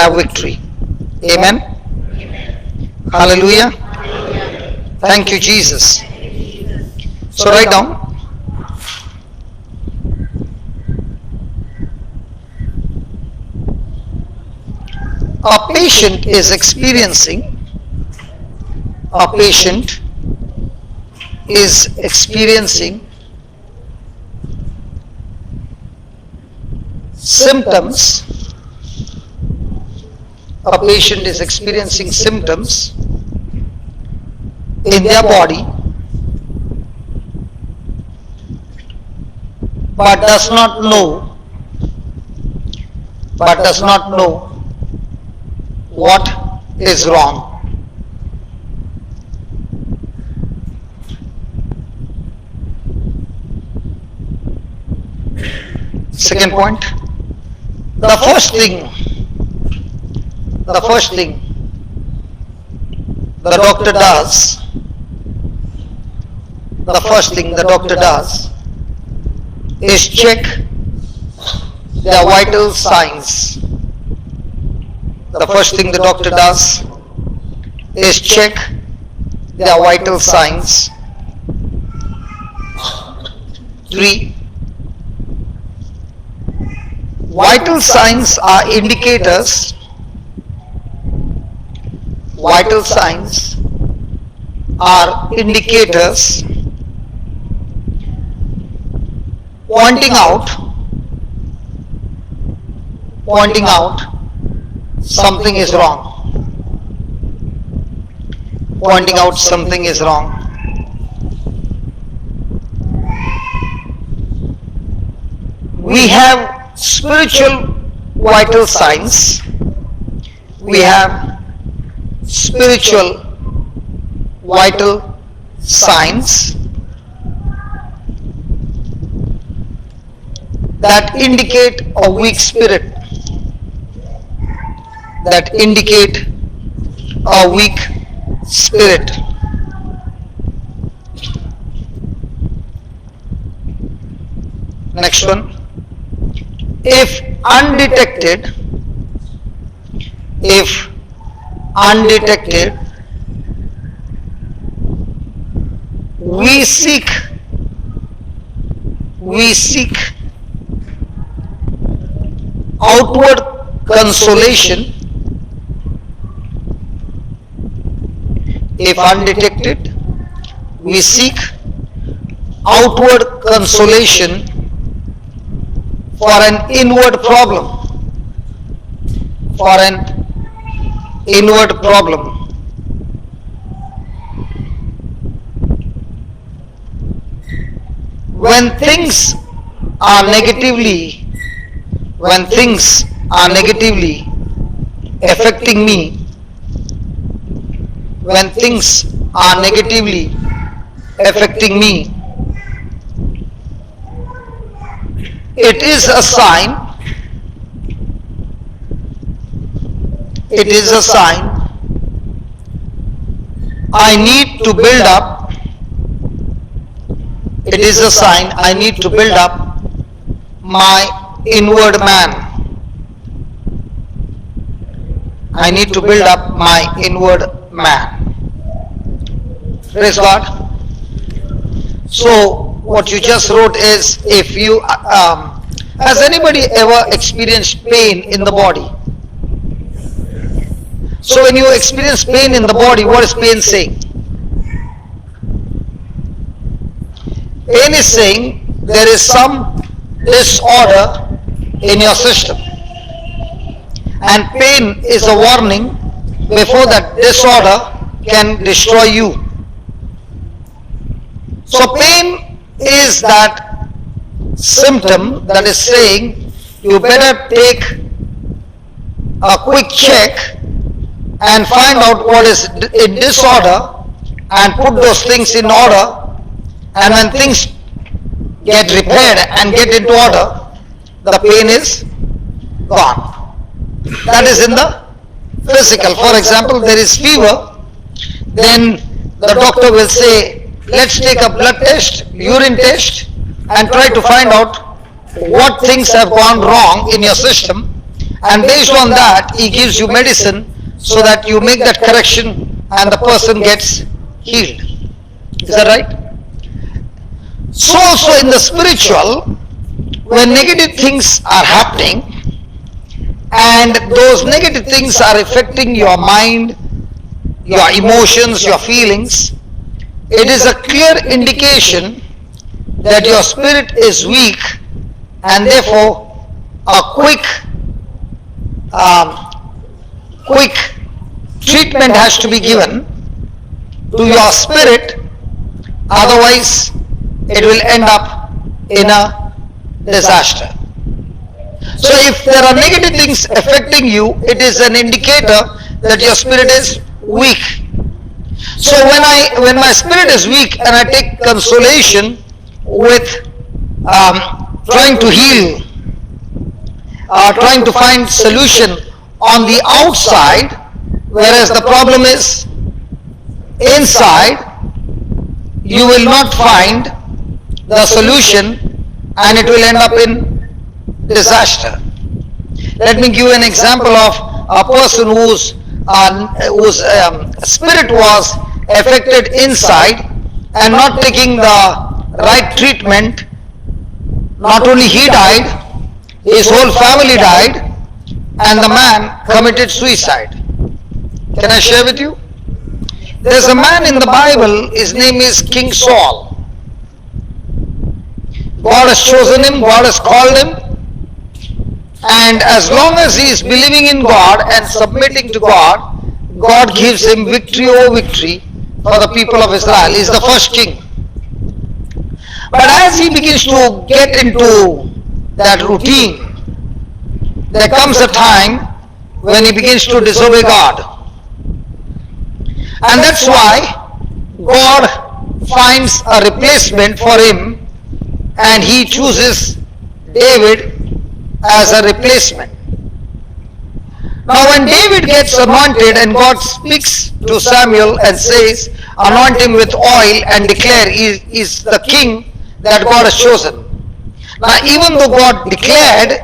have victory. Amen. Hallelujah. Thank you, Jesus. So write down. A patient is experiencing symptoms. A patient is experiencing symptoms in their body, but does not know what is wrong. Second point, the first thing the doctor does is check their vital signs. The first thing the doctor does is check their vital signs. 3. Vital signs are indicators. Vital signs are indicators pointing out something is wrong. Pointing out something is wrong. We have spiritual vital signs. We have spiritual vital signs that indicate a weak spirit. Next one. If undetected, we seek outward consolation. If undetected, we seek outward consolation for an inward problem. When things are negatively affecting me, it is a sign I need to build up. It is a sign I need to build up my inward man. I need to build up my inward man. Praise God. So what you just wrote is, if you has anybody ever experienced pain in the body? So when you experience pain in the body, what is pain saying? Pain is saying there is some disorder in your system, and pain is a warning before that disorder can destroy you. So pain is that symptom that is saying you better take a quick check and find out what is in disorder and put those things in order, and when things get repaired and get into order, the pain is gone. That is in the physical. For example, there is fever, then the doctor will say, let's take a blood test, urine test, and try to find out what things have gone wrong in your system, and based on that he gives you medicine so that you make that correction and the person gets healed. Is that right? So also in the spiritual, when negative things are happening and those negative things are affecting your mind, your emotions, your feelings, it is a clear indication that your spirit is weak, and therefore a quick treatment has to be given to your spirit, otherwise it will end up in a disaster. So if there are negative things affecting you, it is an indicator that your spirit is weak. So when my spirit is weak and I take consolation with trying to heal, trying to find solution on the outside, whereas the problem is inside, you will not find the solution and it will end up in disaster. Let me give you an example of a person whose spirit was affected inside and not taking the right treatment. Not only he died, his whole family died, and the man committed suicide. Can I share with you? There's a man in the Bible, his name is King Saul. God has chosen him, God has called him, and as long as he is believing in God and submitting to God, God gives him victory over victory for the people of Israel. He is the first king. But as he begins to get into that routine, there comes a time when he begins to disobey God. And that's why God finds a replacement for him and he chooses David as a replacement. Now when David gets anointed and God speaks to Samuel and says, anoint him with oil and declare he is the king that God has chosen. Now even though God declared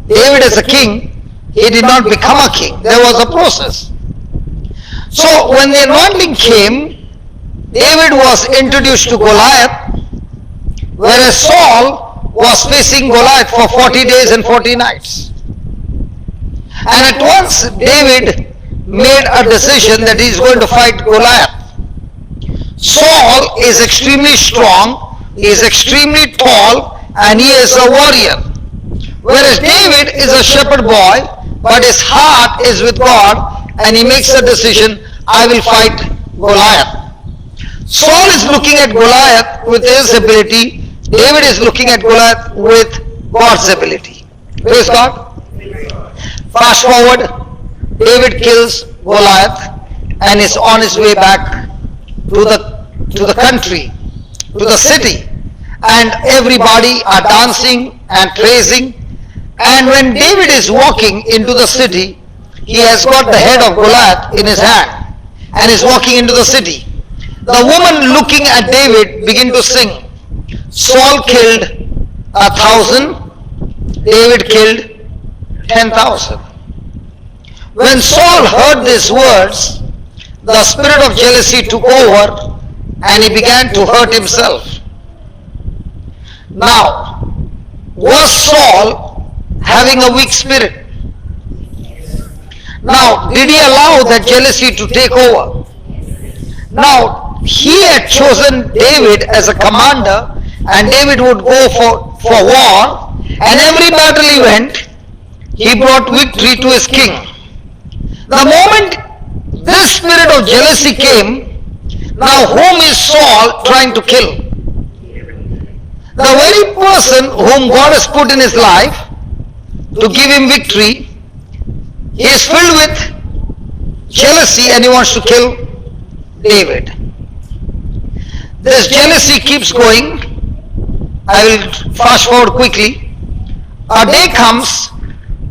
David as a king, he did not become a king. There was a process. So when the anointing came, David was introduced to Goliath, whereas Saul was facing Goliath for 40 days and 40 nights. And at once David made a decision that he is going to fight Goliath. Saul is extremely strong, he is extremely tall, and he is a warrior. Whereas David is a shepherd boy, but his heart is with God, and he makes a decision, I will fight Goliath. Saul is looking at Goliath with his ability, David is looking at Goliath with God's ability. Praise God. Fast forward, David kills Goliath and is on his way back to the country, to the city, and everybody are dancing and praising. And when David is walking into the city, he has got the head of Goliath in his hand and is walking into the city. The woman looking at David begin to sing. Saul killed 1,000, David killed 10,000. When Saul heard these words, the spirit of jealousy took over and he began to hurt himself. Now, was Saul having a weak spirit? Now, did he allow that jealousy to take over? Now, he had chosen David as a commander, and David would go for war, and every battle he went, he brought victory to his king. The moment this spirit of jealousy came, now whom is Saul trying to kill? The very person whom God has put in his life to give him victory, he is filled with jealousy and he wants to kill David. This jealousy keeps going. I will fast forward quickly. A day comes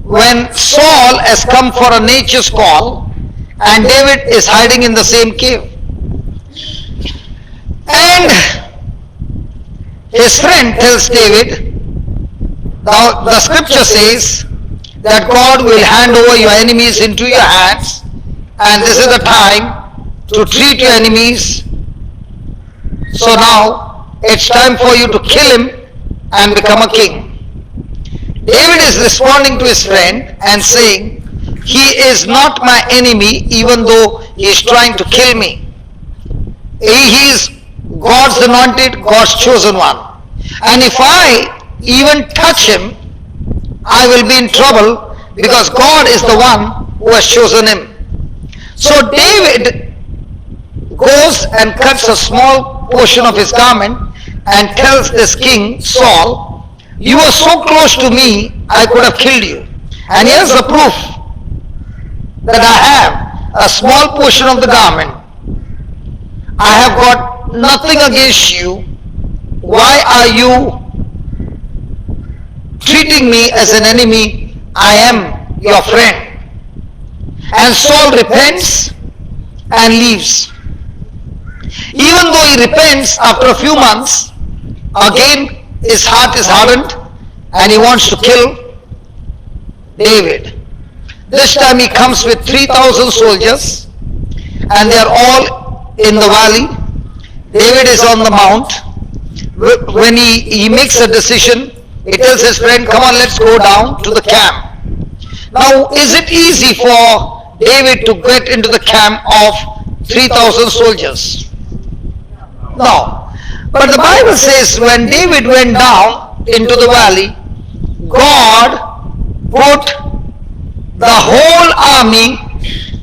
when Saul has come for a nature's call and David is hiding in the same cave. And his friend tells David, the scripture says that God will hand over your enemies into your hands, and this is the time to treat your enemies. So now it's time for you to kill him and become a king. David is responding to his friend and saying, he is not my enemy even though he is trying to kill me. He is God's anointed, God's chosen one. And if I even touch him, I will be in trouble because God is the one who has chosen him. So David goes and cuts a small portion of his garment and tells this king, Saul, you were so close to me, I could have killed you. And here's the proof that I have a small portion of the garment. I have got nothing against you. Why are you treating me as an enemy? I am your friend. And Saul repents and leaves. Even though he repents after a few months, again his heart is hardened and he wants to kill David. This time he comes with 3,000 soldiers and they are all in the valley. David is on the mount. When he makes a decision, he tells his friend, come on, let's go down to the camp. Now, is it easy for David to get into the camp of 3,000 soldiers? No. But the Bible says when David went down into the valley, God put the whole army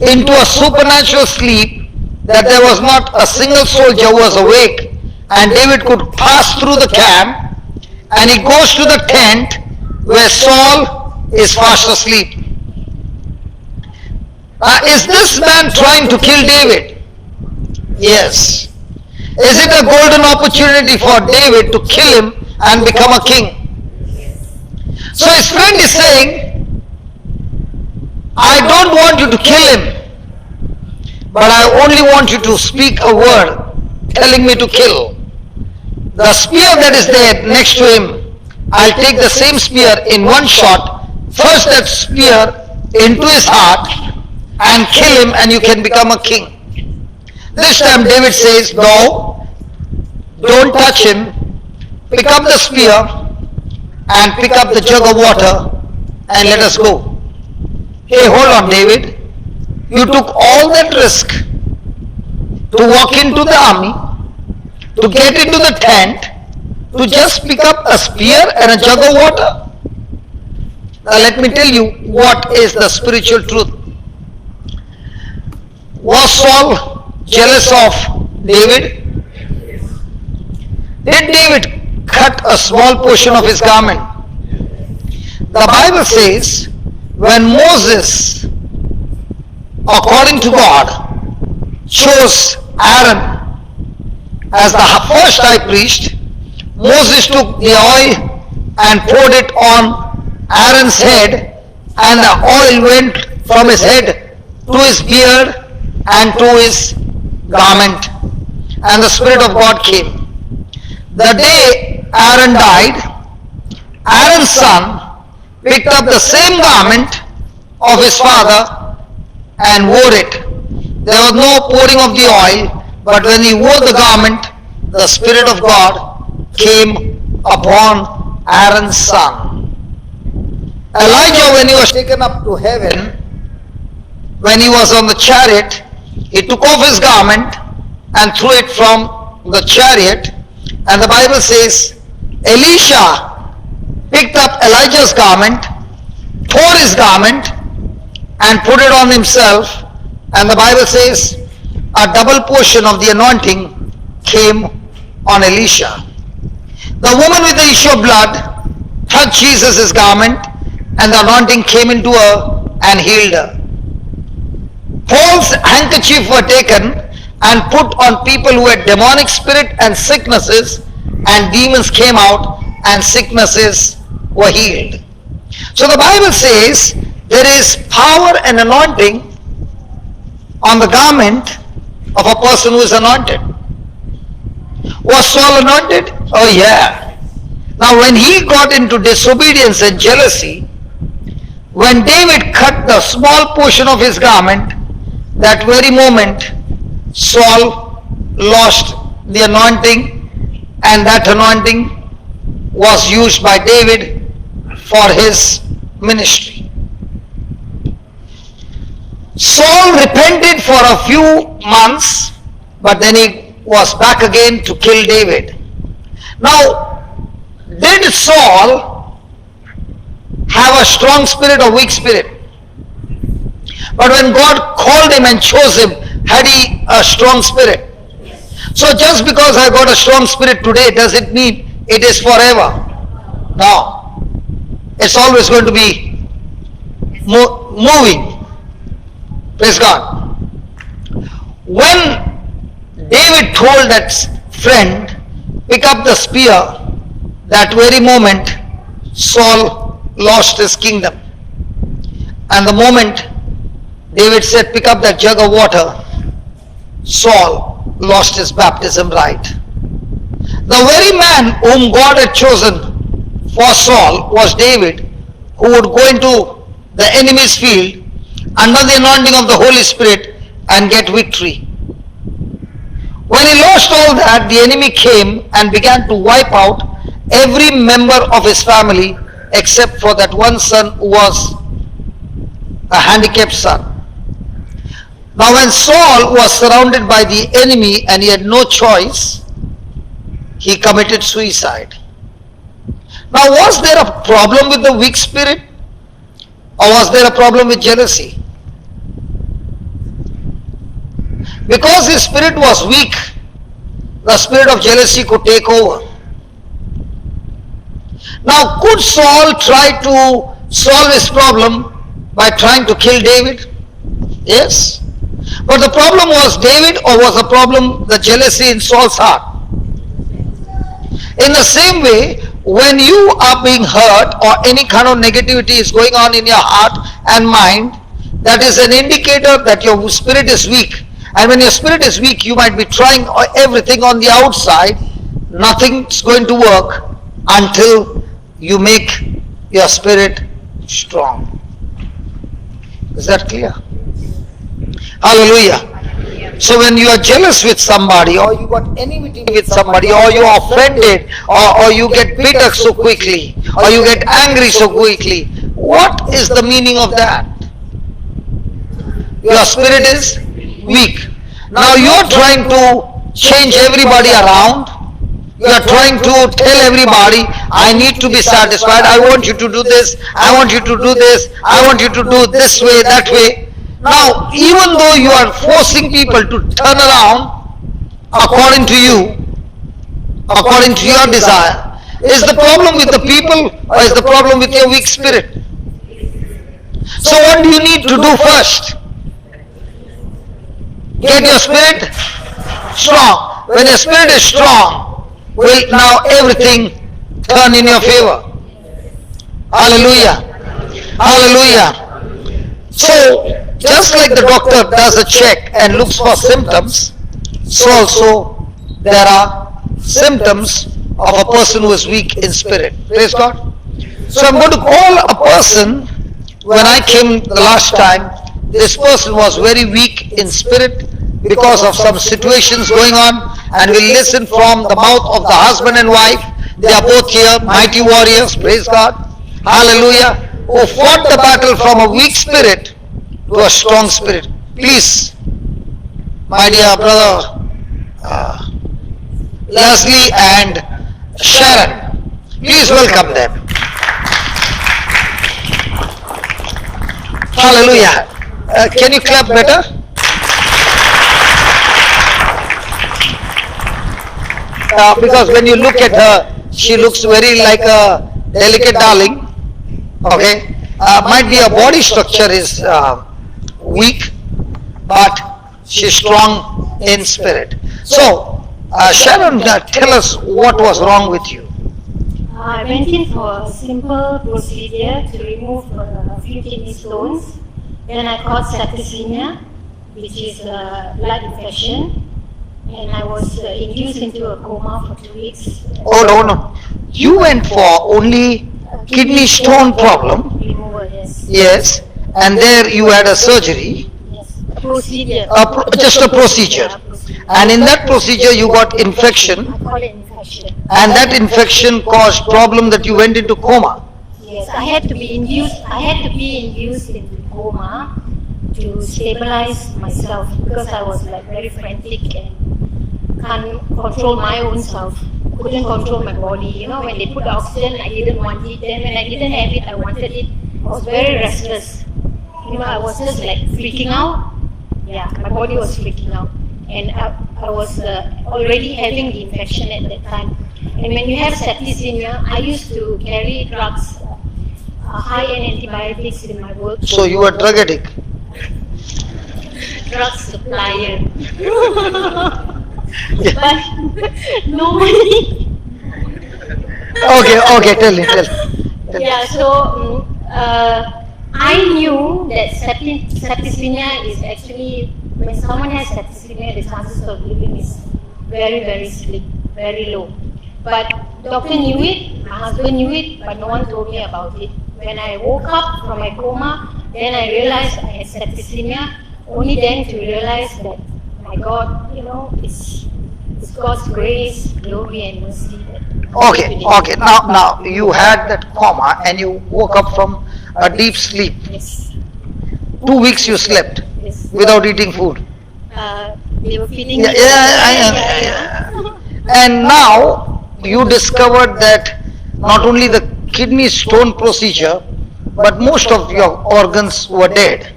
into a supernatural sleep that there was not a single soldier who was awake, and David could pass through the camp and he goes to the tent where Saul is fast asleep. Is this man trying to kill David? Yes. Is it a golden opportunity for David to kill him and become a king? So his friend is saying, I don't want you to kill him, but I only want you to speak a word telling me to kill. The spear that is there next to him, I'll take the same spear in one shot, thrust that spear into his heart and kill him, and you can become a king. This time David says, no, don't touch him. Pick up the spear and pick up the jug of water and let us go. Hey, hold on, David. You took all that risk to walk into the army, to get into the tent, to just pick up a spear and a jug of water. Now let me tell you what is the spiritual truth. Was Saul jealous of David? Did David cut a small portion of his garment? The Bible says when Moses, according to God, chose Aaron as the first high priest, Moses took the oil and poured it on Aaron's head, and the oil went from his head to his beard and to his garment, and the Spirit of God came. The day Aaron died, Aaron's son picked up the same garment of his father and wore it. There was no pouring of the oil, but when he wore the garment, the Spirit of God came upon Aaron's son. Elijah, when he was taken up to heaven, when he was on the chariot, he took off his garment and threw it from the chariot, and the Bible says Elisha picked up Elijah's garment, tore his garment and put it on himself, and the Bible says a double portion of the anointing came on Elisha. The woman with the issue of blood touched Jesus' garment, and the anointing came into her and healed her. Paul's handkerchief were taken and put on people who had demonic spirit and sicknesses, and demons came out and sicknesses were healed. So the Bible says there is power and anointing on the garment of a person who is anointed. Was Saul anointed? Oh yeah. Now when he got into disobedience and jealousy, When David cut the small portion of his garment, that very moment Saul lost the anointing, and that anointing was used by David for his ministry. Saul repented for a few months, but then he was back again to kill David. Now, did Saul have a strong spirit or weak spirit? But when God called him and chose him, had he a strong spirit? So just because I got a strong spirit today, does it mean it is forever? No. It's always going to be moving. Praise God. When David told that friend, pick up the spear, that very moment Saul lost his kingdom. And the moment David said, pick up that jug of water, Saul lost his baptism right. The very man whom God had chosen for Saul was David, who would go into the enemy's field under the anointing of the Holy Spirit and get victory. When he lost all that, the enemy came and began to wipe out every member of his family except for that one son who was a handicapped son. Now when Saul was surrounded by the enemy and he had no choice, he committed suicide. Now was there a problem with the weak spirit, or was there a problem with jealousy? Because his spirit was weak, the spirit of jealousy could take over. Now could Saul try to solve his problem by trying to kill David? Yes. But the problem was David, or was the problem the jealousy in Saul's heart? In the same way, when you are being hurt or any kind of negativity is going on in your heart and mind, that is an indicator that your spirit is weak. And when your spirit is weak, you might be trying everything on the outside. Nothing's going to work until you make your spirit strong. Is that clear? Hallelujah. So when you are jealous with somebody, or you got enmity with somebody, or you are offended, or you get bitter so quickly, or you get angry so quickly, what is the meaning of that? Your spirit is weak. Now you are trying to change everybody around. You are trying to tell everybody, I need to be satisfied, I want you to do this, I want you to do this, I want you to do this way, that way. Now, even though you are forcing people to turn around according to you, according to your desire, is the problem with the people, or is the problem with your weak spirit? So what do you need to do first? Get your spirit strong. When your spirit is strong, will now everything turn in your favor. Hallelujah. Hallelujah. So, just like the doctor does a check and looks for symptoms, so also there are symptoms of a person who is weak in spirit. Praise God. So I'm going to call a person. When I came the last time, this person was very weak in spirit because of some situations going on, and we'll listen from the mouth of the husband and wife. They are both here, mighty warriors, praise God, hallelujah, who fought the battle from a weak spirit to a strong spirit. Please, my dear brother Leslie and Sharon, please welcome them. Hallelujah. Can you clap better? Because when you look at her, she looks very like a delicate darling. Okay, might be her body structure is weak, but she's strong in spirit. So, Sharon, tell us what was wrong with you. I went in for a simple procedure to remove a few kidney stones. Then I caught septicemia, which is a blood infection, and I was induced into a coma for 2 weeks. Oh no, you went for only kidney stone problem. Removal, yes. Yes. And there you had a surgery, Yes. A procedure. just a procedure. Yeah, procedure. And in that procedure you got infection, I call it infection. and that infection caused problem that you went into coma. Yes, I had to be induced. I had to be induced into coma to stabilize myself because I was like very frantic and can't control my own self. Couldn't control my body. You know, when they put oxygen, I didn't want it. Then when I didn't have it, I wanted it. I was very restless. You know, I was just like freaking out. Yeah, my body was freaking out, and I was already having the infection at that time. And when you have septicemia, I used to carry drugs, high-end antibiotics in my work. So you were drug addict. Drug supplier. But no money. Okay, tell me. Yeah, so I knew that septicemia is actually, when someone has septicemia, the chances of living is very, very slim, very low. But doctor knew it, my husband knew it, but no one told me about it. When I woke up from my coma, then I realized I had septicemia. Only then to realize that, my God, you know, it's God's grace, glory, and mercy. Okay. Now you had that coma and you woke up from a deep sleep. Yes. 2 weeks you slept Yes. without eating food. They were feeding Yeah, me. yeah. And now you discovered that not only the kidney stone procedure, but most of your organs were dead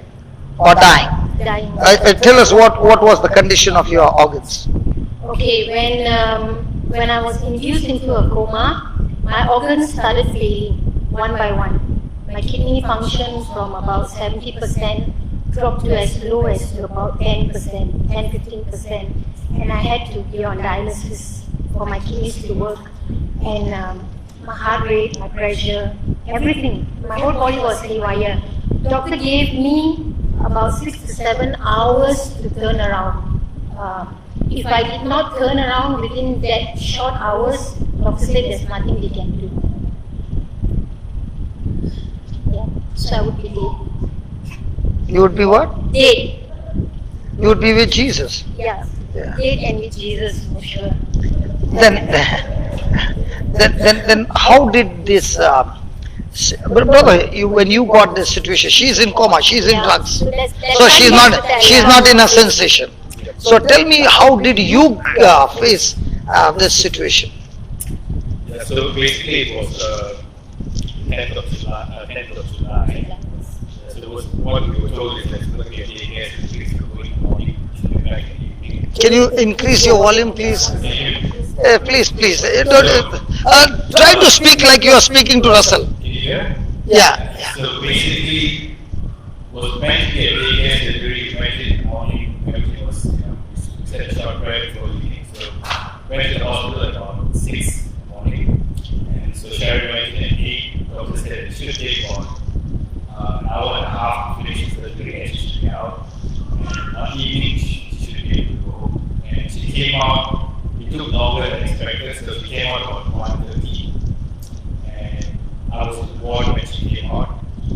or dying. Dying. Tell us what was the condition of your organs. Okay, when I was induced into a coma, my organs started failing one by one. My kidney function from about 70% dropped to as low as to about 10%, 10-15%, and I had to be on dialysis for my kidneys to work. And my heart rate, my pressure, everything, my whole body was haywire. Doctor gave me about 6 to 7 hours to turn around. If I did not turn around within that short hours, doctor said there's nothing they can do. Yeah, so I would be dead. You would be what? Dead. You would be with Jesus. Yeah. Yeah. Dead and with Jesus for sure. Then how did this? Brother, when you got this situation, she's in coma, she's in Yeah. drugs, So that's so why she's we not have to tell she's you. not in a sensation. So tell me, how did you face this situation? Yeah, so basically it was 10th of July. 10th of July. So it was what we were told is that it's going to be a day here, so please go in the morning, should be back in the evening. Can you increase your volume, please? Please. Try to speak like you are speaking to Russell. Can you hear? Yeah. So basically, was meant to be a day here, surgery, went in the morning, everything was, we said a short prayer before the evening. So went to the hospital at about 6 in the morning. And so Sharon went in at 8. Doctor said it should take about an hour and a half to finish the surgery, and she should be out. And evening, she should be able to go home. And she came out. It took longer than expected, so she came out about 1:30. And I was in the ward when she came out.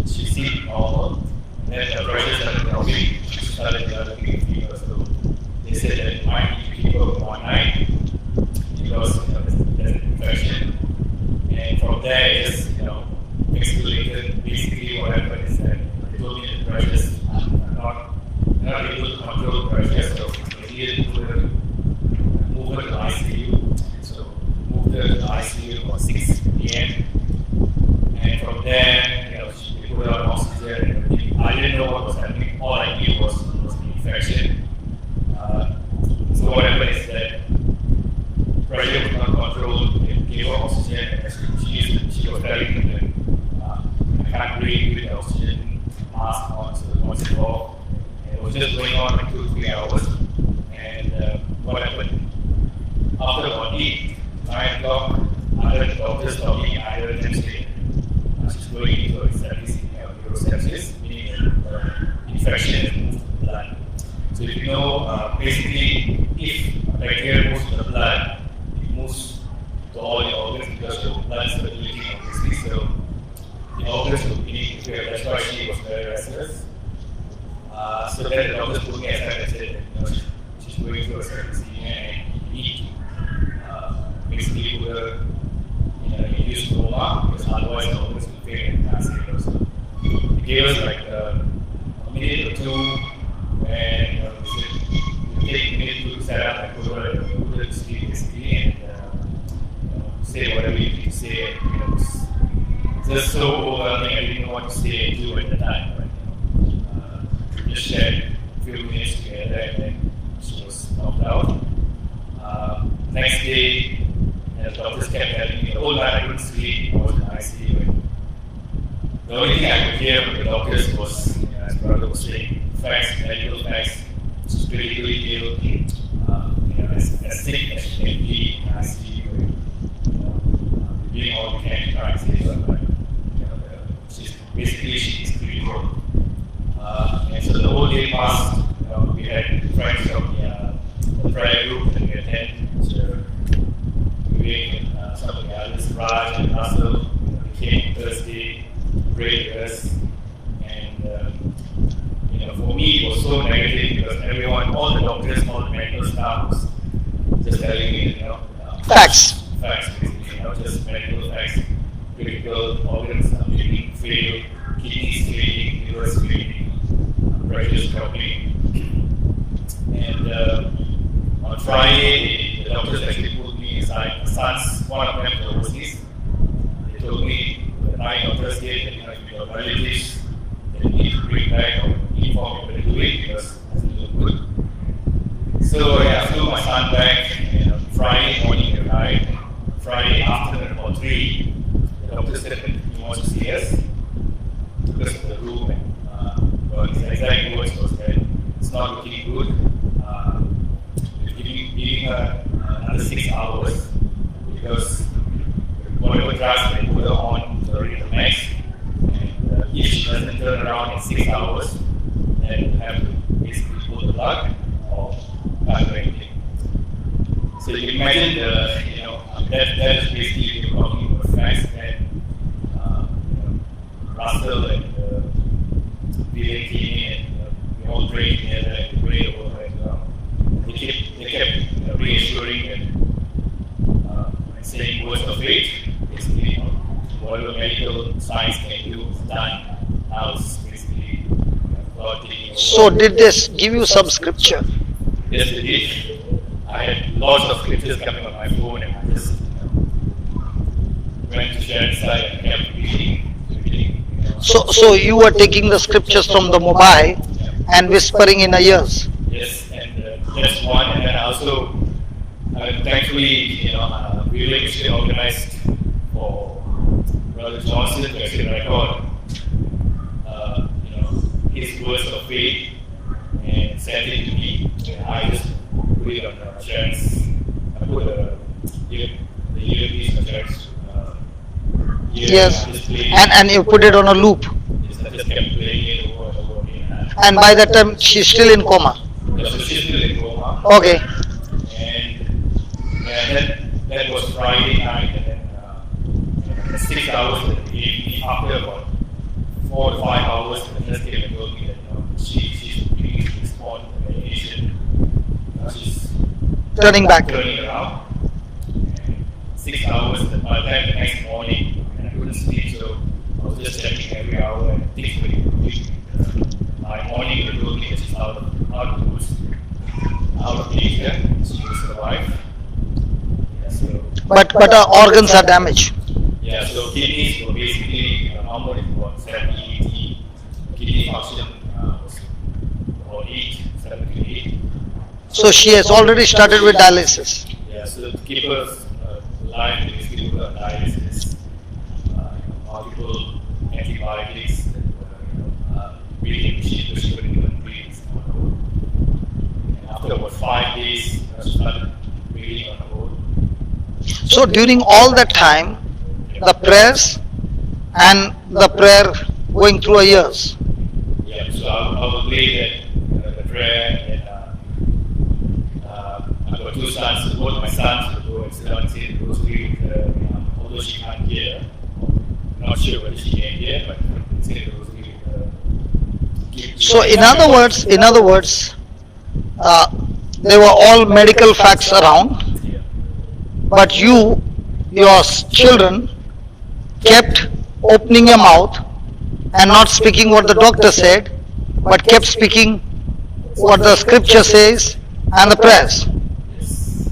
She seemed normal. And then her pressure started dropping. She started developing a fever. So they said that it might need to keep her for one night because there's an infection. And from there, it just escalated. Basically, what happened is that they told me the pressures are not able to control the pressure, so they needed to move her to the ICU. So moved her to the ICU about 6 p.m. And from there, they put her on oxygen and everything. I didn't know what was happening. All I knew was the infection. So what happened is that pressure was not controlled. They gave her oxygen and she was very good. I can't breathe with the oxygen mask on, so once it off. It was just going on like 2-3 hours. And what happened? After about 8-9 o'clock, other doctors told me either of them said she's going into a septicemia, urosepsis, meaning infection has moved to the blood. So if you know, basically, if a bacteria moves to the blood, it moves to all your organs because your blood is circulating obviously. So the organs will begin to severe. That's why she was very restless. So then the doctors put me aside and said, she's going through a septicemia and you need to basically put her in an induced coma because otherwise the organs will fail and can't save her. So they gave us like a minute or two when they said, you take a minute to set up and put her to sleep basically and say whatever you need to say. It's just so overwhelming. I didn't know what to say and do at the time. But, just shared a few minutes together and then she was knocked out. Next day, the doctors kept telling me the whole night I couldn't sleep. I was in ICU. And the only thing I could hear from the doctors was, as brother was saying, facts, medical facts. She's really ill. As sick as she can be in ICU. Doing all we can to try and save her, but she's pretty poor. And so the whole day passed. We had friends from the prayer group that we attend. So we and some of the others, Raj and Russell, they came Thursday, prayed with us, and for me it was so negative because everyone, all the doctors, all the medical staff was just telling me, Facts. Basically, just medical facts, critical organs are being failed, kidneys failing, livers failing, pressures dropping. And on Friday, the doctors actually pulled me aside. My sons, one of them was overseas. They told me the night on Thursday that if you have relatives, they need to bring back or inform me to do it because it doesn't look good. So I flew my son back, and on Friday morning he arrived. Friday afternoon about 3, the doctor said that he wants to see us because of the room. And his exact words was that it's not looking good. Giving her another 6 hours because whatever drugs they put her on is already the max. And if she doesn't turn around in 6 hours, then we'll have to basically pull the plug or can't do anything. So you can imagine that is basically talking about facts that Russell and Vivek came in and we all prayed together and prayed over her. They kept reassuring and saying words of faith. Basically, whatever medical science can do is done. Now it's basically God taking over. So did this give you some scripture? Yes, it did. I had lots of scriptures coming on my phone and I just went to share inside and kept reading. So you were taking the scriptures from the mobile and whispering in her ears. Yes, and that's one. And then also, thankfully, we were actually organized for Brother Johnson to actually record, his words of faith and send it to me. And I just put it on Sharon's. I put the earpiece on Sharon's. Yes, and you put it on a loop. Yes, I just kept playing it over and over again. And by that time she's still in coma. Yeah, so she's still in coma. Okay. And that was Friday night, and then 6 hours that they gave me after about 4 to 5 hours, the nurse came and told me that she's beginning to respond to the medication. She's Turning back. turning around. And 6 hours, and by the time the next morning, I couldn't sleep, so I was just checking every hour and things were improving. By morning, they told me that she's out of danger, she will survive. Yeah, so, But her organs are damaged. yeah, so kidneys were basically normal, it was 70, 80. Kidney function was about 8, 7 to 8. So she has already started with dialysis. Yeah, so to keep her alive, they basically put her on dialysis, multiple antibiotics, breathing machine, which she couldn't even breathe. And after about 5 days, she started breathing on her own. So during all that time, the prayers and the prayer going through her ears. Yeah, so I will play that the prayer, and I've got 2 sons, both my sons will go and sit down and say the rosary with her, although she can't hear. I'm not sure whether she can hear, but say the rosary. So in other words, there were all medical facts around, Yeah. but you, your children, kept opening your mouth and not speaking what the doctor said, but kept speaking what the scripture says and the prayers. Yes.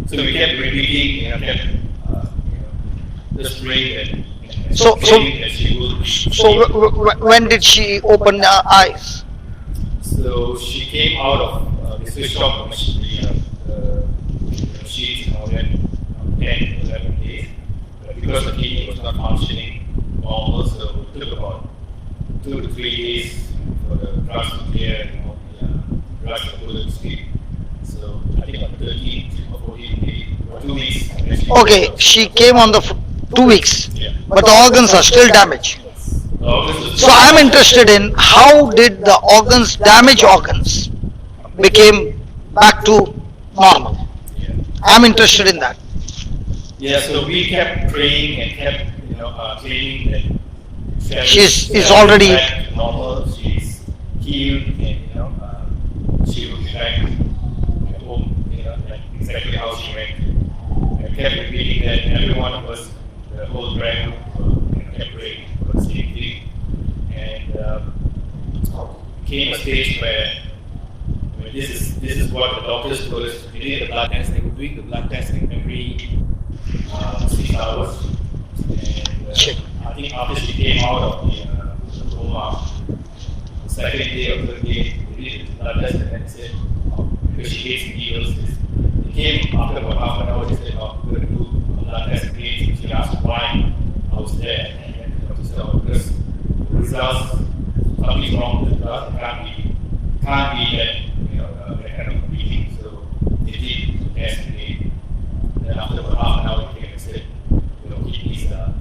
So we kept repeating, kept just praying that. So- praying that she will. So when did she open her eyes? So she came out of, they switched off the sheets and all that, 10, 11 days. But because the kidney was not functioning normal, so it took about 2 to 3 days for the drugs to clear and all the drugs to go to sleep. So I think on 13 or 14 days, or 2 weeks. then she- Okay, she came on the 2 weeks, Yeah. but the organs are still damaged. The organs was- So I'm interested in how did the organs, damaged organs, became back to normal. Yeah. I'm interested in that. Yeah, so we kept praying and kept, claiming that She's already- back to normal. She's healed, and she will be back at home. Like exactly how she went. I kept repeating that. Every one of us, the whole grand group, kept praying for the same thing, and came a stage where. This is what the doctors told us. We did the blood test. They were doing the blood testing every 6 hours. And Check. I think after she came out of the coma, the second day or third day, they did the blood test and then said, because she hates needles, they came after about half an hour. They said, we're going to do a blood test again. She asked why I was there, and then the doctor said, because the results, something's wrong with the blood. It can't be that that kind of reading. So they did the test again. Then after about half an hour, they came and said, kidneys have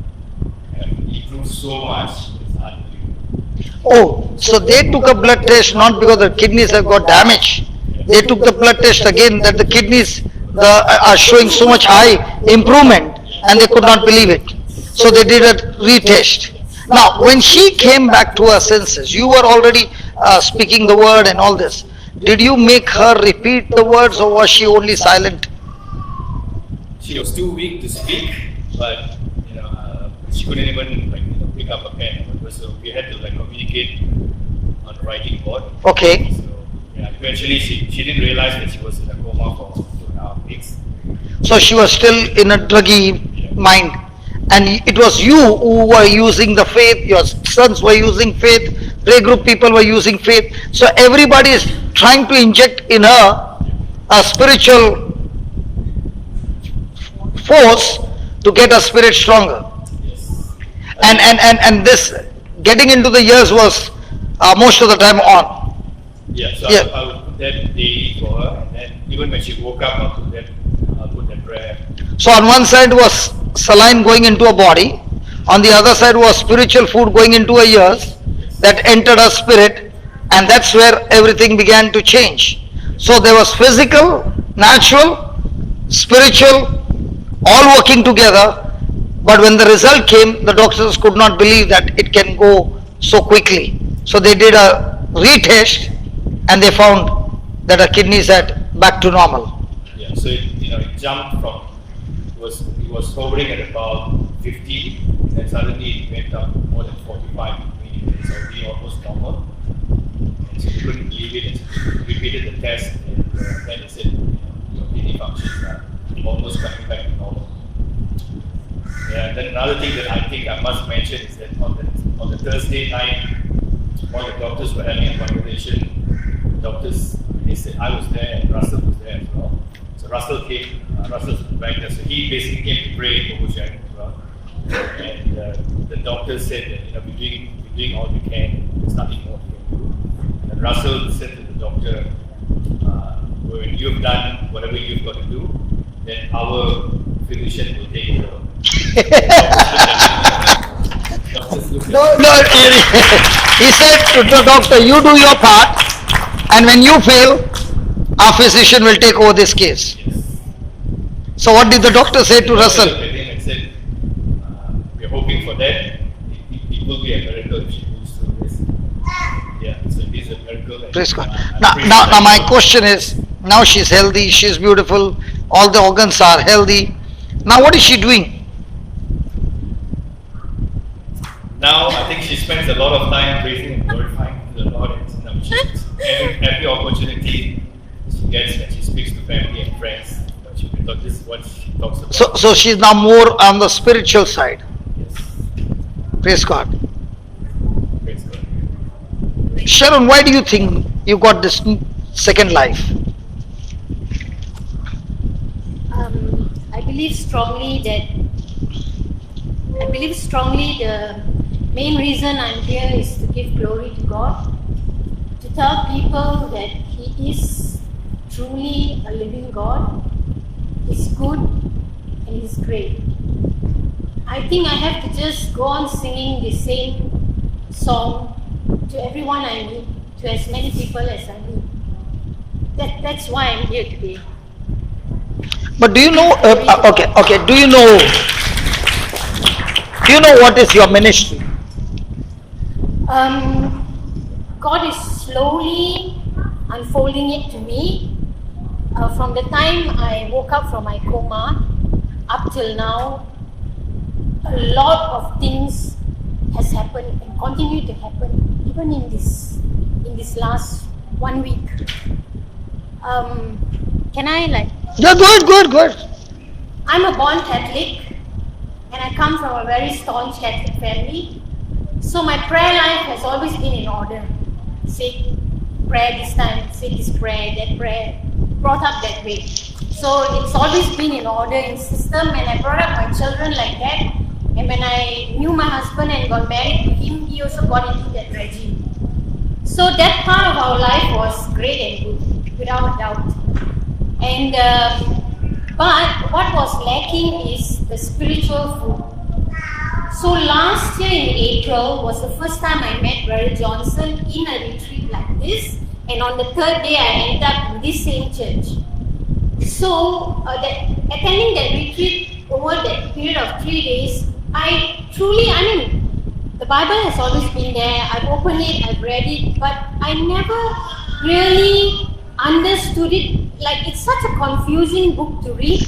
improved so much. It's unbelievable. Oh, so they took a blood test not because the kidneys have got damaged. They took the blood test again that the kidneys are showing so much high improvement and they could not believe it. So they did a retest. Now, when she came back to her senses, you were already speaking the word and all this. Did you make her repeat the words or was she only silent? She was too weak to speak, but she couldn't even pick up a pen. So we had to communicate on the writing board. Okay. So eventually she didn't realize that she was in a coma for 2.5 weeks. So she was still in a druggy mind. And it was you who were using the faith, your sons were using faith, play group people were using faith. So everybody is trying to inject in her a spiritual force to get her spirit stronger. Yes. And this getting into the years was most of the time on. Yeah, so Yeah. I would put that daily for her, and then even when she woke up, I'll put that prayer. So on one side was saline going into a body, on the other side was spiritual food going into her ears that entered her spirit, and that's where everything began to change. So there was physical, natural, spiritual, all working together, but when the result came, the doctors could not believe that it can go so quickly. So they did a retest and they found that her kidneys had back to normal. Yeah, so it jumped from it was hovering at about 50, and suddenly it went up more than 45, meaning it's already almost normal. And she couldn't believe it, and she repeated the test, and then it said your kidney functions are almost coming back to normal. Yeah, and then another thing that I think I must mention is that on the Thursday night, while the doctors were having a conversation, doctors, they said I was there and Russell was there as well. So Russell came, Russell's back there, so he basically came to pray for Hushain as well. And the doctor said that we're doing all we can, there's nothing more we can do. And Russell said to the doctor, when you've done whatever you've got to do, then our physician will take over. No, he said to the doctor, you do your part, and when you fail, our physician will take over this case. Yes. So what did the doctor say to Russell? I said, we're hoping for that. It will be a miracle if she will miracle. And Praise God. I'm Now, pretty now my thankful. question is, now she's healthy, she's beautiful, all the organs are healthy. Now what is she doing? Now I think she spends a lot of time praising and glorifying the Lord. And, every opportunity she gets when she speaks to family and friends, this is what she talks about. So she's now more on the spiritual side. Yes. Praise God. Praise God. Sharon, why do you think you got this second life? I believe strongly the main reason I'm here is to give glory to God, to tell people that He is truly a living God, He's good, and He's great. I think I have to just go on singing the same song to everyone I meet, to as many people as I meet. That's why I'm here today. But do you know, okay, do you know what is your ministry? God is slowly unfolding it to me. From the time I woke up from my coma up till now, a lot of things has happened and continue to happen even in this last 1 week. Can I Yeah, go ahead. I'm a born Catholic and I come from a very staunch Catholic family. So my prayer life has always been in order. Say prayer this time, say this prayer, that prayer, brought up that way. So it's always been in order, in system, and I brought up my children like that. And when I knew my husband and got married to him, he also got into that regime. So that part of our life was great and good, without a doubt. And but what was lacking is the spiritual food. So last year in April was the first time I met Brother Johnson in a retreat like this, and on the third day I ended up in this same church. So attending that retreat over that period of 3 days, the Bible has always been there. I've opened it, I've read it, but I never really understood it. Like, it's such a confusing book to read.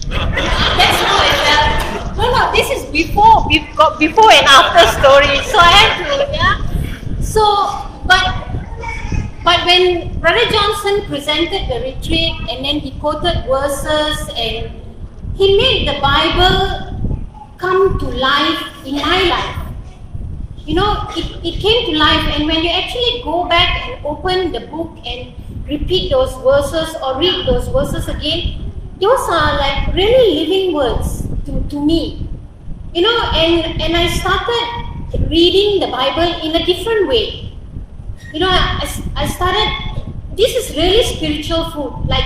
That's how I felt. No, this is before. We've got before and after story. So I had to, yeah. So, but when Brother Johnson presented the retreat and then he quoted verses and he made the Bible come to life in my life. You know, it came to life, and when you actually go back and open the book and repeat those verses or read those verses again, those are like really living words to me. You know, and I started reading the Bible in a different way. You know, I started, this is really spiritual food. Like,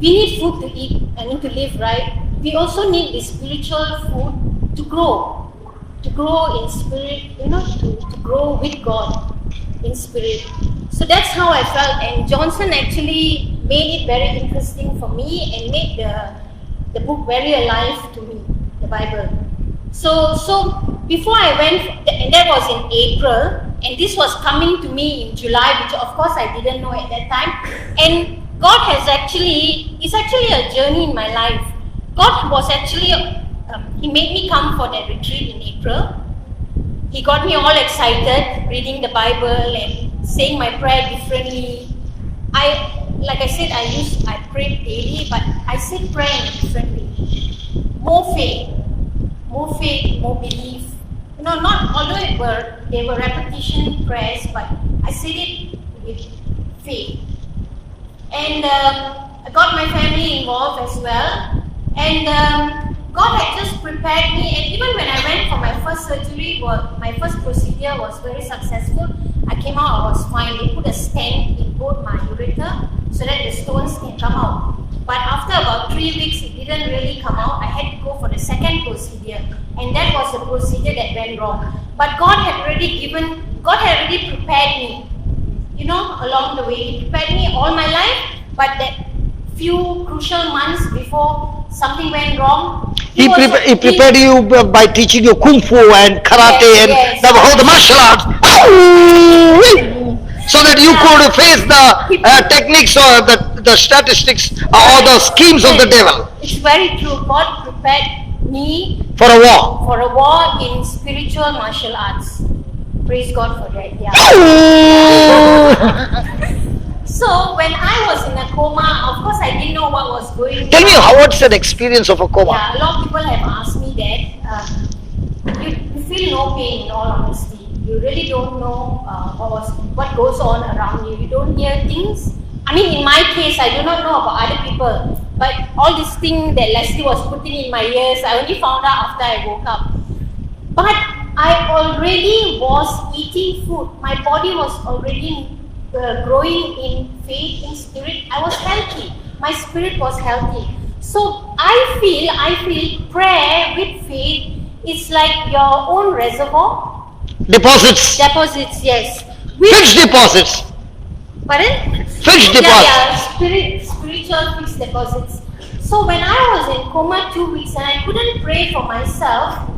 we need food to eat and to live, right? We also need the spiritual food to grow in spirit, you know, to grow with God in spirit. So that's how I felt, and Johnson actually made it very interesting for me and made the book very alive to me, the Bible. So before I went, and that was in April, and this was coming to me in July, which of course I didn't know at that time. And God it's actually a journey in my life. God was actually, He made me come for that retreat in April. He got me all excited reading the Bible and saying my prayer differently. Like I said, I prayed daily, but I said prayer in a different way. More faith, more belief. You know, not although they were repetition prayers, but I said it with faith. And I got my family involved as well. And God had just prepared me, and even when I went for my first surgery, my first procedure was very successful. I came out, I was fine. They put a stent in both my ureter so that the stones can come out. But after about 3 weeks, it didn't really come out. I had to go for the second procedure, and that was the procedure that went wrong. But God had already prepared me, you know, along the way. He prepared me all my life, but that few crucial months before something went wrong, He prepared you by teaching you kung fu and karate and Yes. the whole martial arts. so that you could face the techniques or the statistics or the schemes of the devil It's very true. God prepared me for a war. for a war in spiritual martial arts. Praise God for that. Yeah. So when I was in a coma, of course I didn't know what was going on. Tell me, what's an experience of a coma? Yeah, a lot of people have asked me that. You feel no pain, in all honesty. You really don't know what goes on around you. You don't hear things. I mean, in my case, I do not know about other people. But all this thing that Leslie was putting in my ears, I only found out after I woke up. But I already was eating food. My body was already growing in faith, in spirit. I was healthy. My spirit was healthy. So I feel prayer with faith is like your own reservoir. Deposits. Deposits, yes. Fixed deposits. Pardon? Fixed deposits. Yeah, spiritual fixed deposits. So when I was in coma 2 weeks and I couldn't pray for myself,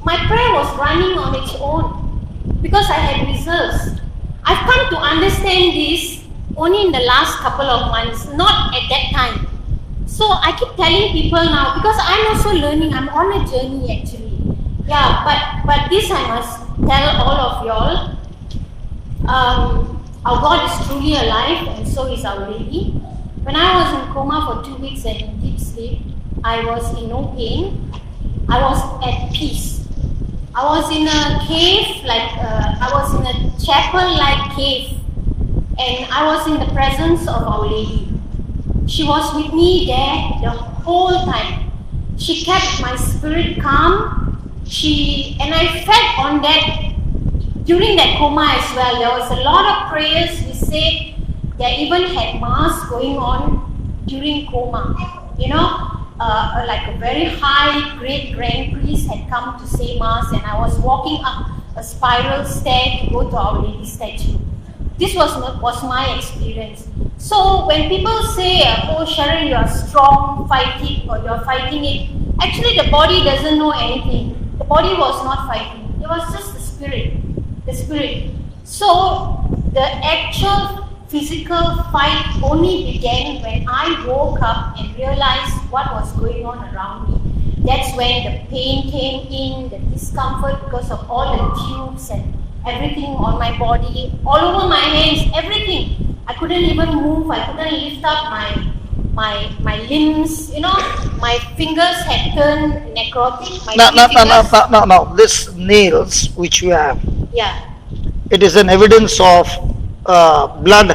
my prayer was running on its own because I had reserves. I've come to understand this only in the last couple of months, not at that time. So I keep telling people now, because I'm also learning, I'm on a journey actually. Yeah, but this I must tell all of y'all. Our God is truly alive, and so is Our Lady. When I was in coma for 2 weeks and in deep sleep, I was in no pain. I was at peace. I was in a cave, I was in a chapel-like cave, and I was in the presence of Our Lady. She was with me there the whole time. She kept my spirit calm. And I fed on that during that coma as well. There was a lot of prayers. We say they even had mass going on during coma. You know, like a very high, great grand priest had come to say mass, and I was walking up a spiral stair to go to Our Lady statue. This was my experience. So when people say, "Oh, Sharon, you are strong, fighting, or you are fighting it," actually the body doesn't know anything. The body was not fighting. It was just the spirit. The spirit. So the actual physical fight only began when I woke up and realized what was going on around me. That's when the pain came in, the discomfort because of all the tubes and everything on my body, all over my hands, everything. I couldn't even move. I couldn't lift up my limbs. You know, my fingers had turned necrotic. Now, this nails which you have, Yeah. it is an evidence of blood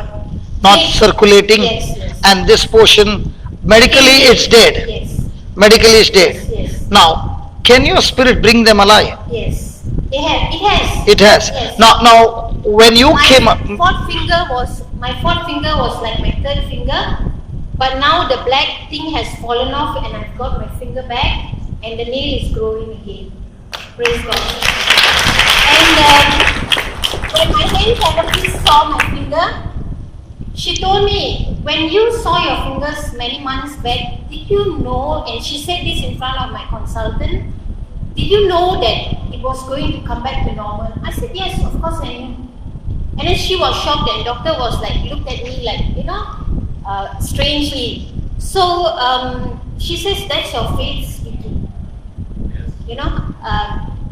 not Yes. circulating, Yes, yes. and this portion medically it's dead. Yes. Medically it's dead. Yes. Now, can your spirit bring them alive? Yes. It has. It has. Yes. Now, when you came up, My fourth finger was like my third finger, but now the black thing has fallen off and I've got my finger back and the nail is growing again. Praise God. And when my hand therapist saw my finger, she told me, when you saw your fingers many months back, did you know, and she said this in front of my consultant, did you know that it was going to come back to normal? I said, yes, of course I knew. And then she was shocked and doctor was like, looked at me like, strangely. So she says, that's your faith speaking.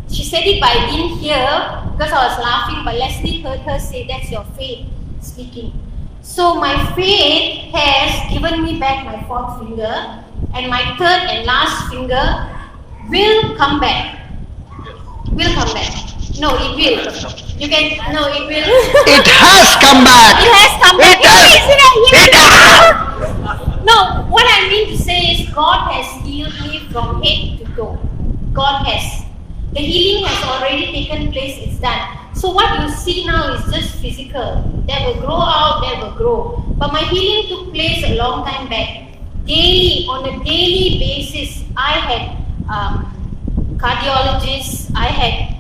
She said it, but I didn't hear because I was laughing, but Leslie heard her say, that's your faith speaking. So my faith has given me back my fourth finger, and my third and last finger will come back. Will come back. No, it will. It will. it has come back. It has come back. It has. No, what I mean to say is God has healed me from head to toe. God has. The healing has already taken place, it's done. So what you see now is just physical. That will grow out, that will grow. But my healing took place a long time back. Daily, on a daily basis, I had cardiologists, I had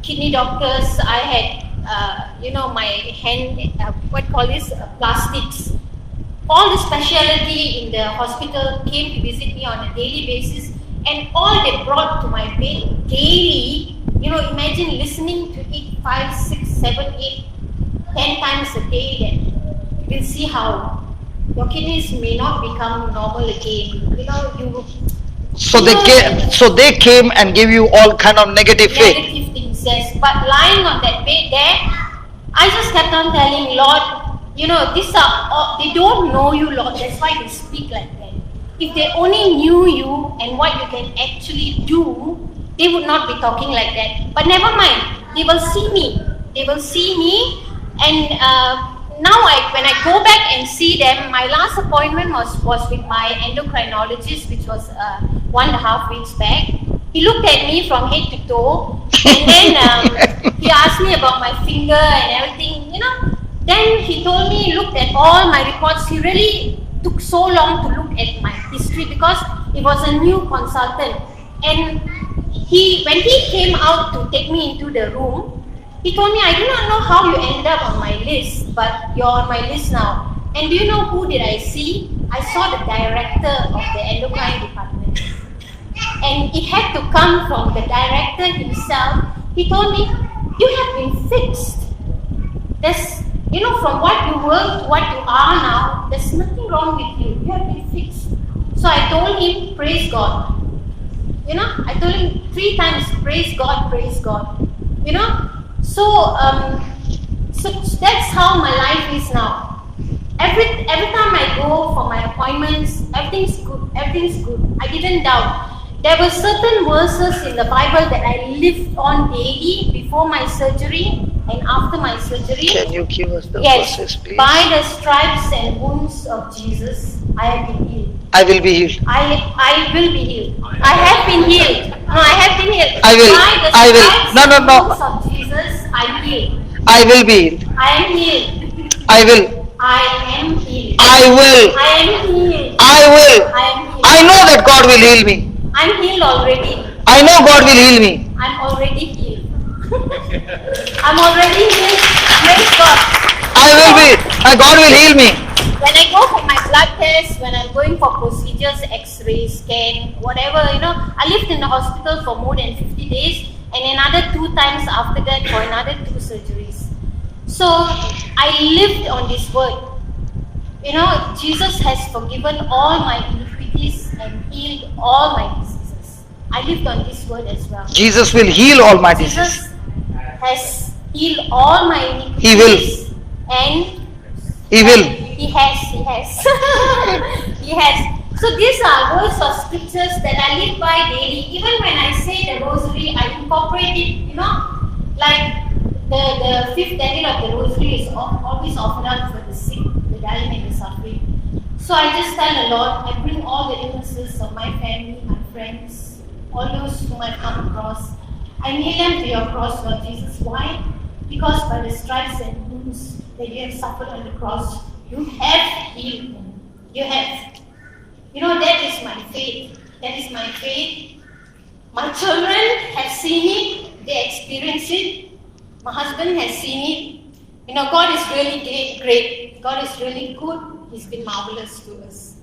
kidney doctors, I had, my hand, plastics. All the specialty in the hospital came to visit me on a daily basis, and all they brought to my bed daily, imagine listening to it 5, 6, 7, 8 10 times a day, then we'll see how your kidneys may not become normal again. So they came and gave you all kind of negative faith. Negative things, yes. But lying on that bed there, I just kept on telling Lord, they don't know you, Lord. That's why they speak like that. If they only knew you and what you can actually do, they would not be talking like that. But never mind, they will see me. They will see me, and now when I go back and see them, my last appointment was with my endocrinologist, which was 1.5 weeks back. He looked at me from head to toe, and then he asked me about my finger and everything. Then he told me, he looked at all my reports. He really took so long to look at my history because he was a new consultant. And when he came out to take me into the room, he told me, I do not know how you ended up on my list, but you're on my list now. And do you know who did I see? I saw the director of the endocrine department. And it had to come from the director himself. He told me, you have been fixed. From what you were to what you are now, there's nothing wrong with you. You have been fixed. So I told him, praise God. I told him 3 times, praise God, praise God. So that's how my life is now. Every time I go for my appointments, everything's good. I didn't doubt. There were certain verses in the Bible that I lived on daily before my surgery and after my surgery. Can you give us the Yes. verses, please? By the stripes and wounds of Jesus, I have been healed. I will be healed. I will be healed. I have been healed. No, I have been healed. I will. By the I will. stripes No. and wounds of Jesus, I'm healed. I will be healed. I am healed. I will. I am healed. I will. I am healed. I will. I am healed. I know that God will heal me. I'm healed already. I know God will heal me. I'm already healed. I'm already healed. Praise God. I will be. God will heal me. When I go for my blood test, when I'm going for procedures, x-ray, scan, whatever, I lived in the hospital for more than 50 days and another 2 times after that for another 2 surgeries. So I lived on this word. Jesus has forgiven all my iniquities and healed all my diseases. I lived on this word as well. Jesus will heal all my diseases. Jesus has healed all my iniquities. He will. And He will. He has. He has. So these are words of scriptures that I live by daily. Even when I say the rosary, I incorporate it, like the 5th decade of the rosary is always offered up for the sick, the dying and the suffering. So I just tell the Lord, I bring all the illnesses of my family, my friends, all those whom I've come across. I nail them to your cross, Lord Jesus. Why? Because by the stripes and wounds that you have suffered on the cross, you have healed them. You have. That is my faith. That is my faith. My children have seen it. They experience it. My husband has seen it. God is really great. God is really good. He's been marvelous to us.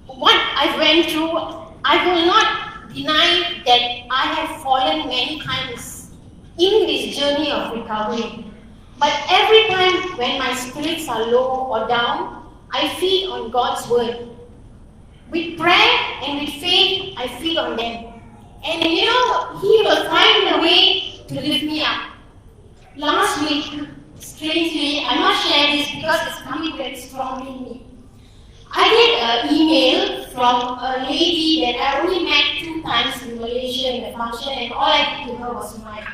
What I went through, I will not deny that I have fallen many times in this journey of recovery. But every time when my spirits are low or down, I feed on God's word. With prayer and with faith, I feed on them. And He will find a way to lift me up. Last week, strangely, I must share this because it's coming very strongly in me. I get an email from a lady that I only met 2 times in Malaysia in the function, and all I did to her was smile.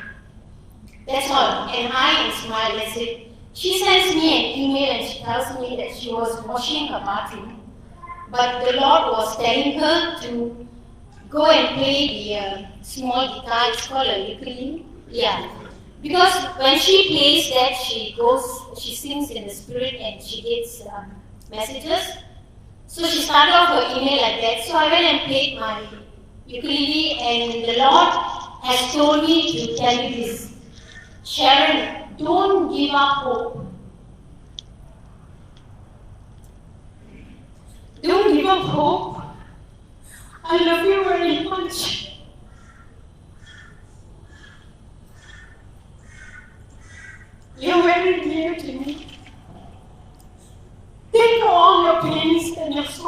That's all. And hi and smile, that's it. She sends me an email and she tells me that she was washing her bathroom, but the Lord was telling her to go and play the small guitar. It's called a ukulele. Yeah. Because when she plays that, she sings in the spirit and she gets messages. So she started off her email like that. So I went and played my ukulele, and the Lord has told me to tell you this. Sharon, don't give up hope. Don't give up hope. I love you very much. You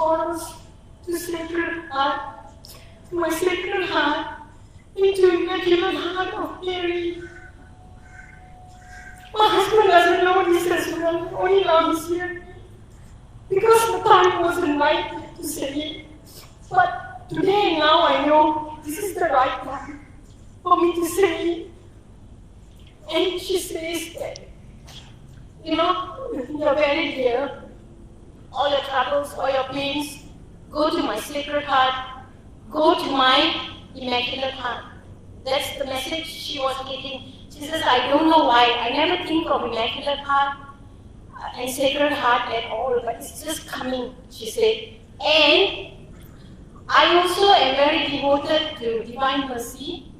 called us to Sacred Heart, to my Sacred Heart, into Immaculate Heart of Mary. My husband doesn't know this as well, only now he's here. Because the time wasn't right to say it. But today, now I know this is the right time for me to say it. And she says that, you're very dear. All your troubles, all your pains, go to my Sacred Heart, go to my Immaculate Heart. That's the message she was getting. She says, I don't know why. I never think of Immaculate Heart and Sacred Heart at all, but it's just coming, she said. And I also am very devoted to Divine Mercy,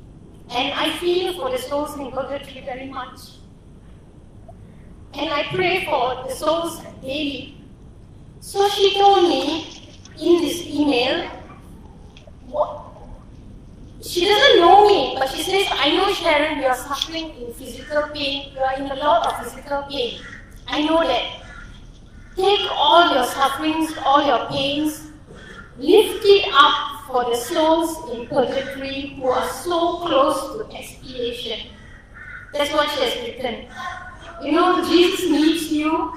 and I feel for the souls in purgatory very much. And I pray for the souls daily. So she told me in this email, she doesn't know me, but she says, I know, Sharon, you are suffering in physical pain. You are in a lot of physical pain. I know that. Take all your sufferings, all your pains, lift it up for the souls in purgatory who are so close to expiation. That's what she has written. Jesus needs you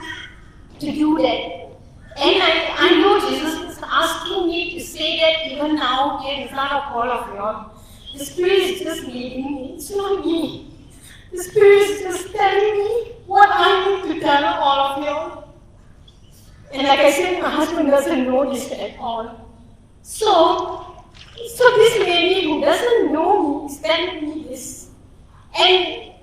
to do that. And I know Jesus is asking me to say that even now here in front of all of you all. The Spirit is just leading me. It's not me. The Spirit is just telling me what I need to tell all of you all. And like I said, my husband doesn't know this at all. So this lady who doesn't know me is telling me this. And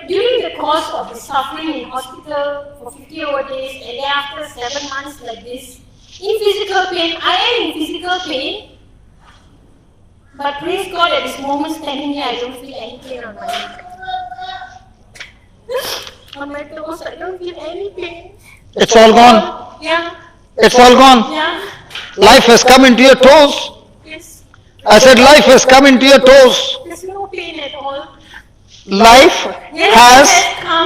during the course of the suffering in hospital for 50 over days, and thereafter 7 months like this, in physical pain, I am in physical pain. But praise God, at this moment standing here, I don't feel any pain on my neck. On my toes, I don't feel any pain. It's all gone. Yeah. It's all gone. Yeah. Life has come into your toes. Yes. I said life has come into your toes. There's no pain at all. Life has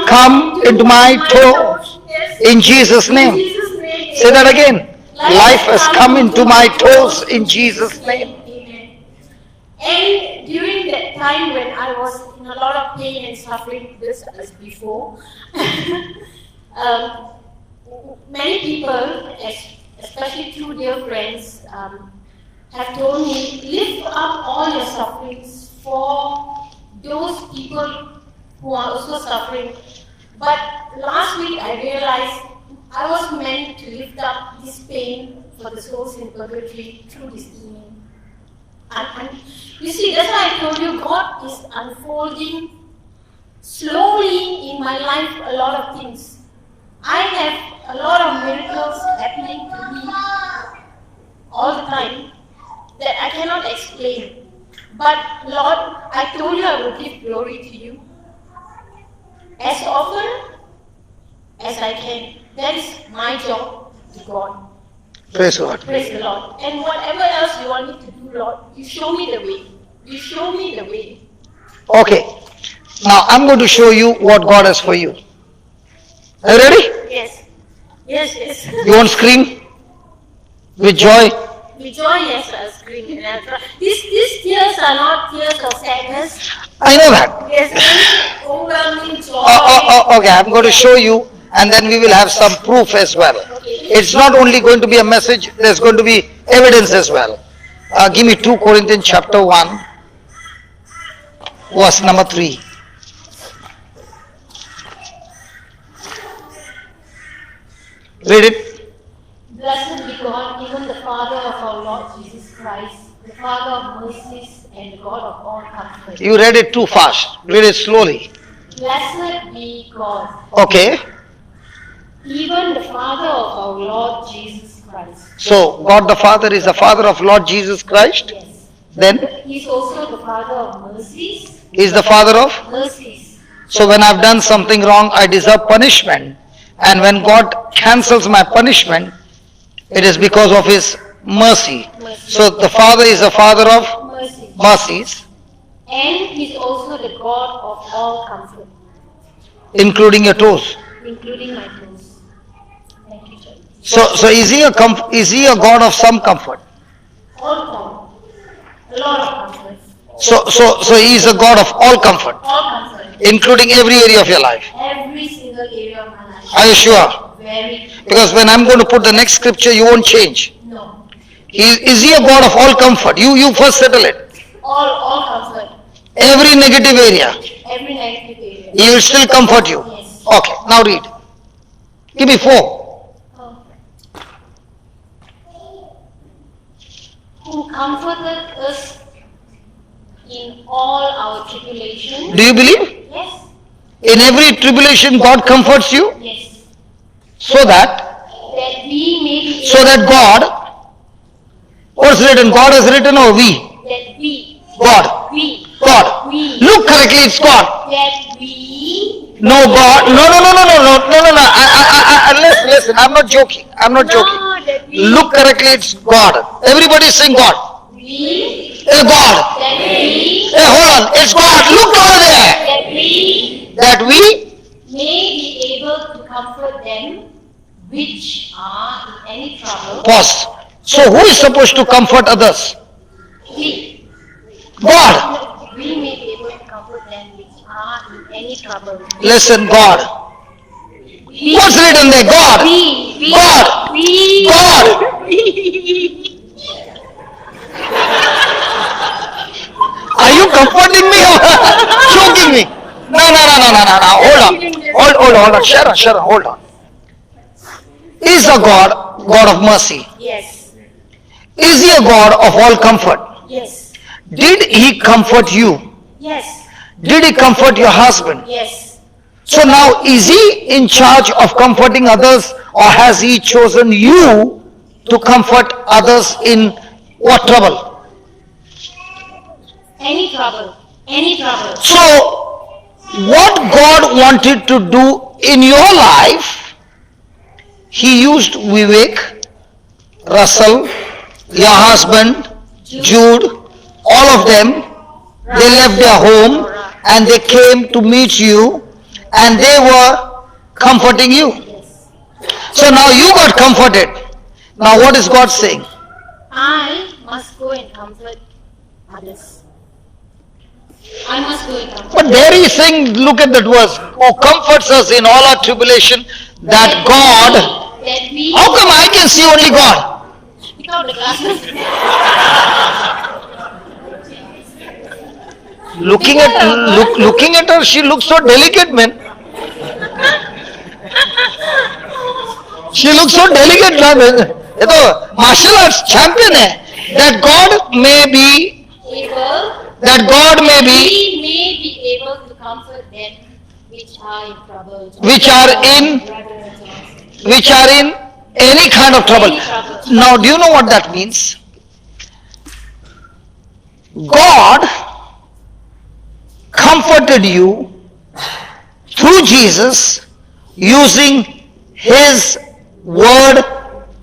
come into my toes. Yes. In Jesus' In name. Jesus' name. Say that again. Life has come into my toes in Jesus' name. Amen. And during that time when I was in a lot of pain and suffering, just as before, many people, especially two dear friends, have told me, lift up all your sufferings for those people who are also suffering. But last week I realized I was meant to lift up this pain for the souls in purgatory through this email. And you see, that's why I told you, God is unfolding slowly in my life a lot of things. I have a lot of miracles happening to me all the time that I cannot explain. But Lord, I told you I will give glory to you as often as I can. That is my job to God. Praise God. Praise the Lord. And whatever else you want me to do, Lord, you show me the way. You show me the way. Okay. Now I'm going to show you what God has for you. Are you ready? Yes. Yes, yes. You won't scream with joy. With joy, yes, I'll scream. And I'll cry. These tears are not tears of sadness. I know that. Yes, overwhelming joy. Okay, I'm going to show you, and then we will have some proof as well. It's not only going to be a message, there's going to be evidence as well. Give me 2 Corinthians chapter 1, verse number 3. Read it. Blessed be God, even the Father of our Lord Jesus Christ, the Father of mercies and the God of all comfort. You read it too fast. Read it slowly. Blessed be God, Okay. even the Father of our Lord Jesus Christ. So, God the Father is the Father of Lord Jesus Christ. Yes. Then, He is also the Father of mercies. He is the Father of. Mercies. So, when I've done something wrong, I deserve punishment. And when God cancels my punishment, it is because of His mercy. So, the Father is the Father of Mercies. mercies, And He is also the God of all comfort, including your toes. including my toes. Thank you, Church. So is he a God of some comfort? All comfort. A lot of comfort. So he is a God of all comfort, All comfort. including every area of your life. Every single area of my life. Are you sure? Very. Because when I'm going to put the next scripture, you won't change. No. Is he a God of all comfort? You first settle it. All comfort. Every negative area, Every negative area. he will still comfort you. Yes. Okay, now read. Give me 4. Oh. Who comforted us in all our tribulation. Do you believe? Yes. In every tribulation, God comforts you Yes. so that That we may be so that God, what's written? God has written or we? that we God. we God. we Look correctly, it's God. that we No God. No. Listen, I'm not joking. I'm not joking. no, that we Look correctly, it's God. Everybody sing God. we It's God. that we Hey, hold on. It's God. Look over there. that we That we may be able to comfort them which are in any trouble. pause. So who is supposed to comfort others? We God. we may be able to comfort them which are in any trouble. Listen, God. We, What's written there? God. we God. we God. Are you comforting me or choking me? No. Hold on. Sharon, hold on. Is a God of mercy? Yes. Is he a God of all comfort? Yes. Did he comfort you? Yes. Did he comfort your husband? Yes. So now, is he in charge of comforting others, or has he chosen you to comfort others in what trouble? Any trouble. Any trouble. So, what God wanted to do in your life, he used Vivek, Russell, your husband, Jude, all of them. They left their home and they came to meet you and they were comforting you. So now you got comforted. Now what is God saying? I must go and comfort others. I must go and comfort. But there he is saying, look at that verse, who comforts us in all our tribulation, that God, That we how come I can see only God? pick out the glasses. Looking at her, she looks so delicate, man. She looks so delicate, man. ये तो martial arts champion है. That God may be, Able. that God may be, We may be able to comfort them which are in trouble. which are in any kind of trouble. Now, do you know what that means? God comforted you through Jesus using His Word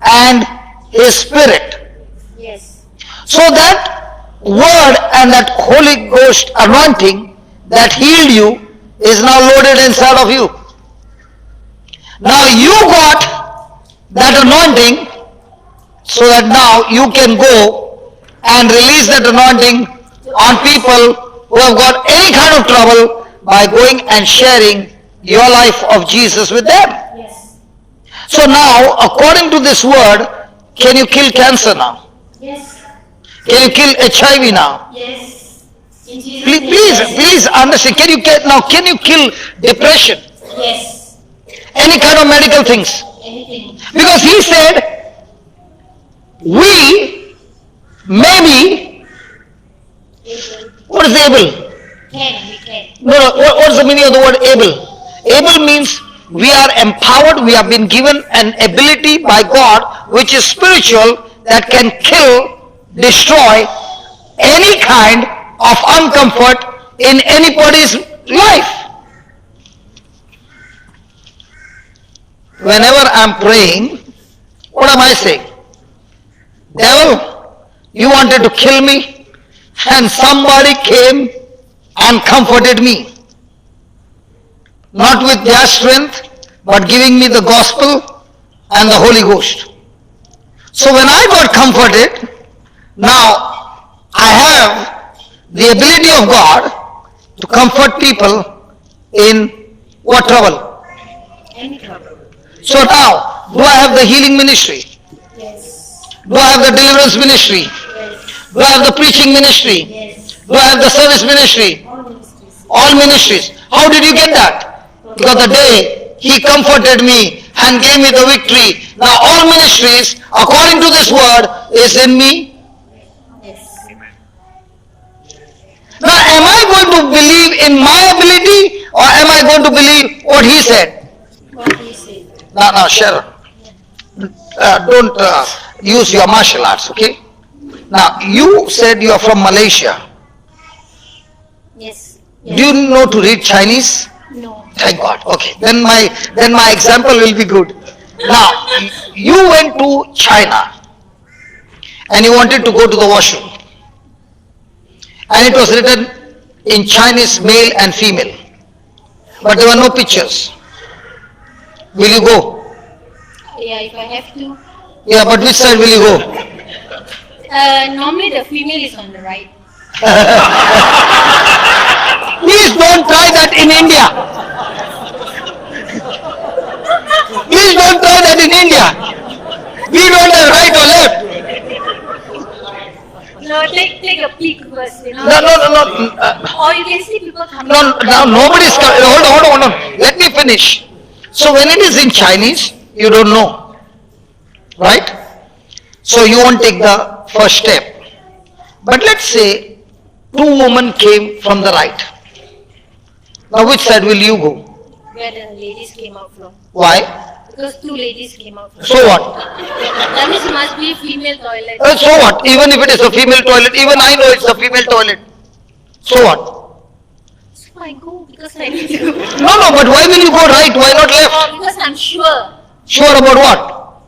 and His Spirit. Yes. So that Word and that Holy Ghost anointing that healed you is now loaded inside of you. Now you got that anointing so that now you can go and release that anointing on people who have got any kind of trouble by going and sharing your life of Jesus with them. Yes. So now, according to this word, can you kill cancer now? Yes. Can you kill HIV now? Yes. In Jesus' Please, name. please understand. Can you kill depression? Yes. Any kind of medical things? Anything. Because he said, we maybe, Able. what is able? We can. No, what is the meaning of the word able? Able means we are empowered, we have been given an ability by God which is spiritual that can kill, destroy any kind of uncomfort in anybody's life. Whenever I'm praying, what am I saying? Devil, you wanted to kill me and somebody came and comforted me. Not with their strength, but giving me the gospel and the Holy Ghost. So when I got comforted, now I have the ability of God to comfort people in what trouble? Any trouble. So now, do I have the healing ministry? Yes. Do I have the deliverance ministry? Yes. Do I have the preaching ministry? Yes. Do I have the service ministry? All ministries. All ministries. How did you get that? Because the day He comforted me and gave me the victory. Now all ministries, according to this word, is in me. Yes. Now am I going to believe in my ability or am I going to believe what He said? What do you say? Now Sharon, don't use your martial arts, okay? Now you said you are from Malaysia. Yes. Do you know to read Chinese? No. Thank God. Okay. Then my example will be good. Now, you went to China and you wanted to go to the washroom. And it was written in Chinese male and female. But there were no pictures. Will you go? Yeah, if I have to. Yeah, but which side will you go? Normally the female is on the right. Please don't try that in India. Please don't try that in India. We don't have right or left. No, take a peek first, you know. No. Or you can see people coming. No, now nobody's coming. Hold on. Let me finish. So when it is in Chinese, you don't know. Right? So you won't take the first step. But let's say two women came from the right. Now which side will you go? Where the ladies came out from. Why? Because two ladies came out from. So what? That means it must be female toilet. So what? Even if it is a female toilet, even I know it's a female toilet. So what? So I go because I need to. No, but why will you go right? Why not left? Oh, because I'm sure Sure about what?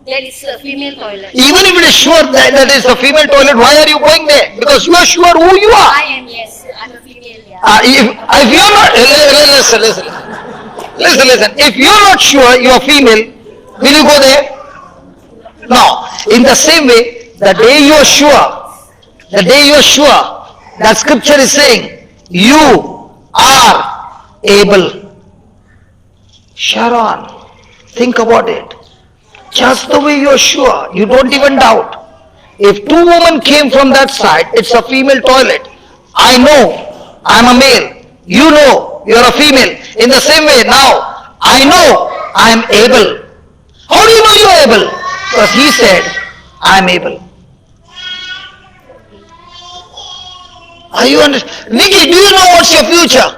that it's a female toilet. Even if it is sure that is a female toilet, why are you going there? Because you are sure who you are. I am, yes. I'm a female, yeah. If you are not, listen. If you are not sure you are female, will you go there? No. In the same way, the day you are sure, that scripture is saying, you are able. Sharon, think about it. Just the way you are sure, you don't even doubt. If two women came from that side, it's a female toilet. I know, I'm a male. You know, you're a female. In the same way, now, I know, I'm able. How do you know you're able? Because He said, I'm able. Are you understand? Nikki, do you know what's your future?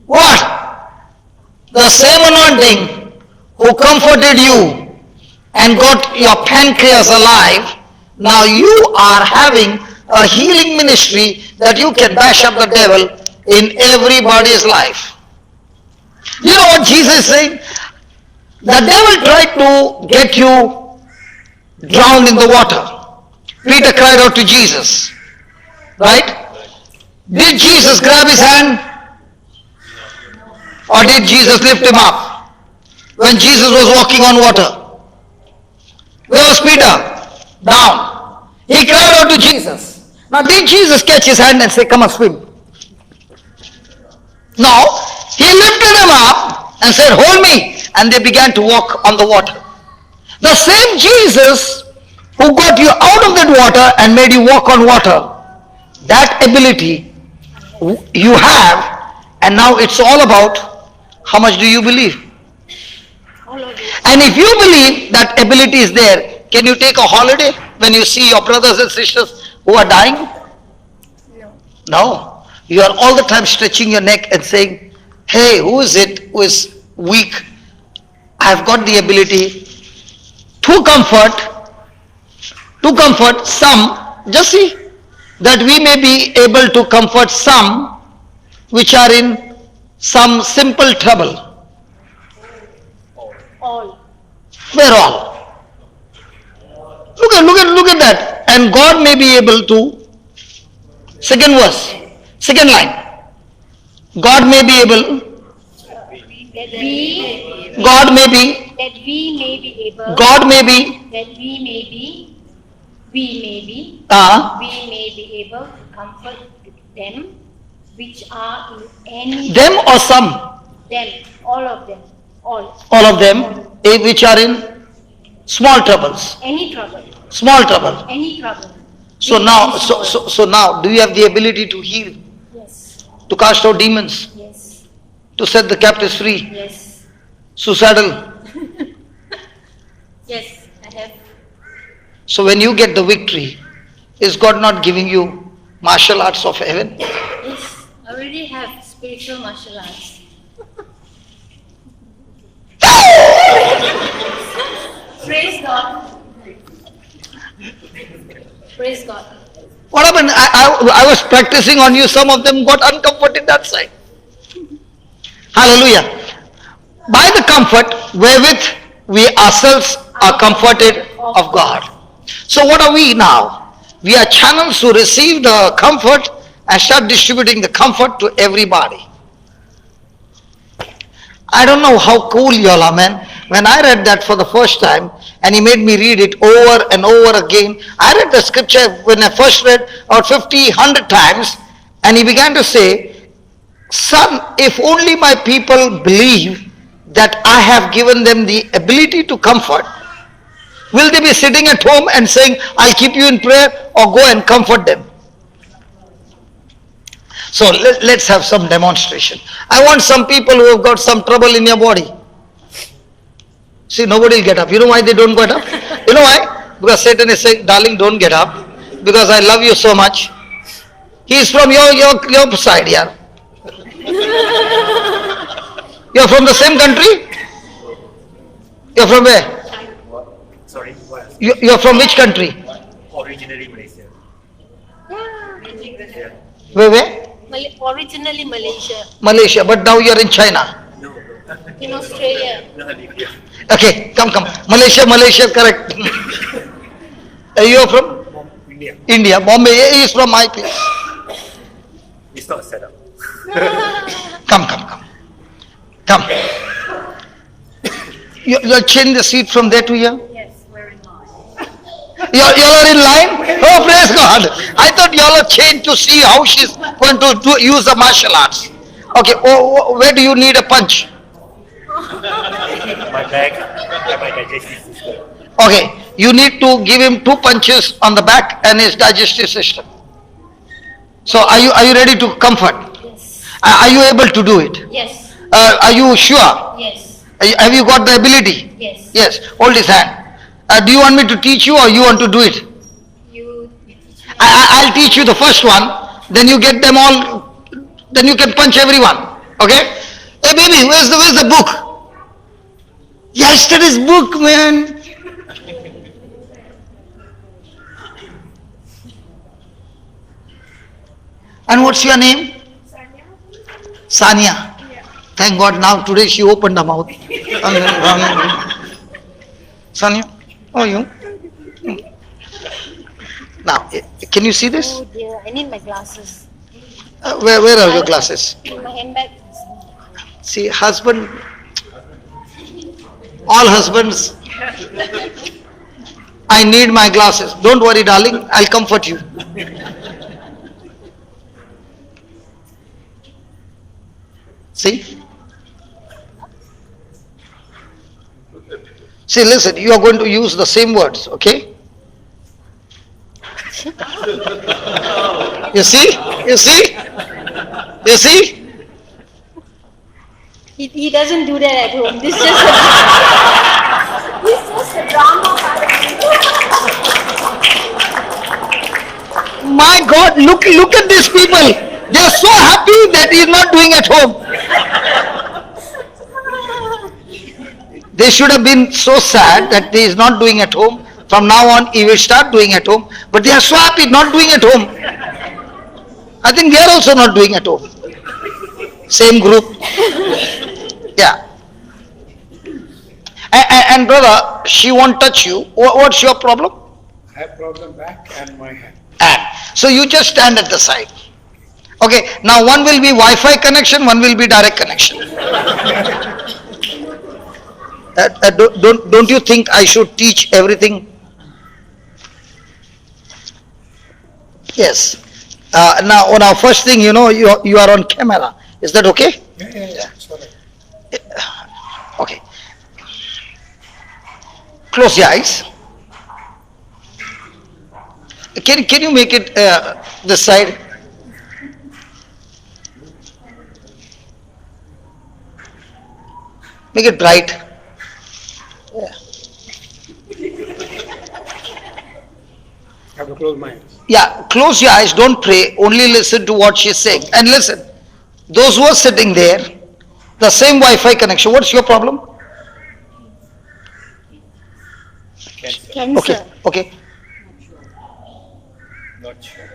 What? The same anointing who comforted you and got your pancreas alive, now you are having a healing ministry that you can bash up the devil in everybody's life. You know what Jesus is saying? The devil tried to get you drowned in the water. Peter cried out to Jesus. Right? Did Jesus grab his hand? Or did Jesus lift him up? When Jesus was walking on water. Where was Peter? Down. He cried out to Jesus. Now did Jesus catch his hand and say, come and swim? No. He lifted him up and said, hold me. And they began to walk on the water. The same Jesus who got you out of that water and made you walk on water, that ability you have, and now it's all about how much do you believe? All of it. And if you believe that ability is there, can you take a holiday when you see your brothers and sisters who are dying? No. No. You are all the time stretching your neck and saying, hey, who is it who is weak? I've got the ability to comfort some. Just see that we may be able to comfort some which are in some simple trouble. All. We're all. Look at that. And God may be able to, second verse, second line. God may be able that we God may be, that we may be able God may be, that we may be we may be able to comfort them which are in any them or some, them, all of them, all of them, which are in small troubles, any trouble, small trouble. any trouble. So Big now, and so, small. so, so now, do you have the ability to heal, Yes, to cast out demons, yes, to set the captives free, yes, suicidal? yes, I have. So when you get the victory, is God not giving you martial arts of heaven? Yes, I already have spiritual martial arts. Praise God. Praise God. What happened? I was practicing on you, some of them got uncomforted that side. Hallelujah. By the comfort wherewith we ourselves are comforted of God. So what are we now? We are channels to receive the comfort and start distributing the comfort to everybody. I don't know how cool you all are, man. When I read that for the first time, and he made me read it over and over again, I read the scripture when I first read about 50, 100 times, and he began to say, son, if only my people believe that I have given them the ability to comfort, will they be sitting at home and saying, I'll keep you in prayer, or go and comfort them? So let's have some demonstration. I want some people who have got some trouble in your body. See, nobody will get up. You know why they don't get up? You know why? Because Satan is saying, darling, don't get up, because I love you so much. He is from your side, yeah. You're from the same country? You're from where? Sorry, what? You're from which country? Originally Malaysia. Yeah. Where? Originally Malaysia, Malaysia, but now you're in China. No, in Australia. no, Libya. Okay, come. Malaysia, correct. You're from India. India. Bombay is from my place. It's not set up. Come. You'll change the seat from there to here? Yes, we're in line. Y'all are in line? Oh, praise God. I thought y'all are changed to see how she's going to use the martial arts. Okay, where do you need a punch? My back and my digestive system. Okay, you need to give him 2 punches on the back and his digestive system. So are you ready to comfort? Yes, Are you able to do it? yes, Are you sure? yes, Have you got the ability? yes. Yes, hold his hand. Do you want me to teach you, or you want to do it? You teach me. I'll teach you the first one, then you get them all, then you can punch everyone. Okay? Hey baby, where's the book? Yesterday's book, man. And what's your name? Sanya. Thank God now today she opened her mouth. Sanya, how are you? Now, can you see this? Oh dear, I need my glasses. Where are your glasses? In my handbag. See, husband, all husbands, I need my glasses. Don't worry, darling, I'll comfort you. See? See, listen, you are going to use the same words, okay? You see? You see? You see? He doesn't do that at home. This is just a drama. My God, look at these people. They are so happy that he is not doing at home. They should have been so sad that he is not doing at home. From now on, he will start doing at home. But they are so happy not doing at home. I think they are also not doing at home. Same group. Yeah. And brother, she won't touch you. What's your problem? I have problem back and my hand. And so you just stand at the side. Okay, now one will be Wi-Fi connection, one will be direct connection. Don't you think I should teach everything? Yes. Now, first thing, you are on camera. Is that okay? Yeah. Sorry. Okay. Close your eyes. Can you make it this side? Make it bright. Yeah. I have to close my eyes. Yeah, close your eyes, don't pray, only listen to what she's saying. And listen, those who are sitting there, the same Wi-Fi connection, what's your problem? Cancer. Okay. Not sure.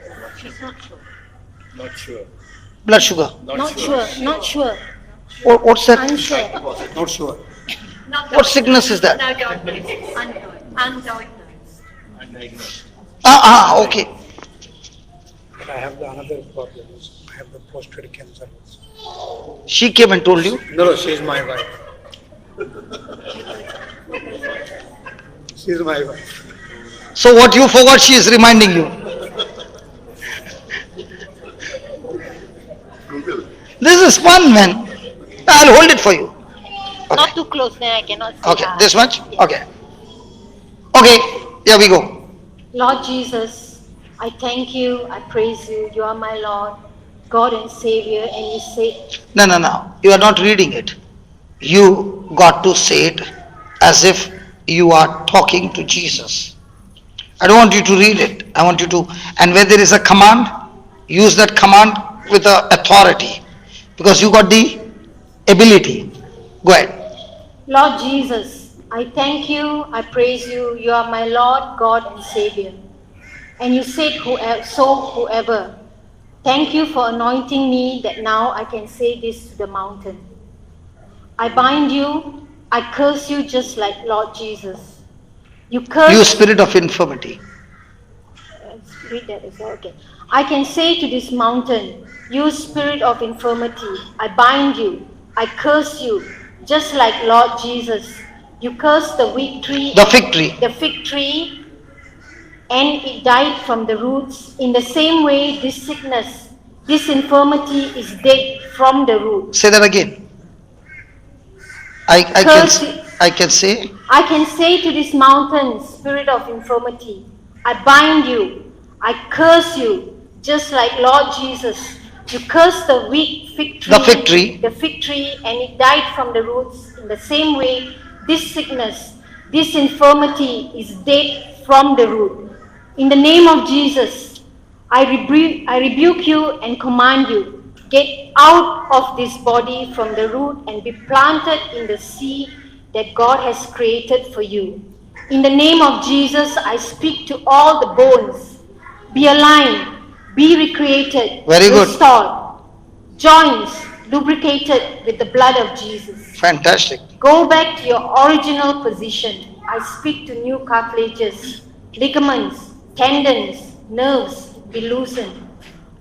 Not sure. Blood sugar. Not sure. What's that? Unsure. Not sure. What sickness is that? Undiagnosed. Okay. But I have the another problem. I have the prostate cancer also. She came and told you? No, she is my wife. She is my wife. So what you forgot, she is reminding you. This is fun, man. I'll hold it for you. Not too close, then I cannot see. Okay, this much? Okay. Okay, here we go. Lord Jesus, I thank you, I praise you. You are my Lord, God and Savior, and you say, No. You are not reading it. You got to say it as if you are talking to Jesus. I don't want you to read it. I want you to, and where there is a command, use that command with the authority, because you got the ability. Go ahead. Lord Jesus, I thank you, I praise you. You are my Lord, God and Savior. And you said, whoever. Thank you for anointing me that now I can say this to the mountain. I bind you, I curse you just like Lord Jesus. You curse. You spirit of infirmity. Read that as well, okay. I can say to this mountain, you spirit of infirmity, I bind you, I curse you, just like Lord Jesus. You cursed the fig tree. The fig tree, and it died from the roots. In the same way, this sickness, this infirmity is dead from the root. Say that again. I can say. I can say to this mountain, spirit of infirmity, I bind you, I curse you, just like Lord Jesus. You cursed the fig tree, and it died from the roots. In the same way, this sickness, this infirmity is dead from the root. In the name of Jesus, I rebuke you and command you, get out of this body from the root and be planted in the seed that God has created for you. In the name of Jesus, I speak to all the bones. Be aligned, be recreated, very good, restored, joints lubricated with the blood of Jesus. Fantastic. Go back to your original position. I speak to new cartilages, ligaments, tendons, nerves be loosened.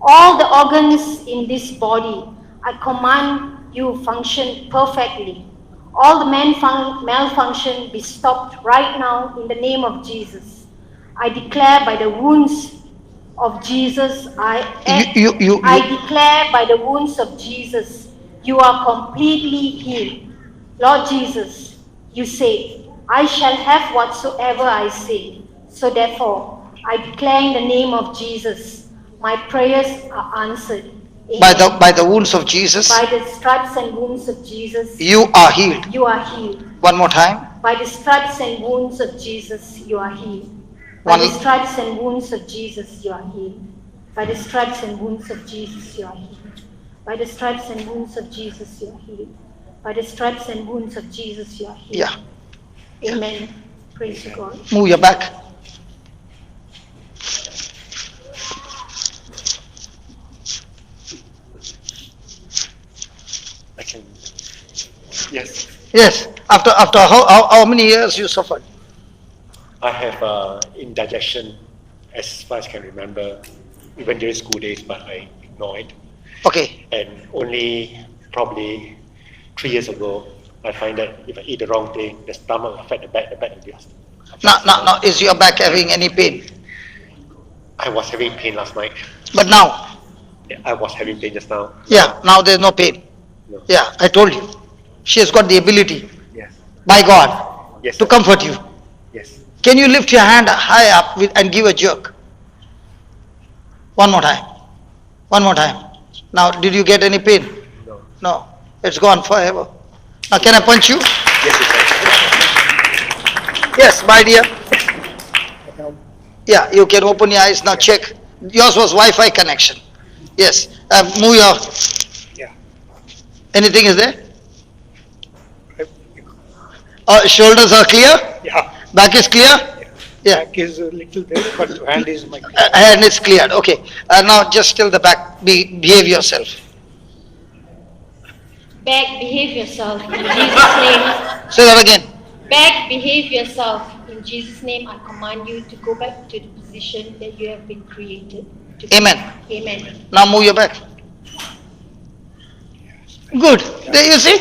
All the organs in this body, I command you function perfectly. All the malfunction be stopped right now in the name of Jesus. I declare by the wounds of Jesus, I declare by the wounds of Jesus, you are completely healed. Lord Jesus, you say, I shall have whatsoever I say. So therefore, I declare in the name of Jesus, my prayers are answered. Amen. By the wounds of Jesus, by the stripes and wounds of Jesus, you are healed. You are healed. One more time. By the stripes and wounds of Jesus, you are healed. By the stripes and wounds of Jesus, you are healed. By the stripes and wounds of Jesus, you are healed. By the stripes and wounds of Jesus, you are healed. By the stripes and wounds of Jesus, you are healed. Yeah. Amen. Praise to God. Move your back. I can. Yes. Yes. After how many years you suffered? I have indigestion as far as I can remember, even during school days, but I ignored it. Okay. And only probably 3 years ago, I find that if I eat the wrong thing, the stomach affect the back will be Now, is your back having any pain? I was having pain last night. But now, I was having pain just now. yeah, now there's no pain. No. Yeah, I told you. She has got the ability Yes. by God Yes. to comfort you. Yes. Can you lift your hand high up and give a jerk? One more time. One more time. Now, did you get any pain? No. No. It's gone forever. Now, can I punch you? Yes, you can. Yes, my dear. Yeah, you can open your eyes now. Check. Yours was Wi-Fi connection. Yes. Move your. Yeah. Anything is there? Shoulders are clear. Yeah. Back is clear. Yeah. Back is a little there, but hand is my. Hand is cleared. Okay. Now just till the back. Behave yourself. Back, behave yourself in Jesus' name. Say that again. Back, behave yourself in Jesus' name. I command you to go back to the position that you have been created to be. Amen. Amen. Now move your back. Good. There you see.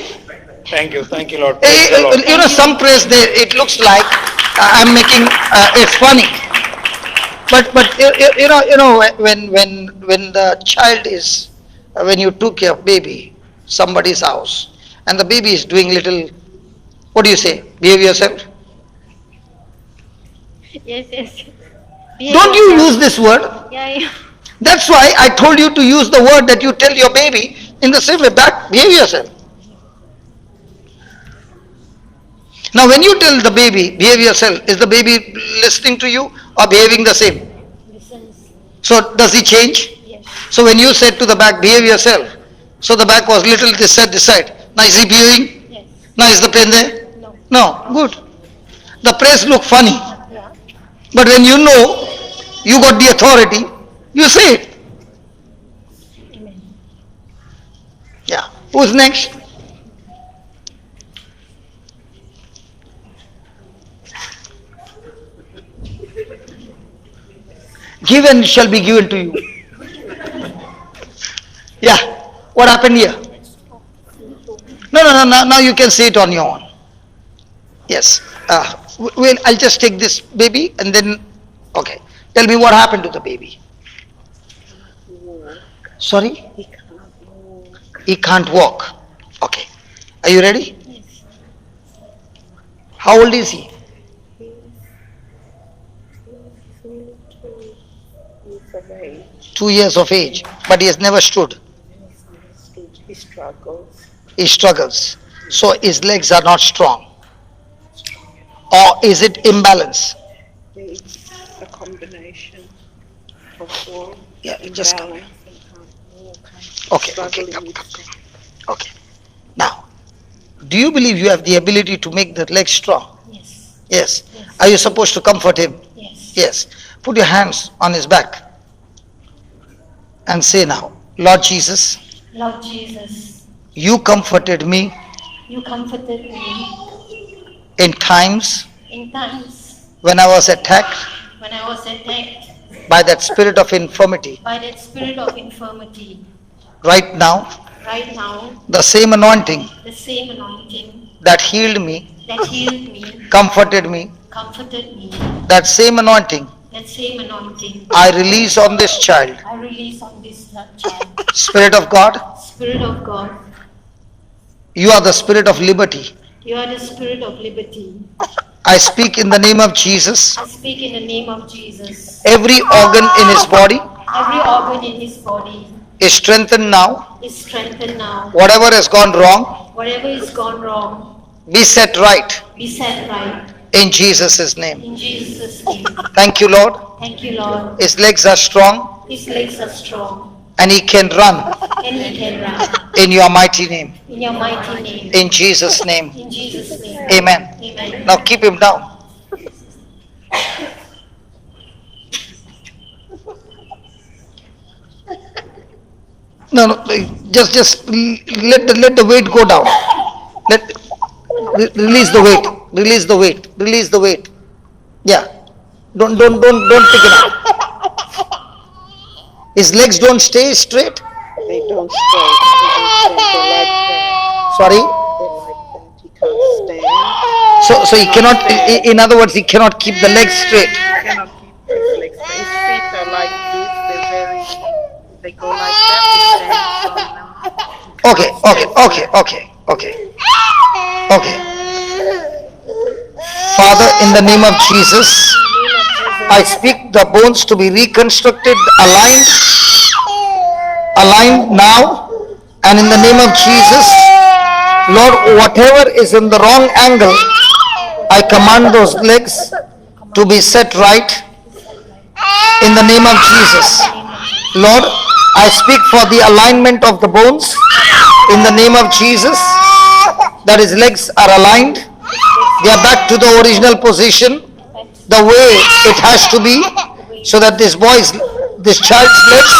Thank you, Lord. Praise the Lord. You know, some prayers there, it looks like I'm making it's funny. But you know when the child is when you took your baby somebody's house and the baby is doing little, what do you say? Behave yourself. Yes, yes. Don't you use this word? Yeah. That's why I told you to use the word that you tell your baby in the same way. Back, behave yourself. Now when you tell the baby, behave yourself, is the baby listening to you or behaving the same? Listens. So does he change? Yes. So when you said to the back, behave yourself, so the back was little this side. Now is he behaving? Yes. Now is the pain there? No. No, good. The praise look funny, Yeah. but when you know you got the authority, you say it. Amen. Yeah. Who's next? Given shall be given to you. Yeah. What happened here? No. Now you can say it on your own. Yes. Well, I'll just take this baby and then. Okay. Tell me what happened to the baby. Sorry? He can't walk. Okay. Are you ready? Yes. How old is he? Of age. 2 years of age. But he has never stood. He struggles. He struggles. So his legs are not strong. Or is it imbalance? It's a combination of all Yeah, just come. imbalance and can't walk. Okay. Struggling Come. with Okay. Now, do you believe you have the ability to make the legs strong? Yes. Yes. Yes. Are you supposed to comfort him? Yes. Yes. Put your hands on his back and say now, Lord Jesus, Lord Jesus, you comforted me you comforted me in times in times when I was attacked when I was attacked by that spirit of infirmity. by that spirit of infirmity. Right now, Right now, the same anointing the same anointing that healed me, that healed me, comforted me, comforted me, that same anointing that same anointing I release on this child. I release on this child. Spirit of God, Spirit of God, you are the spirit of liberty. you are the spirit of liberty. I speak in the name of Jesus. I speak in the name of Jesus. Every organ in his body Every organ in his body is strengthened now. is strengthened now. Whatever has gone wrong, Whatever is gone wrong, be set right be set right. in Jesus' name. In Jesus' name. Thank you, Lord. Thank you, Lord. His legs are strong His legs are strong and he can run and he can run. in your mighty name. In your mighty name. In Jesus' name. In Jesus' name. Amen. Amen. Now keep him down. No, just let the weight go down. Release the weight. Release the weight. Release the weight. Yeah. Don't pick it up. His legs don't stay straight. They don't stay. They like that. Sorry. They like that. He can't stand. So he cannot, in other words, he cannot keep the legs straight. He cannot keep his legs. His feet are like this. They go like that. He stands on them. Okay. Father, in the name of Jesus, I speak the bones to be reconstructed, aligned now, and in the name of Jesus, Lord, whatever is in the wrong angle, I command those legs to be set right in the name of Jesus. Lord, I speak for the alignment of the bones in the name of Jesus, that his legs are aligned, they are back to the original position, the way it has to be, so that this child's legs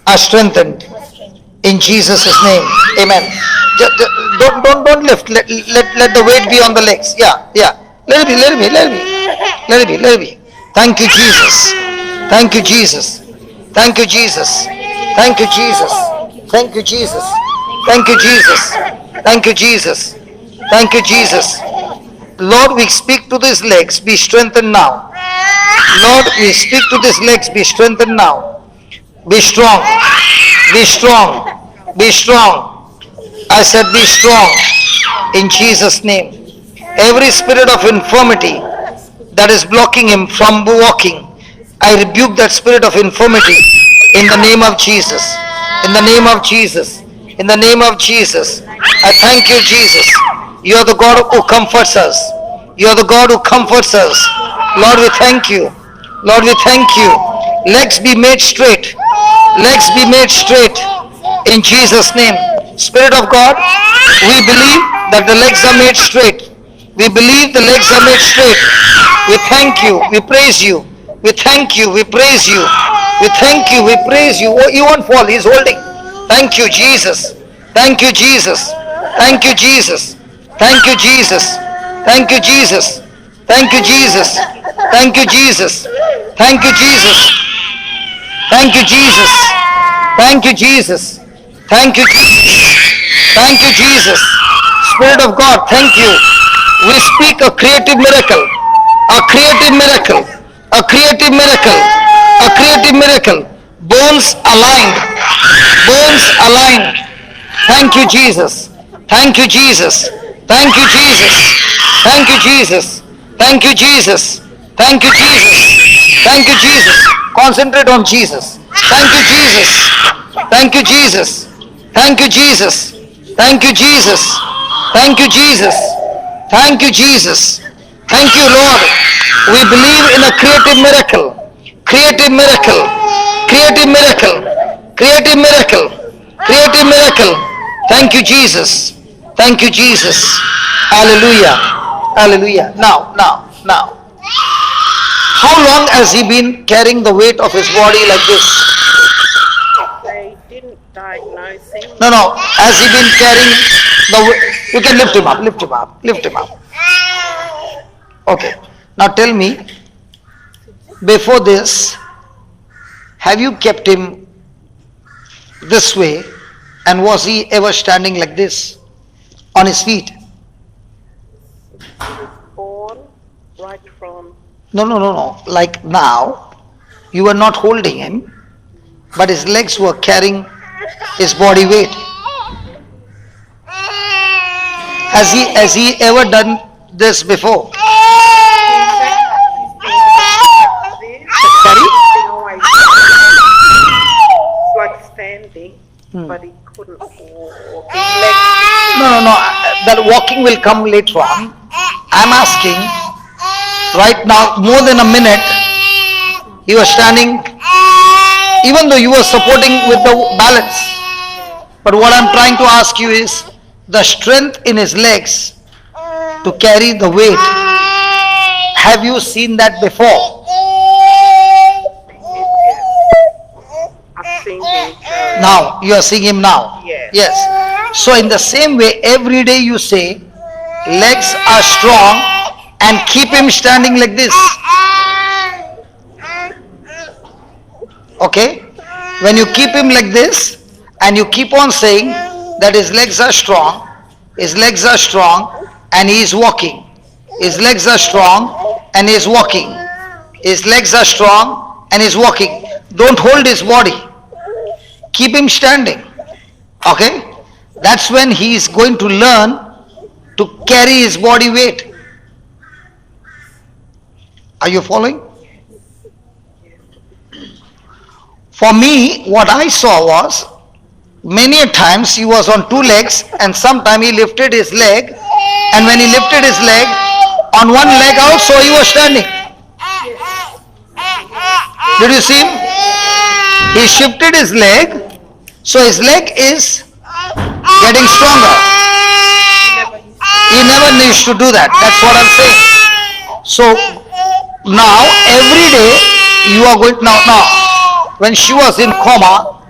are strengthened in Jesus' name. Amen. Don't lift. Let the weight be on the legs. Yeah. Let it be. Thank you, Jesus. Thank you, Jesus. Thank you, Jesus. Thank you, Jesus. Thank you, Jesus. Thank you, Jesus. Thank you, Jesus. Thank you, Jesus. Lord, we speak to these legs, be strengthened now. Lord, we speak to these legs, be strengthened now. Be strong. Be strong. Be strong. I said be strong in Jesus' name. Every spirit of infirmity that is blocking him from walking, I rebuke that spirit of infirmity in the name of Jesus. In the name of Jesus. In the name of Jesus. I thank you, Jesus. You are the God who comforts us. You are the God who comforts us. Lord, we thank you. Lord, we thank you. Legs be made straight. Legs be made straight in Jesus' name. Spirit of God, we believe that the legs are made straight. We believe the legs are made straight. We thank you. We praise you. We thank you. We praise you. We thank you. We praise you. Oh, you won't fall. He's holding. Thank you, Jesus. Thank you, Jesus. Thank you, Jesus. Thank you, Jesus. Thank you, Jesus. Thank you, Jesus. Thank you, Jesus. Thank you, Jesus. Thank you, Jesus. Thank you, Jesus. Thank you, Jesus. Thank you, Jesus. Spirit of God, thank you. We speak a creative miracle. A creative miracle. A creative miracle. A creative miracle. Bones aligned. Bones aligned. Thank you, Jesus. Thank you, Jesus. Thank you, Jesus. Thank you, Jesus. Thank you, Jesus. Thank you, Jesus. Thank you, Jesus. Concentrate on Jesus. Thank you, Jesus. Thank you, Jesus. Thank you, Jesus. Thank you, Jesus. Thank you, Jesus. Thank you, Jesus. Thank you, Lord. We believe in a creative miracle. Creative miracle. Creative miracle. Creative miracle. Creative miracle. Thank you, Jesus. Thank you, Jesus. Hallelujah. Hallelujah. Now. How long has he been carrying the weight of his body like this? They didn't diagnose him. No. Has he been carrying the weight? You can lift him up. Lift him up. Okay. Now tell me, before this, have you kept him this way, and was he ever standing like this on his feet? He was born right from. No. Like now, you were not holding him, but his legs were carrying his body weight. Has he ever done this before? Sorry? It's like standing, but he couldn't walk. His legs. No. That walking will come later on. I'm asking, right now, more than a minute, he was standing, even though you were supporting with the balance. But what I'm trying to ask you is, the strength in his legs to carry the weight. Have you seen that before? I've seen him carry. Now, you are seeing him now? Yes. So in the same way, every day you say, legs are strong, and keep him standing like this. Okay? When you keep him like this, and you keep on saying that his legs are strong, His legs are strong and he is walking. His legs are strong and he is walking. His legs are strong and he is walking. Don't hold his body. Keep him standing. Okay? That's when he is going to learn to carry his body weight. Are you following? For me, what I saw was, many a times he was on two legs and sometime he lifted his leg, and when he lifted his leg, on one leg also he was standing. Did you see him? He shifted his leg, so his leg is getting stronger. He never needs to do that. That's what I'm saying. So now every day you are going now. When she was in coma,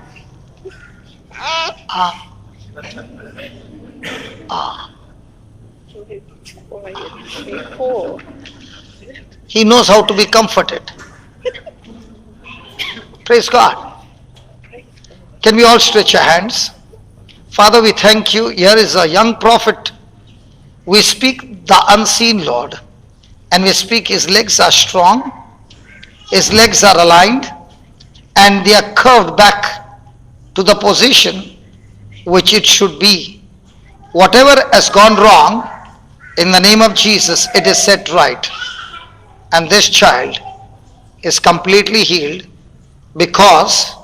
he knows how to be comforted. Praise God. Can we all stretch our hands? Father, we thank you. Here is a young prophet. We speak the unseen, Lord, and we speak his legs are strong, his legs are aligned, and they are curved back to the position which it should be. Whatever has gone wrong, in the name of Jesus, it is set right. And this child is completely healed because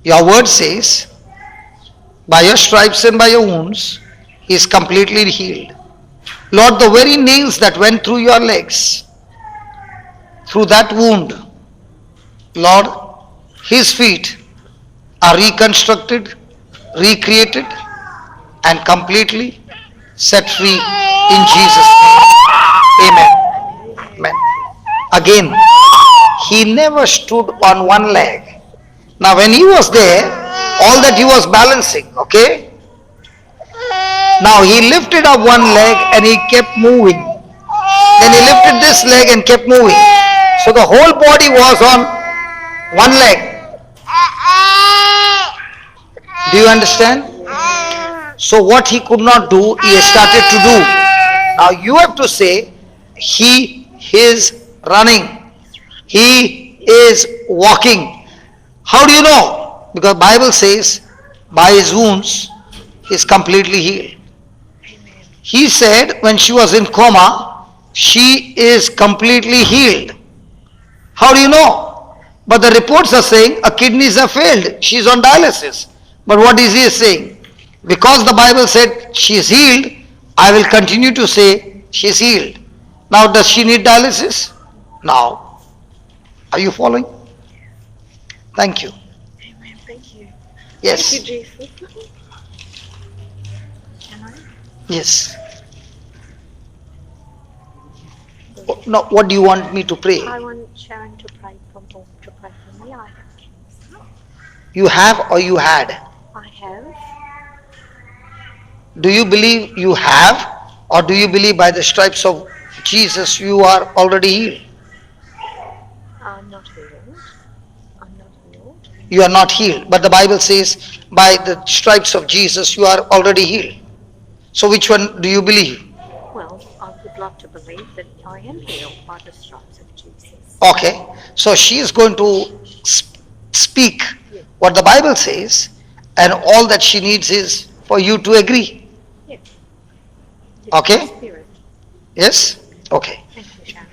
your word says, by your stripes and by your wounds, he is completely healed. Lord, the very nails that went through your legs, through that wound, Lord, his feet are reconstructed, recreated, and completely set free in Jesus' name. Amen. Amen. Again, he never stood on one leg. Now when he was there, all that he was balancing, okay? Now he lifted up one leg and he kept moving. Then he lifted this leg and kept moving. So the whole body was on one leg. Do you understand? So what he could not do, he started to do. Now you have to say, he is running. He is walking. How do you know? Because Bible says, by his wounds, he is completely healed. He said when she was in coma, she is completely healed. How do you know? But the reports are saying her kidneys have failed. She is on dialysis. But what is he saying? Because the Bible said she is healed, I will continue to say she is healed. Now does she need dialysis? Now. Are you following? Thank you. Amen. Thank you. Yes. Thank you, Jesus. Can I? Yes. Now what do you want me to pray? I want Sharon to pray for me. I have cancer. You have or you had? I have. Do you believe you have, or do you believe by the stripes of Jesus you are already healed? I'm not healed. I'm not healed. You are not healed, but the Bible says by the stripes of Jesus you are already healed. So which one do you believe? Well, I would love to believe that I am healed by the stripes of Jesus. Okay, so she is going to speak what the Bible says, and all that she needs is for you to agree. Yes. Okay? Spirit. Yes? Okay. Thank you, Sharon.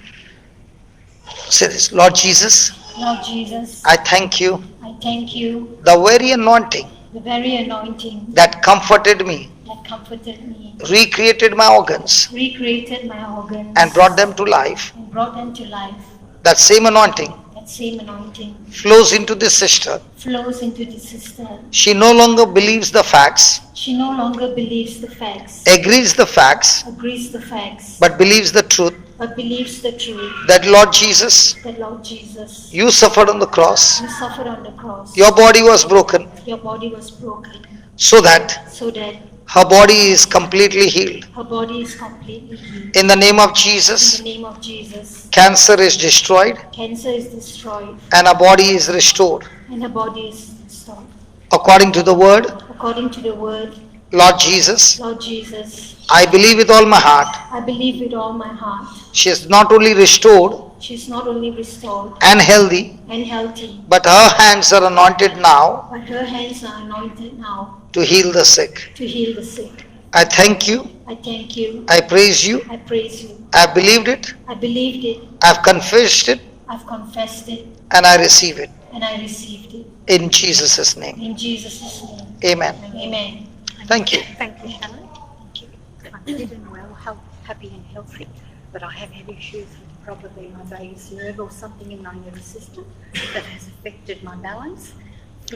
Say this, Lord Jesus, Lord Jesus, I thank you, I thank you, the very anointing the very anointing that comforted me, that comforted me, recreated my organs, recreated my organs, and brought them to life. and brought them to life. That same anointing That same anointing flows into this sister. flows into the sister. She no longer believes the facts, She no longer believes the facts, agrees the facts, agrees the facts, but believes the truth but believes the truth that Lord Jesus, that Lord Jesus, you suffered on the cross, you suffered on the cross. your body was broken Your body was broken so that so that her body is completely healed. her body is completely healed. In the name of In Jesus, the name of Jesus, cancer is destroyed cancer is destroyed and her body is restored. and her body is restored. According to the word, According to the word, Lord Jesus, Lord Jesus, I believe with all my heart. I believe with all my heart. She is not only restored She's not only restored and healthy, and healthy, but her hands are anointed now but her hands are anointed now to heal the sick. to heal the sick. I thank you. I thank you. I praise you. I praise you. I believed it. I believed it. I've confessed it, I've confessed it. and I receive it. And I received it. In Jesus' name. In Jesus' name. Amen. Amen. Thank you. Thank you, Helen. Thank you. I'm fit and well, happy and healthy, but I have had issues with probably my vagus nerve or something in my nervous system that has affected my balance.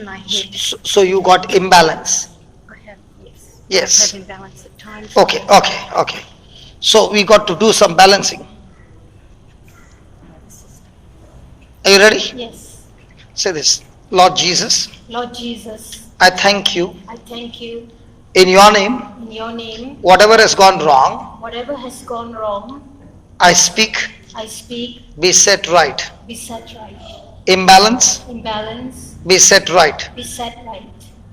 My head, So you got imbalance. I have, yes. Yes. I have imbalance at times. Okay. So we got to do some balancing. Nervous system. Are you ready? Yes. Say this. Lord Jesus, Lord Jesus, I thank you. I thank you. In your name, In your name, whatever has gone wrong, whatever has gone wrong, I speak, I speak, be set right. be set right. Imbalance, Imbalance, be set right. be set right.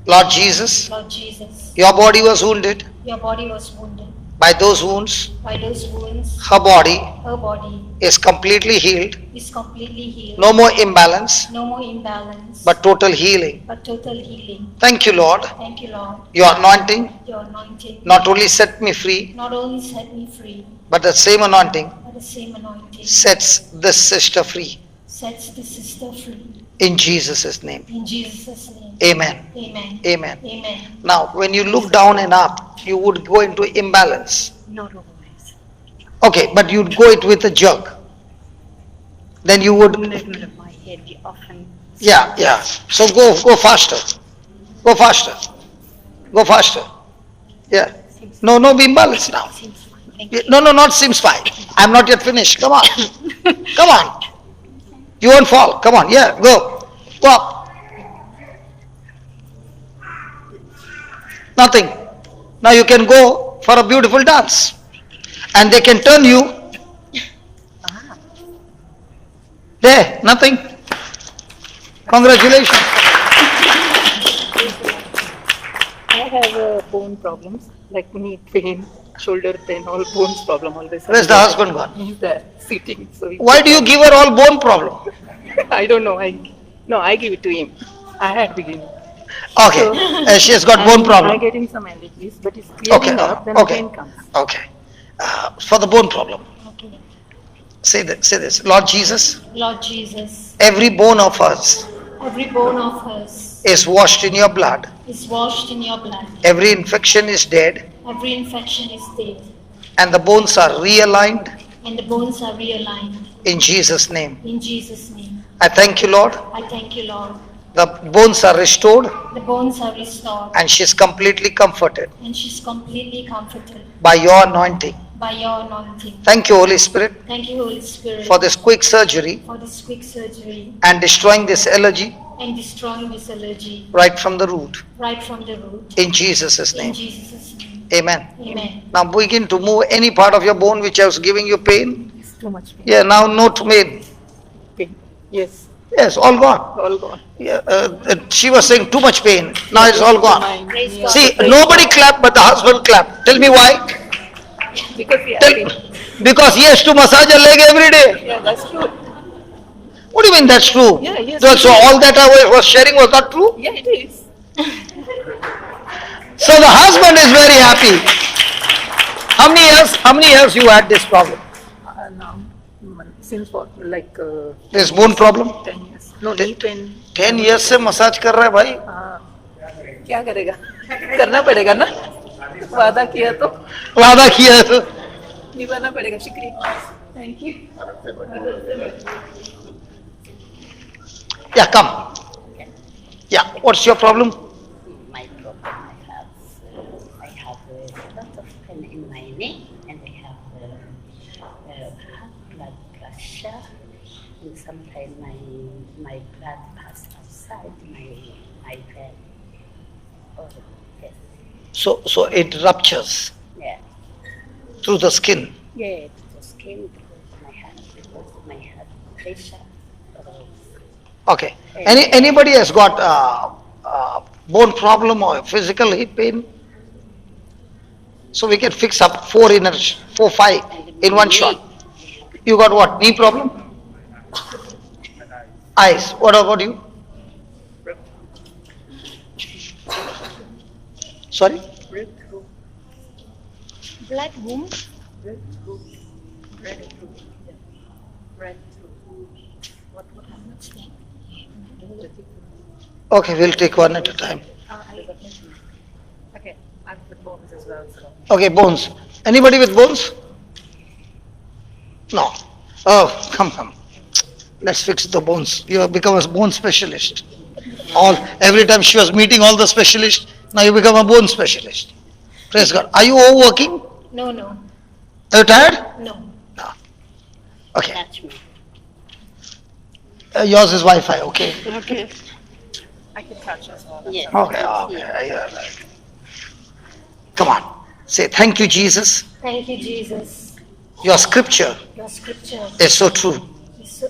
Lord Jesus, Lord Jesus, your body was wounded. your body was wounded. By those wounds, By those wounds, her body her body is completely healed. is completely healed. No more imbalance, No more imbalance, but total healing. but total healing. Thank you, Lord. Thank you, Lord. Your anointing Your anointing not only set me free, not only set me free, but the same anointing but the same anointing sets this sister free. sets the sister free. In Jesus' name. In Jesus' name. Amen. Amen. Amen. Amen. Now, when you look down and up, you would go into imbalance. Not always. Okay, but you'd go it with a jerk. Then you would, Movement of my head often. yeah. So go faster. Go faster. Go faster. Yeah. No imbalance now. Seems fine. Thank you. No, not seems fine. I'm not yet finished. Come on. Come on. You won't fall. Come on. Yeah, go. Go up. Nothing. Now you can go for a beautiful dance. And they can turn you. There, nothing. Congratulations. I have bone problems, like knee pain, shoulder pain, all bones problem always. Where's the husband gone? He's there, sitting. So Why do you give her all bone problem? I don't know. I give it to him. I had to give him. Okay, she has got bone I'm problem. getting some allergies, but it's clearing up, then pain comes. Okay. For the bone problem, Okay. say this. Lord Jesus, Lord Jesus, every bone of us every bone of hers is washed in your blood. is washed in your blood. Every infection is dead, Every infection is dead. and the bones are realigned And the bones are realigned. in Jesus' name. In Jesus' name. I thank you, Lord. I thank you, Lord. The bones are restored, The bones are restored. and she is completely comforted And she's completely comforted by your anointing. by your anointing. Thank you, Holy Spirit, Thank you, Holy Spirit, for this quick surgery for this quick surgery and destroying this allergy and destroying this allergy right from the root. right from the root. In Jesus' In name. Jesus' name. Amen. Amen. Now begin to move any part of your bone which was giving you pain. It's too much pain. Yeah, now no pain. Pain. Yes, Yes, all gone. all gone. Yeah, she was saying too much pain. Now it's all gone. Praise God. See, nobody clapped but the husband clapped. Tell me why? Because he has Tell pain. Because he has to massage a leg every day. Yeah, that's true. What do you mean that's true? Yeah, yes. So all that I was sharing was not true? Yeah, it is. So the husband is very happy. How many years you had this problem? Now, since what, like This bone problem? 10 years. No, knee pain. 10 years से massage कर रहा है भाई. हाँ, क्या करेगा? करना पड़ेगा ना? वादा किया तो वादा किया है तो. निभाना पड़ेगा. शुक्रिया. Thank you. Yeah, come. Yeah, what's your problem? My problem, I have a lot of pain in my knee, and I have high blood pressure, and sometimes my blood passes outside my vein. Oh, yes, So it ruptures yeah, through the skin. yeah, the skin because my heart pressure. Okay. Anybody has got bone problem or physical hip pain? So we can fix up 4 in 5 in one shot. You got what? Knee problem? Eyes. What about you? Sorry? Blood womb. Okay, we'll take one at a time. Okay, I've got bones as well. So. Okay, bones. Anybody with bones? No. Oh, come. Let's fix the bones. You have become a bone specialist. Every time she was meeting all the specialists, now you become a bone specialist. Praise God. Are you overworking? No. Are you tired? No. No. Okay. Touch me. Yours is Wi-Fi, okay? Okay. I can touch as well. Yes. Okay. Yeah. Come on. Say, thank you, Jesus. Thank you, Jesus. Your scripture Your scripture is so true. is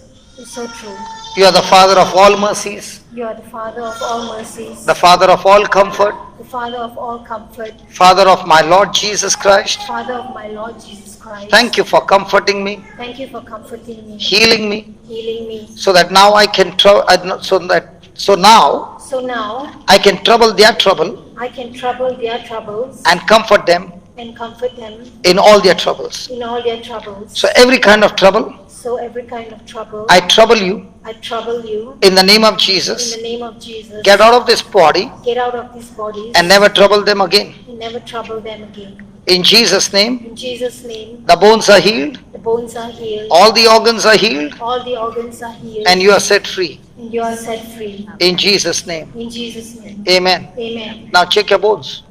so true. You are the Father of all mercies, You are the Father of all mercies, the Father of all comfort, the Father of all comfort, Father of my Lord Jesus Christ. Father of my Lord Jesus Christ. Thank you for comforting me, Thank you for comforting me, healing me, healing me. so that now I can so now So now I can trouble their trouble I can trouble their troubles and comfort them and comfort them in all their troubles. in all their troubles. So every kind of trouble, So every kind of trouble, I trouble you I trouble you in the name of in Jesus. the name of Jesus. Get out of this body Get out of these bodies and never trouble them again. and never trouble them again. In Jesus' name, In Jesus' name, the bones are healed, the bones are healed, all the organs are healed, all the organs are healed, and you are set free. and you are set free. In Jesus' name. In Jesus' name. Amen. Amen. Now check your bones.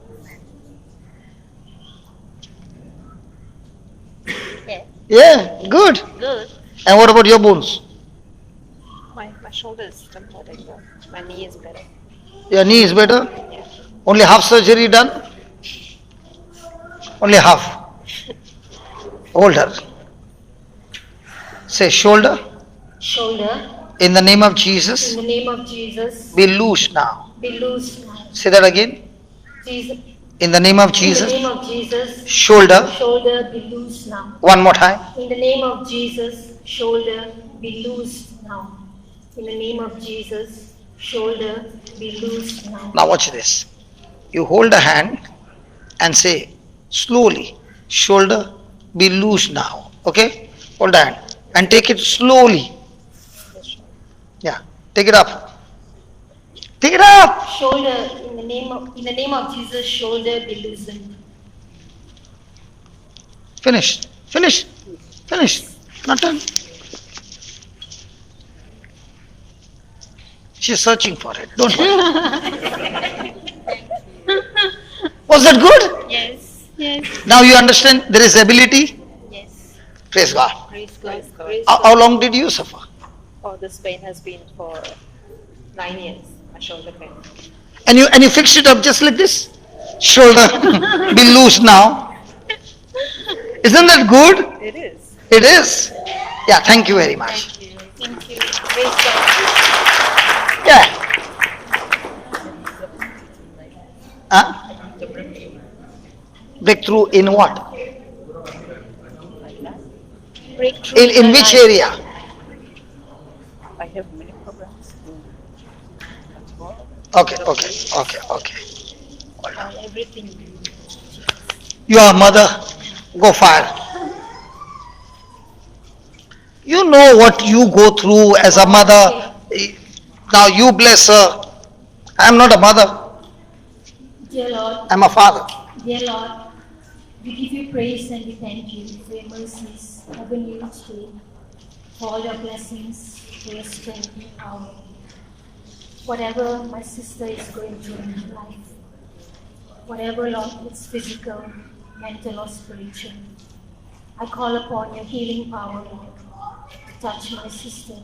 Yeah. Yeah, good. Good. And what about your bones? My shoulder is sympathetic. My knee is better. Your knee is better? Only half surgery done? Only half. Hold her. Say shoulder. Shoulder, In the name of Jesus, in the name of Jesus, be loose now. be loose now. Say that again. Jesus, In the name of in the Jesus, name of Jesus, shoulder. shoulder, be loose now. One more time. In the name of Jesus, shoulder, be loose now. In the name of Jesus, shoulder, be loose now. Now watch this. You hold a hand and say slowly, shoulder, be loose now. Okay? Hold the hand and take it slowly. Yeah, take it up. Take it up. Shoulder, in the name of Jesus, shoulder, be loosened. Finish. Not done. She's searching for it. Don't worry. Was that good? Yes. Now you understand there is ability? Yes. Praise God. Praise God. How long did you suffer? Oh, this pain has been for 9 years. My shoulder pain. And you fixed it up just like this? Shoulder be loose now. Isn't that good? It is. It is. Yeah, thank you very much. Thank you. Praise God. Yeah. Huh? Breakthrough in what? Breakthrough In my which life. area? I have many programs. Okay. Everything. Your mother, go fire. You know what you go through as a mother. Now you bless her. I'm not a mother. Dear Lord, I'm a father. dear Lord, we give you praise and we thank you for your mercies, ever new today, for all your blessings, for your strength and power. Whatever my sister is going through in her life, whatever, Lord, it's physical, mental or spiritual, I call upon your healing power, Lord, to touch my sister.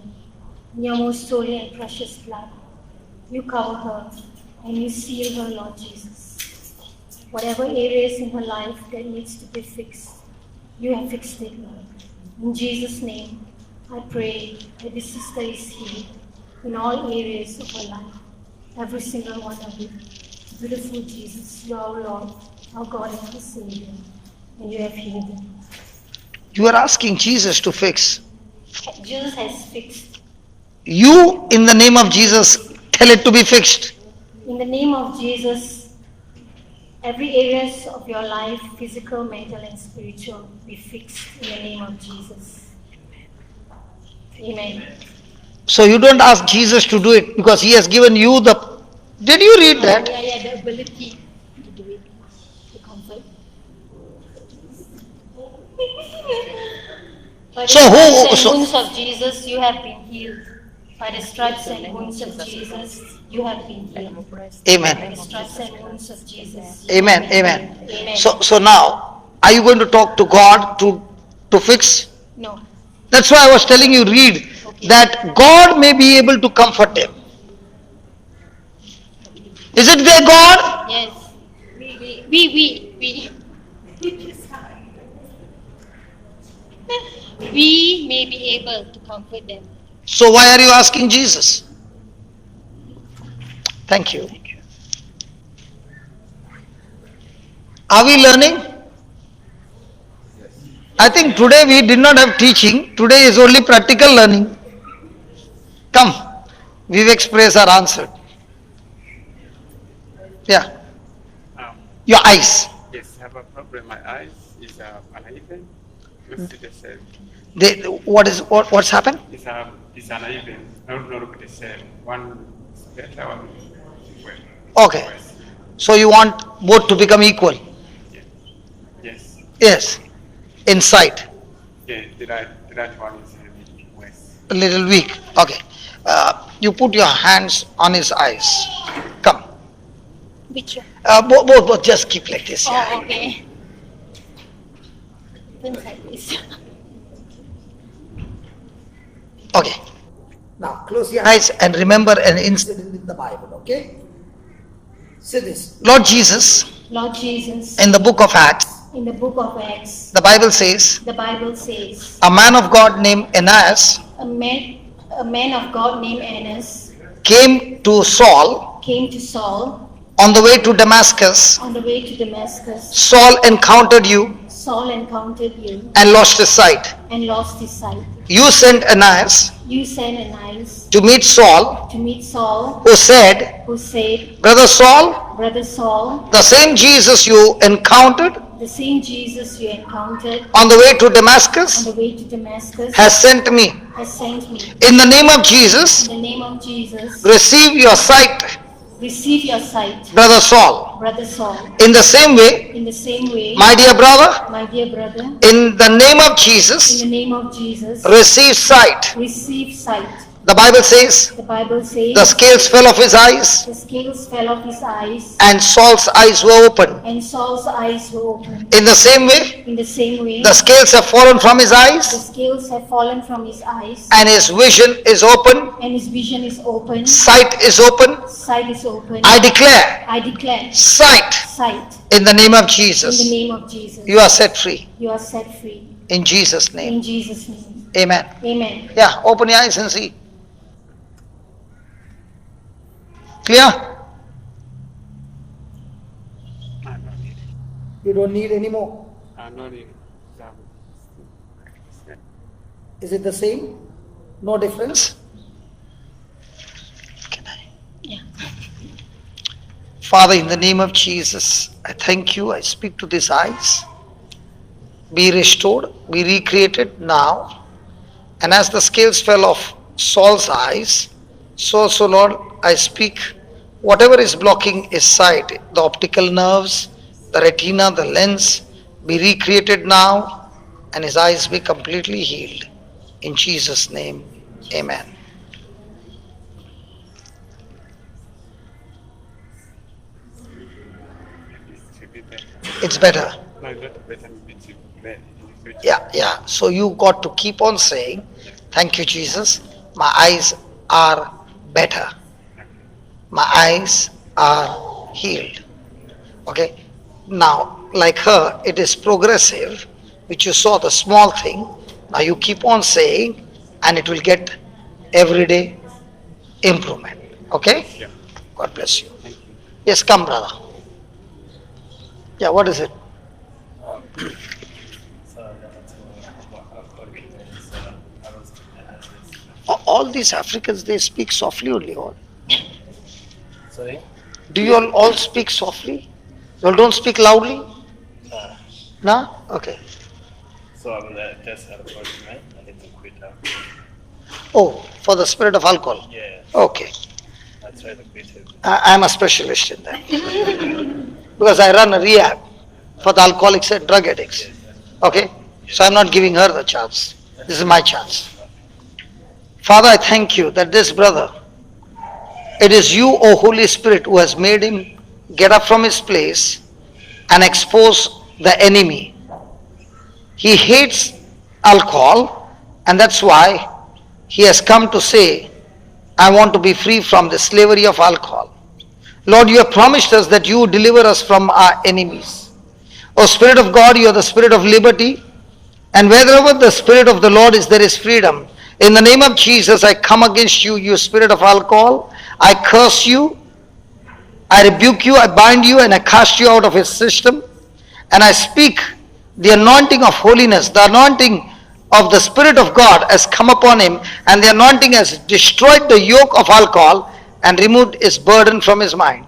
In your most holy and precious blood, you cover her and you seal her, Lord Jesus. Whatever areas in her life that needs to be fixed, you have fixed it, Lord. In Jesus' name, I pray that this sister is healed in all areas of her life, every single one of you. Beautiful Jesus, you are our Lord. Our God is the Savior, and you have healed them. You are asking Jesus to fix. Jesus has fixed. You, in the name of Jesus, tell it to be fixed. In the name of Jesus, every areas of your life, physical, mental, and spiritual, be fixed in the name of Jesus. Amen. So you don't ask Jesus to do it because he has given you the... Did you read that? Yeah, the ability to do it, to comfort. By the So stripes who- and so- wounds of Jesus, you have been healed. By the stripes and wounds of Jesus, you have been healed. By Amen. the stripes and wounds of Jesus. Amen. Amen. Amen. So now, are you going to talk to God to fix? No. That's why I was telling you, read that God may be able to comfort them. Is it their God? Yes. We. We may be able to comfort them. So why are you asking Jesus? Thank you. Are we learning? I think today we did not have teaching. Today is only practical learning. Come. Vivek's prayers are answered. Yeah. Your eyes. Yes, I have a problem. My eyes is uneven. You see the same. What's happened? It's uneven. Not look the same. One is better, one is well. Okay. So you want both to become equal? Yes. Yes. In sight. Yeah, the right one is a bit worse. A little weak. Okay. You put your hands on his eyes. Come. Which one? Both. Just keep like this. Yeah. Oh, okay. Things like this. Okay. Now close your eyes and remember an incident in the Bible. Okay. Say this. Lord Jesus, Lord Jesus, in the book of Acts, in the book of Acts, the Bible says, the Bible says, a man of God named Ananias a man of God named Annas came to Saul came to Saul on the way to Damascus. on the way to Damascus. Saul encountered you Saul encountered you and lost his sight. and lost his sight. You sent Ananias You sent Ananias to meet Saul, to meet Saul, who said, who said, Brother Saul, Brother Saul, the same Jesus you encountered the same Jesus you encountered on the way to on Damascus the way to Damascus has sent me. has sent me. In the name of Jesus, In the name of Jesus, receive your sight, receive your sight, Brother Saul. Brother Saul. In the same way, In the same way, my dear brother, my dear brother, in the name of in Jesus, the name of Jesus, receive sight. receive sight. The Bible says, The Bible says, the scales fell off his eyes, the scales fell off his eyes, and Saul's eyes were open. and Saul's eyes were opened. In the same way, In the same way, the scales have fallen from his the eyes, scales have fallen from his eyes, and his vision is open, and his vision is open, sight is open. sight is open. I declare Sight sight in the name of in the Jesus. name of Jesus. You are set free You are set free in Jesus' name. in Jesus' name. Amen. Amen. Yeah, open your eyes and see. Clear? I don't need it. You don't need any more. I don't need it. Is it the same? No difference? Yeah. Father, in the name of Jesus, I thank you. I speak to these eyes. Be restored, be recreated now. And as the scales fell off Saul's eyes, so also, Lord, I speak whatever is blocking his sight, the optical nerves, the retina, the lens, be recreated now, and his eyes be completely healed. In Jesus' name, amen. It's better. No, not better. It's better. Yeah. So you got to keep on saying, thank you, Jesus. My eyes are better. My eyes are healed. Okay. Now, like her, it is progressive, which you saw the small thing. Now you keep on saying, and it will get everyday improvement. Okay? Yeah. God bless you. Yes, come, brother. Yeah, what is it? All these Africans, they speak softly only. All. Sorry? Do you all speak softly? You all don't speak loudly? No? Okay. So I will just have a question. I need to quit now. Oh, for the spirit of alcohol? Yeah, Okay. I try to quit it. I'm a specialist in that. Because I run a rehab for the alcoholics and drug addicts. Okay? So I'm not giving her the chance. This is my chance. Father, I thank you that this brother, it is you, O Holy Spirit, who has made him get up from his place and expose the enemy. He hates alcohol, and that's why he has come to say, I want to be free from the slavery of alcohol. Lord, you have promised us that you will deliver us from our enemies. O Spirit of God, you are the Spirit of liberty, and wherever the Spirit of the Lord is, there is freedom. In the name of Jesus, I come against you, you spirit of alcohol. I curse you, I rebuke you, I bind you, and I cast you out of his system. And I speak the anointing of holiness, the anointing of the Spirit of God has come upon him, and the anointing has destroyed the yoke of alcohol and removed his burden from his mind.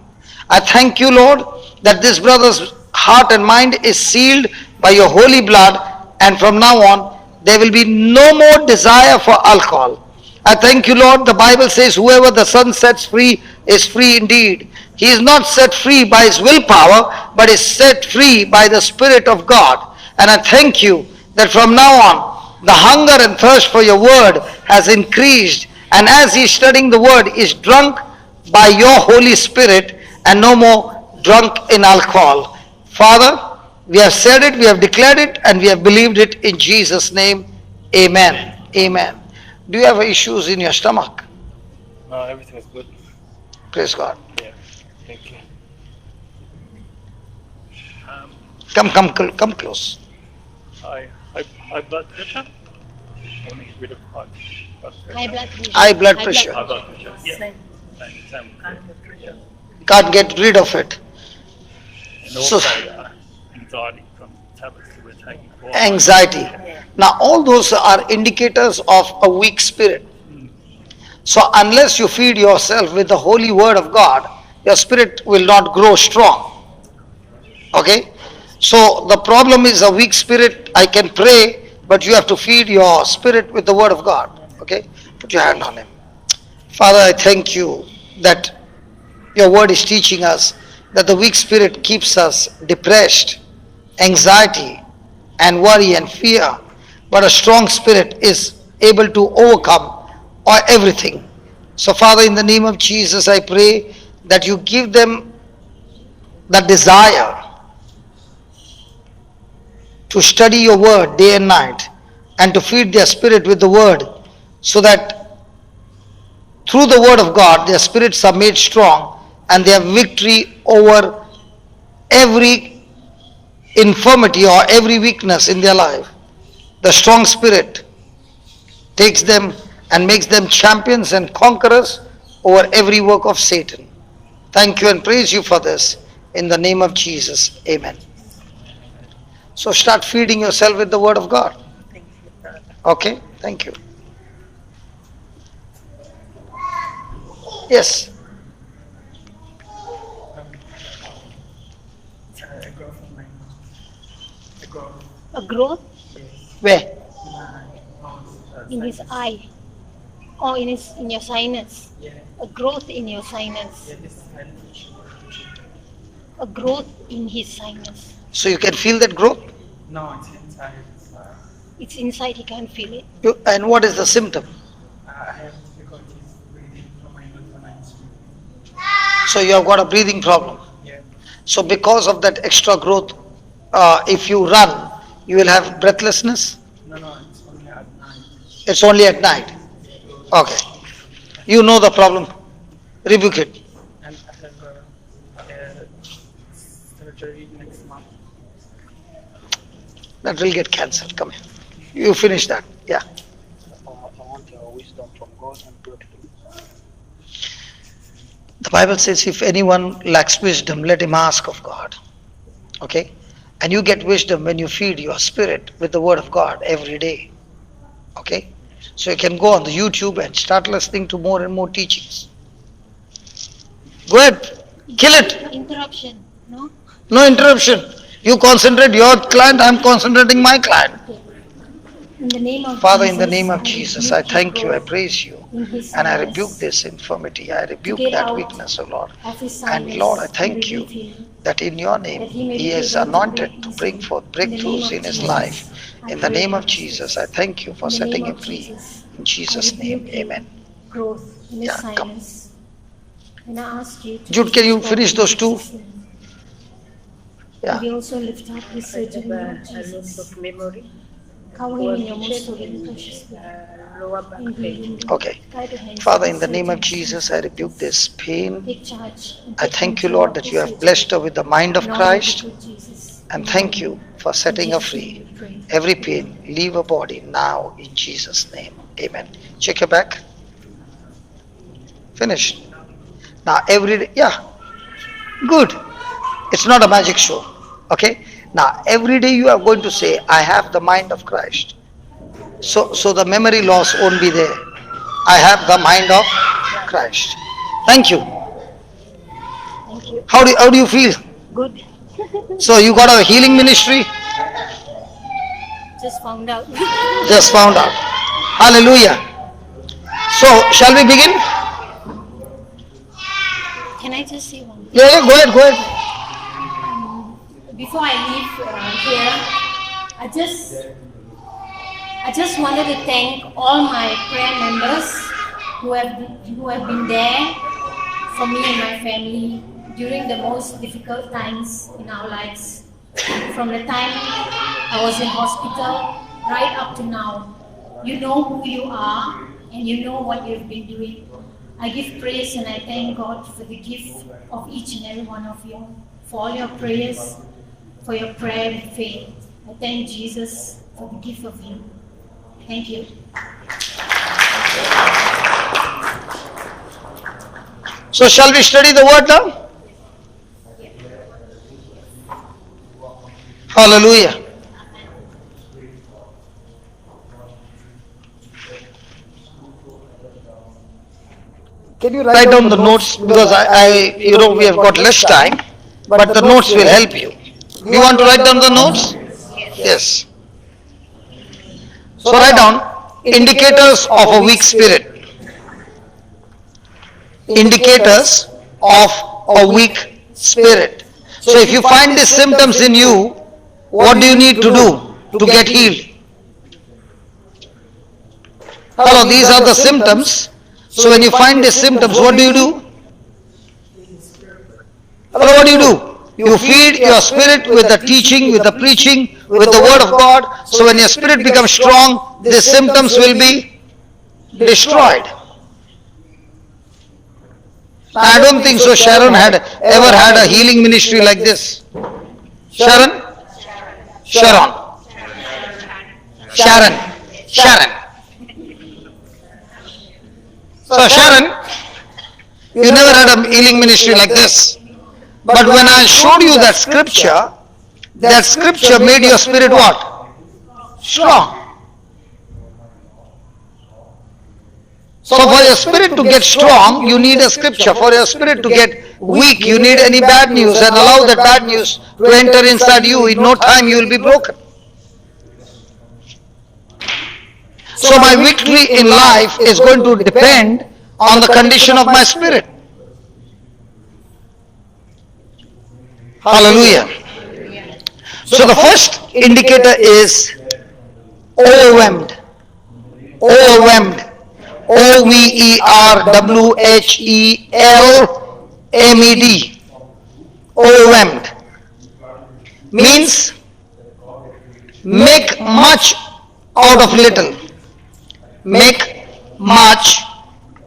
I thank you, Lord, that this brother's heart and mind is sealed by your holy blood, and from now on, there will be no more desire for alcohol. I thank you, Lord. The Bible says, whoever the Son sets free is free indeed. He is not set free by his willpower, but is set free by the Spirit of God. And I thank you that from now on, the hunger and thirst for your word has increased. And as he is studying the word, is drunk by your Holy Spirit and no more drunk in alcohol. Father, we have said it, we have declared it, and we have believed it in Jesus' name. Amen. Amen. Do you have issues in your stomach? No, everything is good. Praise God. Yeah, thank you. Come close. High blood pressure? Only a bit of high blood pressure. High blood pressure. High blood pressure. High blood pressure. Yeah. Same pressure. Can't get rid of it. And So, also anxiety from tablets that we're taking. anxiety. Now all those are indicators of a weak spirit. So unless you feed yourself with the holy word of God, your spirit will not grow strong. Okay? So the problem is a weak spirit. I can pray, but you have to feed your spirit with the word of God. Okay? Put your hand on him. Father, I thank you that your word is teaching us that the weak spirit keeps us depressed, anxiety, and worry and fear. But a strong spirit is able to overcome everything. So Father, in the name of Jesus, I pray that you give them the desire to study your word day and night and to feed their spirit with the word, so that through the word of God their spirits are made strong and they have victory over every infirmity or every weakness in their life. The strong spirit takes them and makes them champions and conquerors over every work of Satan. Thank you and praise you for this. In the name of Jesus, amen. So start feeding yourself with the word of God. Okay, thank you. Yes. A growth Where? in his eye, or in your sinus. A growth in your sinus. A growth in his sinus. So you can feel that growth? No, it's inside. It's inside, he can't feel it. And what is the symptom? I have difficulties breathing from my nose when I'm sleeping. So you have got a breathing problem. Yeah. So because of that extra growth, if you run, you will have breathlessness. No, it's only at night. It's only at night. Okay. You know the problem. Rebuke it. And I have a surgery next month. That will get cancelled. Come here. You finish that. Yeah. I want your wisdom from God and breakthrough. The Bible says if anyone lacks wisdom, let him ask of God. Okay? And you get wisdom when you feed your spirit with the word of God every day. Okay? So you can go on the YouTube and start listening to more and more teachings. Go ahead. Kill it. Interruption, no? No interruption. You concentrate your client, I'm concentrating my client. In the name of Father, Jesus, in the name of Jesus, I thank you, I growth praise you. in his And I sinus, rebuke this infirmity. I rebuke get that out weakness, O Lord. of his And sinus Lord, I and thank you relieve him, that in your that name he may he be is able to anointed breathe to bring easily. forth In the name breakthroughs of in his Jesus, life. I In the pray name of for Jesus, this. I thank you for In the setting name him of free. Jesus, In I Jesus' name, rebuke you, amen. growth in his Yeah, come. sinus. And I ask you to Jude, be can you transformed finish in those two? Jesus' name. Yeah. We also lift up his I have surgery, Lord a loss Jesus. of memory, Cover him in your most holy and precious blood. lower back And heal pain. him. Okay. Guide the hands Father, of in the the name of surgeons and Jesus, I rebuke this pain. take charge and I take thank you, control Lord, of that the you have surgery. blessed her with the mind of In all of it, Christ. Lord Jesus. And Amen. thank you for In setting her Jesus' name free. we pray. Every pain, leave her body now in Jesus' name. Amen. Check your back. Finished. Now every day, yeah, good. It's not a magic show. Okay. Now every day you are going to say, I have the mind of Christ. So the memory loss won't be there. I have the mind of Christ. Thank you. Thank you. How do you feel? Good. So you got a healing ministry? Just found out. Just found out. Hallelujah. So shall we begin? Can I just say one thing? Yeah, go ahead, go ahead. Before I leave here, I just wanted to thank all my prayer members who have been there for me and my family during the most difficult times in our lives. From the time I was in hospital right up to now. You know who you are and you know what you've been doing. I give praise and I thank God for the gift of each and every one of you, for all your prayers, for your prayer and faith. I thank Jesus for the gift of you. Thank you. So shall we study the word now? Hallelujah. Can you Write down the notes because we have got less time, but the notes will help you. Do you want to write down the notes? Yes. So write down indicators of a weak spirit. Indicators of a weak spirit. So if you find these symptoms in you, what do you need to do to get healed? Hello, these are the symptoms. So when you find these symptoms, what do you do? Hello, what do? You feed your spirit with the teaching, with the preaching, with the word of God. So when your spirit becomes strong, these symptoms will be destroyed. I don't think so Sharon ever had a healing ministry like this. Sharon? Sharon. So Sharon, you never had a healing ministry like this. But when I showed you that scripture made your spirit what? Strong. So for your spirit to get strong, you need a scripture. For your spirit to get weak, you need any bad news and allow that bad news to enter inside you. In no time you will be broken. So my victory in life is going to depend on the condition of my spirit. Hallelujah. So the first indicator is overwhelmed. Overwhelmed. Overwhelmed. Overwhelmed. Means make much out of little. Make much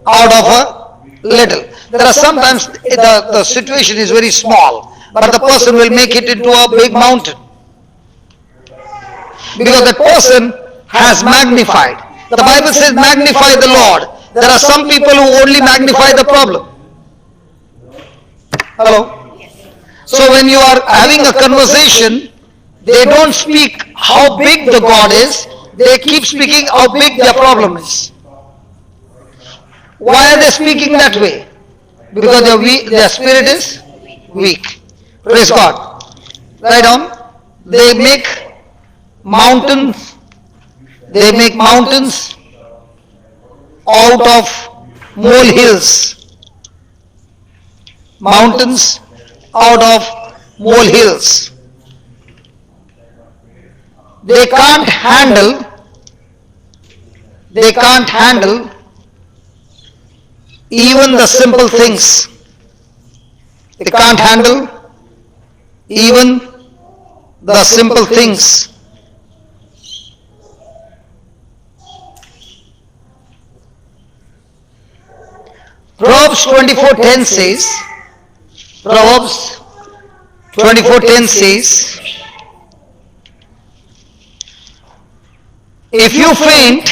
out of a little. There are sometimes the situation is very small, but the person will make it into a big mountain. Because that person has magnified. The Bible says magnify the Lord. There are some people who only magnify the problem. Hello? So when you are having a conversation, they don't speak how big the God is, they keep speaking how big their problem is. Why are they speaking that way? Because their spirit is weak. Praise God. Right on. They make mountains out of molehills. Mountains out of molehills. They can't handle even the simple things. They can't handle even the simple things. Proverbs 24:10 says, Proverbs 24:10 says, if you faint,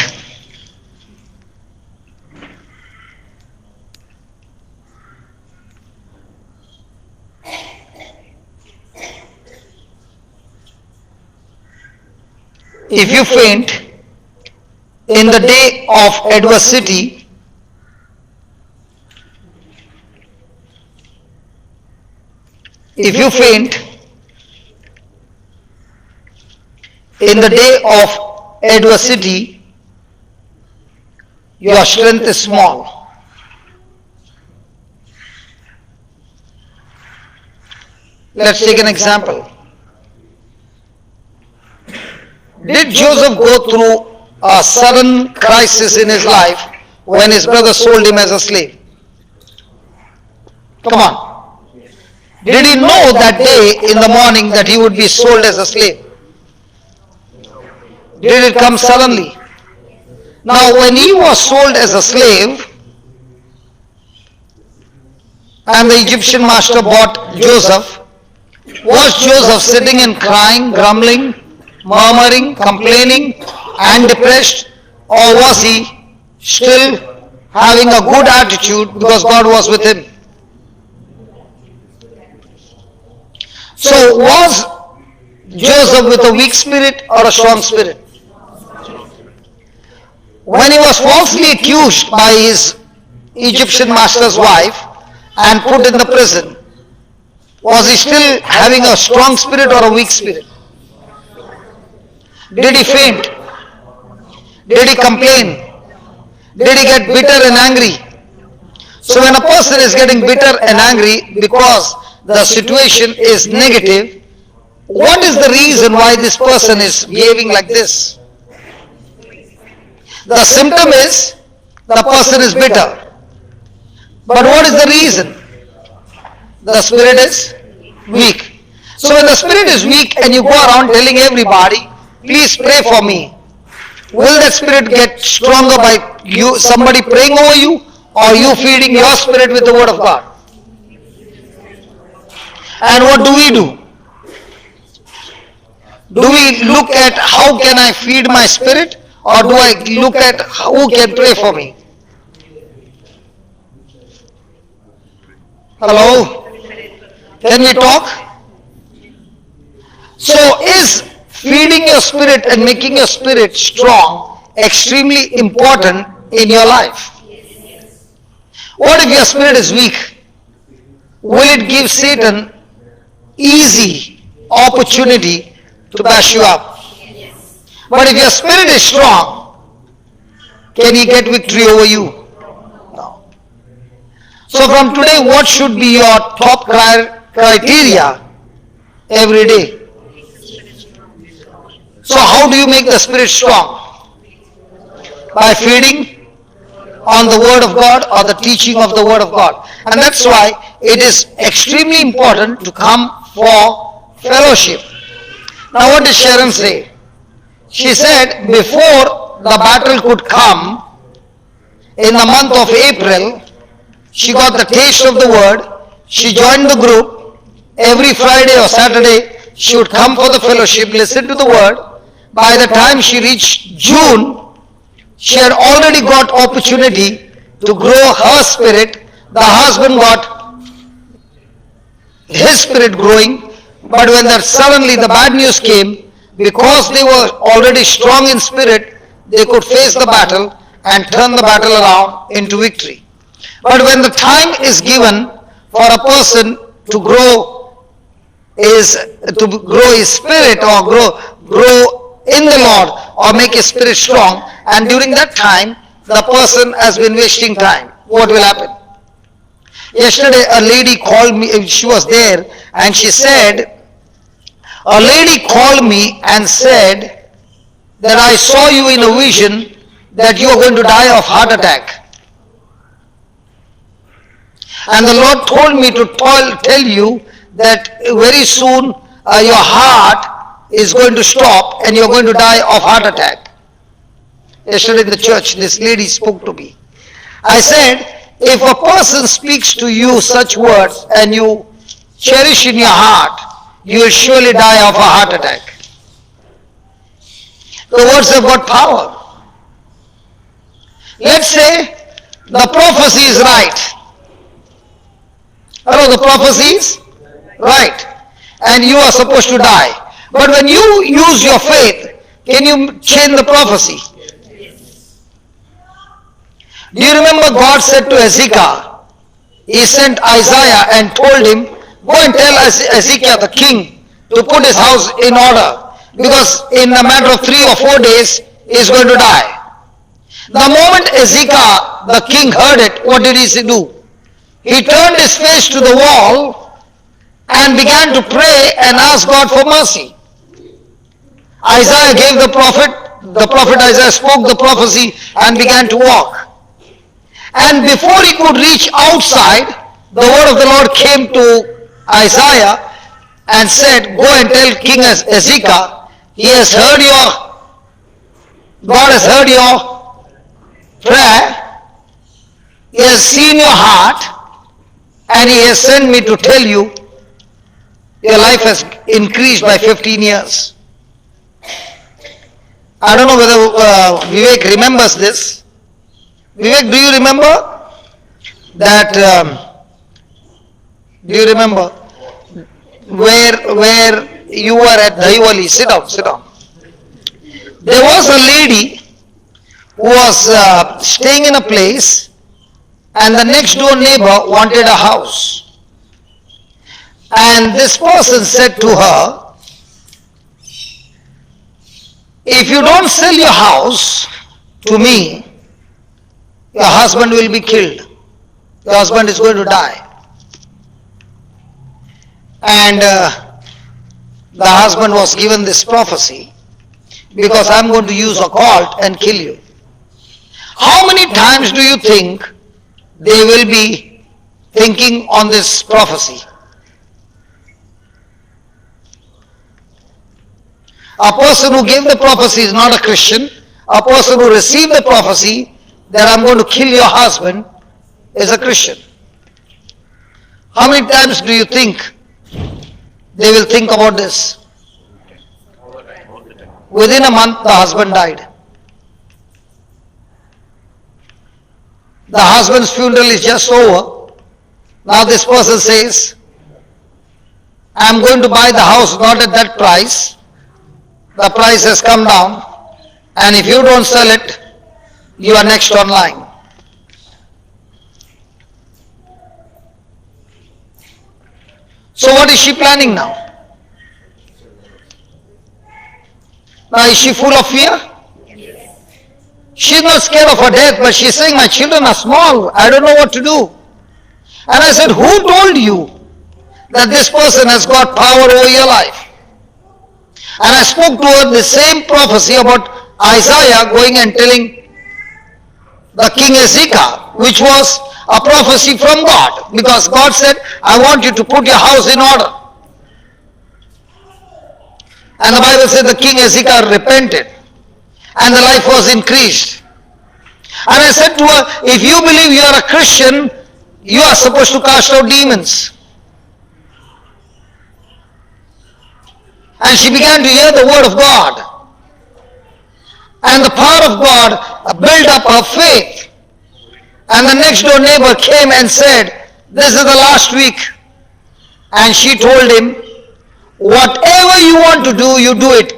in the day of adversity, if you faint in the day of adversity, your strength is small. Let's take an example. Did Joseph go through a sudden crisis in his life when his brother sold him as a slave? Come on. Did he know that day in the morning that he would be sold as a slave? Did it come suddenly? Now when he was sold as a slave and the Egyptian master bought Joseph, was Joseph sitting and crying, grumbling, murmuring, complaining and depressed, or was he still having a good attitude because God was with him? So was Joseph with a weak spirit or a strong spirit? When he was falsely accused by his Egyptian master's wife and put in the prison, was he still having a strong spirit or a weak spirit? Did he faint? Did he complain? Did he get bitter and angry? So when a person is getting bitter and angry because the situation is negative, what is the reason why this person is behaving like this? The symptom is the person is bitter. But what is the reason? The spirit is weak. So when the spirit is weak and you go around telling everybody, please pray for me, will that spirit get stronger by you, somebody praying over you, or you feeding your spirit with the word of God? And what do? Do we look at how can I feed my spirit, or do I look at who can pray for me? Hello? Can we talk? So is feeding your spirit and making your spirit strong extremely important in your life? What if your spirit is weak? Will it give Satan easy opportunity to bash you up? But if your spirit is strong, can he get victory over you? No. So from today, what should be your top criteria every day? So how do you make the spirit strong? By feeding on the word of God or the teaching of the word of God. And that's why it is extremely important to come for fellowship. Now what did Sharon say? She said before the battle could come, in the month of April, she got the taste of the word. She joined the group. Every Friday or Saturday, she would come for the fellowship, listen to the word. By the time she reached June, she had already got opportunity to grow her spirit. The husband got his spirit growing. But when that suddenly the bad news came, because they were already strong in spirit, they could face the battle and turn the battle around into victory. But when the time is given for a person to grow his spirit, or grow in the Lord, or make his spirit strong, and during that time the person has been wasting time, what will happen? Yesterday a lady called me, she was there, and she said, a lady called me and said that I saw you in a vision that you are going to die of heart attack. And the Lord told me to tell you that very soon your heart is going to stop and you are going to die of heart attack. Yesterday in the church, this lady spoke to me. I said, if a person speaks to you such words and you cherish in your heart, you will surely die of a heart attack. The words have got power. Let's say the prophecy is right. Hello, the prophecy is right. And you are supposed to die. But when you use your faith, can you change the prophecy? Do you remember God said to Ezekiel, he sent Isaiah and told him, go and tell Ezekiel the king to put his house in order, because in a matter of 3 or 4 days he is going to die. The moment Ezekiel the king heard it, what did he do? He turned his face to the wall and began to pray and ask God for mercy. Isaiah gave the prophet Isaiah spoke the prophecy and began to walk. And before he could reach outside, the word of the Lord came to Isaiah and said, go and tell King Ezekiel, God has heard your prayer, he has seen your heart, and he has sent me to tell you, your life has increased by 15 years. I don't know whether Vivek remembers this. Vivek, do you remember that? Do you remember where you were at Dahiwali? Sit down. There was a lady who was staying in a place, and the next door neighbor wanted a house. And this person said to her, if you don't sell your house to me, your husband will be killed. Your husband is going to die. And the husband was given this prophecy, because I'm going to use a cult and kill you. How many times do you think they will be thinking on this prophecy? A person who gave the prophecy is not a Christian. A person who received the prophecy that I'm going to kill your husband is a Christian. How many times do you think they will think about this? Within a month, the husband died. The husband's funeral is just over. Now this person says, I'm going to buy the house not at that price. The price has come down, and if you don't sell it, you are next online. So what is she planning now? Now is she full of fear? She's not scared of her death, but she's saying, my children are small, I don't know what to do. And I said, who told you that this person has got power over your life? And I spoke to her the same prophecy about Isaiah going and telling the king Ezekiel, which was a prophecy from God, because God said, I want you to put your house in order. And the Bible said the king Ezekiel repented, and the life was increased. And I said to her, if you believe you are a Christian, you are supposed to cast out demons. And she began to hear the word of God. And the power of God built up her faith. And the next door neighbor came and said, this is the last week. And she told him, whatever you want to do, you do it.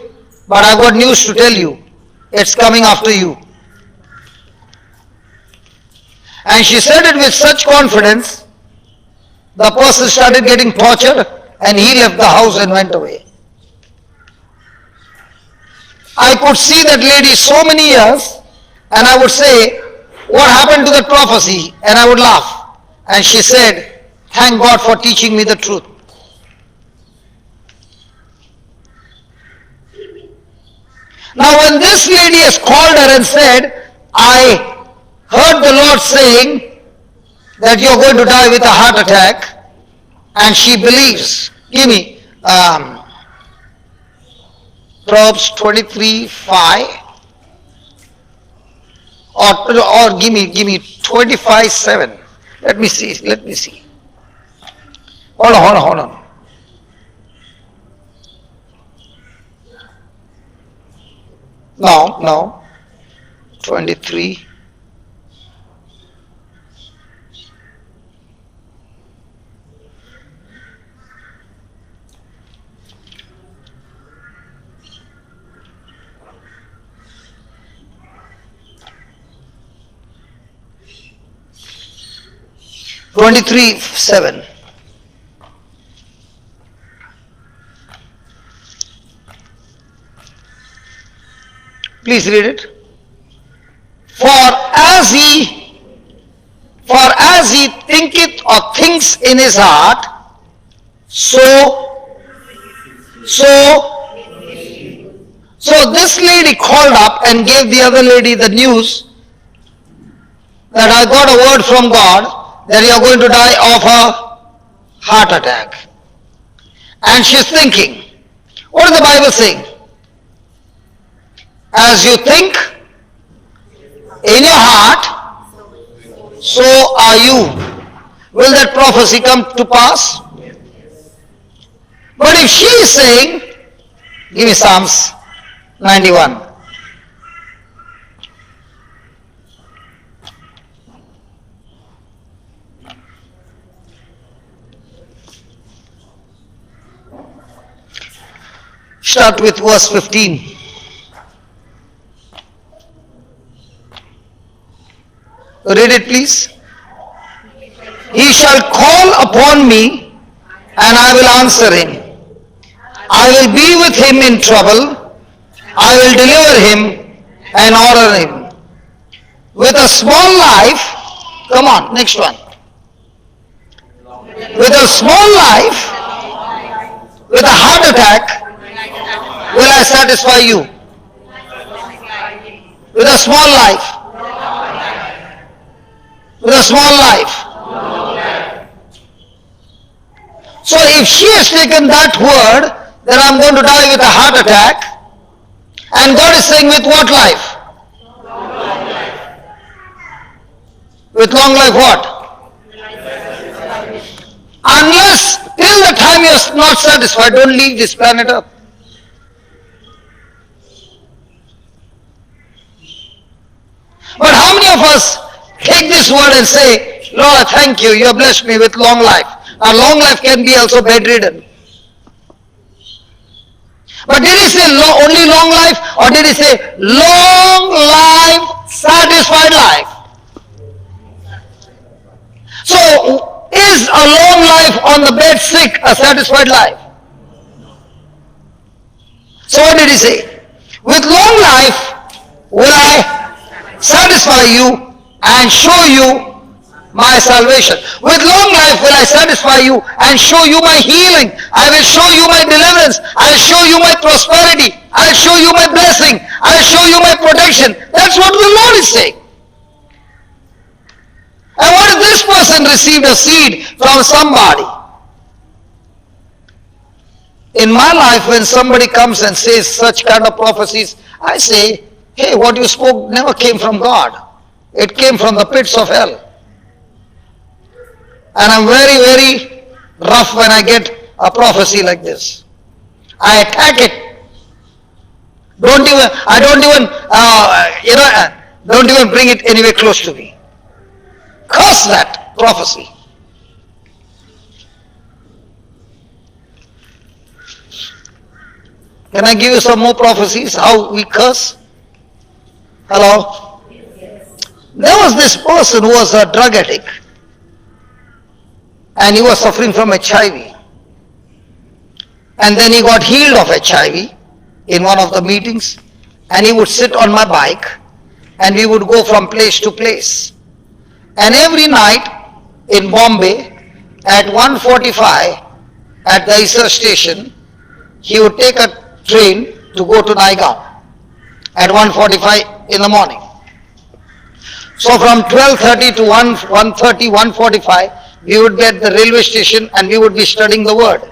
But I've got news to tell you. It's coming after you. And she said it with such confidence, the person started getting tortured and he left the house and went away. I could see that lady so many years and I would say, what happened to that prophecy? And I would laugh. And she said, thank God for teaching me the truth. Now when this lady has called her and said, I heard the Lord saying that you're going to die with a heart attack, and she believes. Give me Proverbs 23:5, or give me 25:7. Let me see. Hold on. No. 23. Twenty-three 7. Please read it. For as he thinketh or thinks in his heart, so this lady called up and gave the other lady the news that I got a word from God that you are going to die of a heart attack. And she's thinking, what is the Bible saying? As you think in your heart, so are you. Will that prophecy come to pass? But if she is saying, give me Psalms 91. Start with verse 15. Read it, please. He shall call upon me, and I will answer him. I will be with him in trouble. I will deliver him and honor him. With a small life, come on, next one. With a small life, with a heart attack, will I satisfy you? With a small life. With a small life. So if she has taken that word that I'm going to die with a heart attack, and God is saying with what life? With long life what? Unless till the time you're not satisfied, don't leave this planet Earth. But how many of us take this word and say, Lord, thank you, you have blessed me with long life. And long life can be also bedridden. But did he say only long life, or did he say long life, satisfied life? So is a long life on the bed sick a satisfied life? So what did he say? With long life will I satisfy you and show you my salvation. With long life will I satisfy you and show you my healing. I will show you my deliverance. I will show you my prosperity. I will show you my blessing. I will show you my protection. That's what the Lord is saying. And what if this person received a seed from somebody? In my life, when somebody comes and says such kind of prophecies, I say, hey, what you spoke never came from God. It came from the pits of hell. And I'm very, very rough when I get a prophecy like this. I attack it. Don't even bring it anywhere close to me. Curse that prophecy. Can I give you some more prophecies? How we curse? Hello? There was this person who was a drug addict and he was suffering from HIV. And then he got healed of HIV in one of the meetings, and he would sit on my bike and we would go from place to place. And every night in Bombay at 1:45 at the Isar station, he would take a train to go to Naigaon at 1:45 in the morning. So from 12:30 to 1:30, 1:45, we would be at the railway station and we would be studying the word.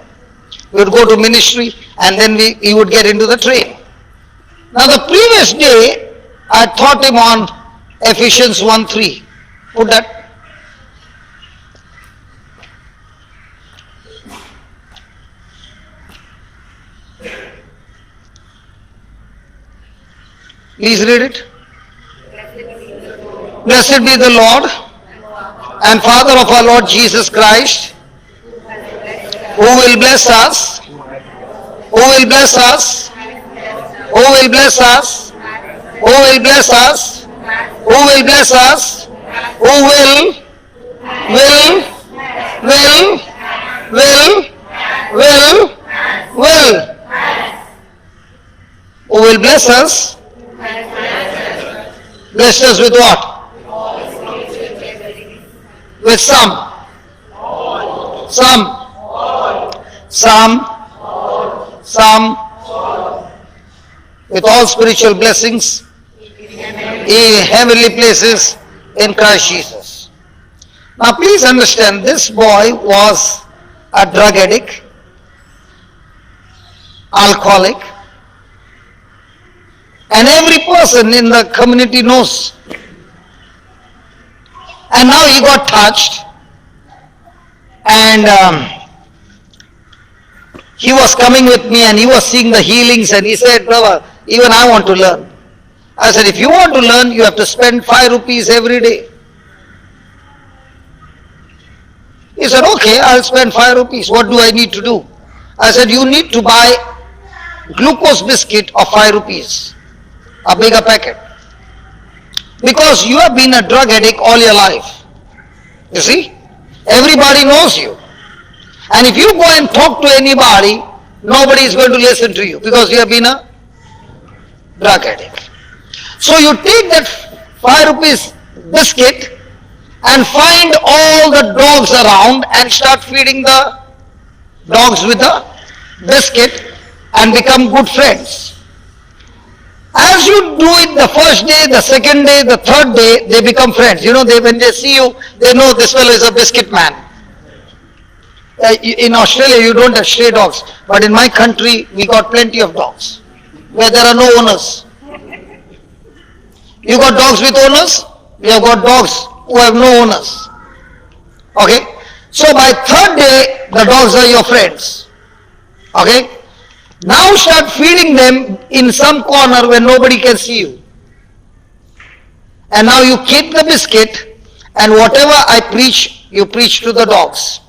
We would go to ministry and then he would get into the train. Now the previous day, I taught him on Ephesians 1:3. Put that. Please read it. Blessed be the Lord and Father of our Lord Jesus Christ, who will bless us, who will bless us, who will bless us, who will bless us, who will bless us, who will, who will bless us. Bless us with what? With some, with all spiritual blessings in heavenly places in Christ Jesus. Now please understand, this boy was a drug addict, alcoholic, and every person in the community knows. And now he got touched, and he was coming with me and he was seeing the healings, and he said, brother, even I want to learn. I said, if you want to learn, you have to spend 5 rupees every day. He said, okay, I'll spend 5 rupees. What do I need to do? I said, you need to buy glucose biscuit of 5 rupees, a bigger packet. Because you have been a drug addict all your life. You see? Everybody knows you. And if you go and talk to anybody, nobody is going to listen to you because you have been a drug addict. So you take that 5 rupees biscuit and find all the dogs around and start feeding the dogs with the biscuit and become good friends. As you do it the first day, the second day, the third day, they become friends. You know, when they see you, they know this fellow is a biscuit man. In Australia, you don't have stray dogs. But in my country, we got plenty of dogs where there are no owners. You got dogs with owners? We have got dogs who have no owners. Okay? So by third day, the dogs are your friends. Okay? Now start feeding them in some corner where nobody can see you. And now you keep the biscuit, and whatever I preach, you preach to the dogs.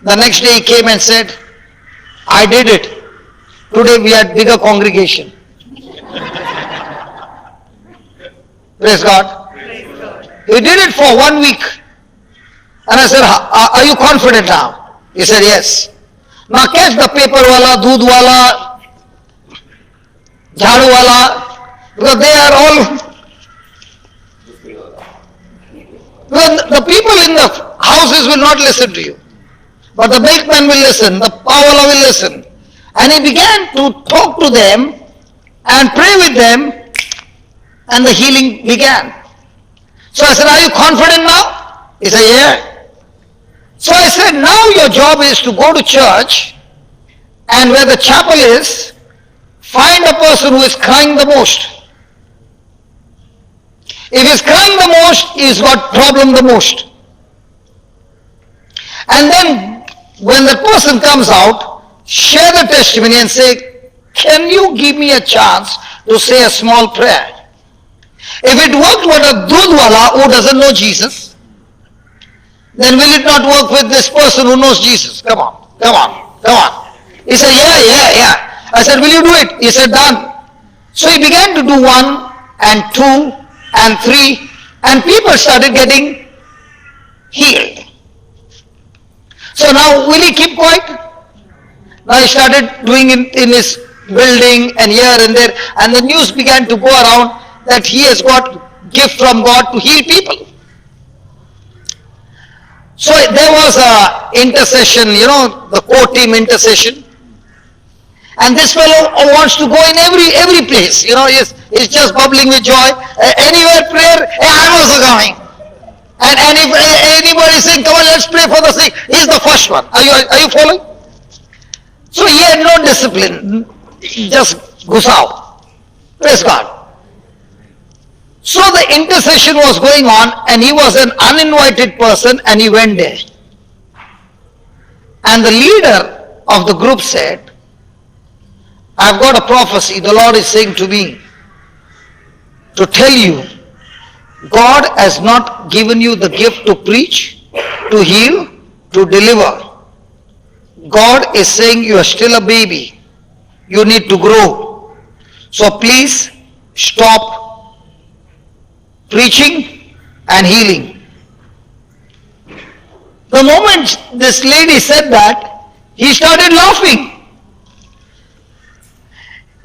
The next day he came and said, I did it. Today we had bigger congregation. Praise God. He did it for 1 week. And I said, are you confident now? He said, yes. Now catch the paper wala, doodh wala, jhadu wala, because they are all, the people in the houses will not listen to you. But the milkman will listen, the pawala will listen. And he began to talk to them and pray with them, and the healing began. So I said, are you confident now? He said, yeah. So I said, now your job is to go to church, and where the chapel is, find a person who is crying the most. If he's crying the most, he's got problem the most. And then when the person comes out, share the testimony and say, can you give me a chance to say a small prayer? If it worked with a dudwala who doesn't know Jesus, then will it not work with this person who knows Jesus? Come on, come on, come on. He said, yeah. I said, will you do it? He said, done. So he began to do 1 and 2 and 3, and people started getting healed. So now will he keep quiet? Now he started doing it in his building and here and there, and the news began to go around that he has got gift from God to heal people. So there was a intercession, the core team intercession. And this fellow wants to go in every place, he's just bubbling with joy. Anywhere prayer, I'm also coming. And if anybody is saying, come on, let's pray for the sick, he's the first one. Are you following? So he had no discipline, he just goes out. Praise God. So the intercession was going on, and he was an uninvited person, and he went there. And the leader of the group said, I've got a prophecy, the Lord is saying to me, to tell you, God has not given you the gift to preach, to heal, to deliver. God is saying you are still a baby. You need to grow. So please stop preaching and healing. The moment this lady said that, he started laughing.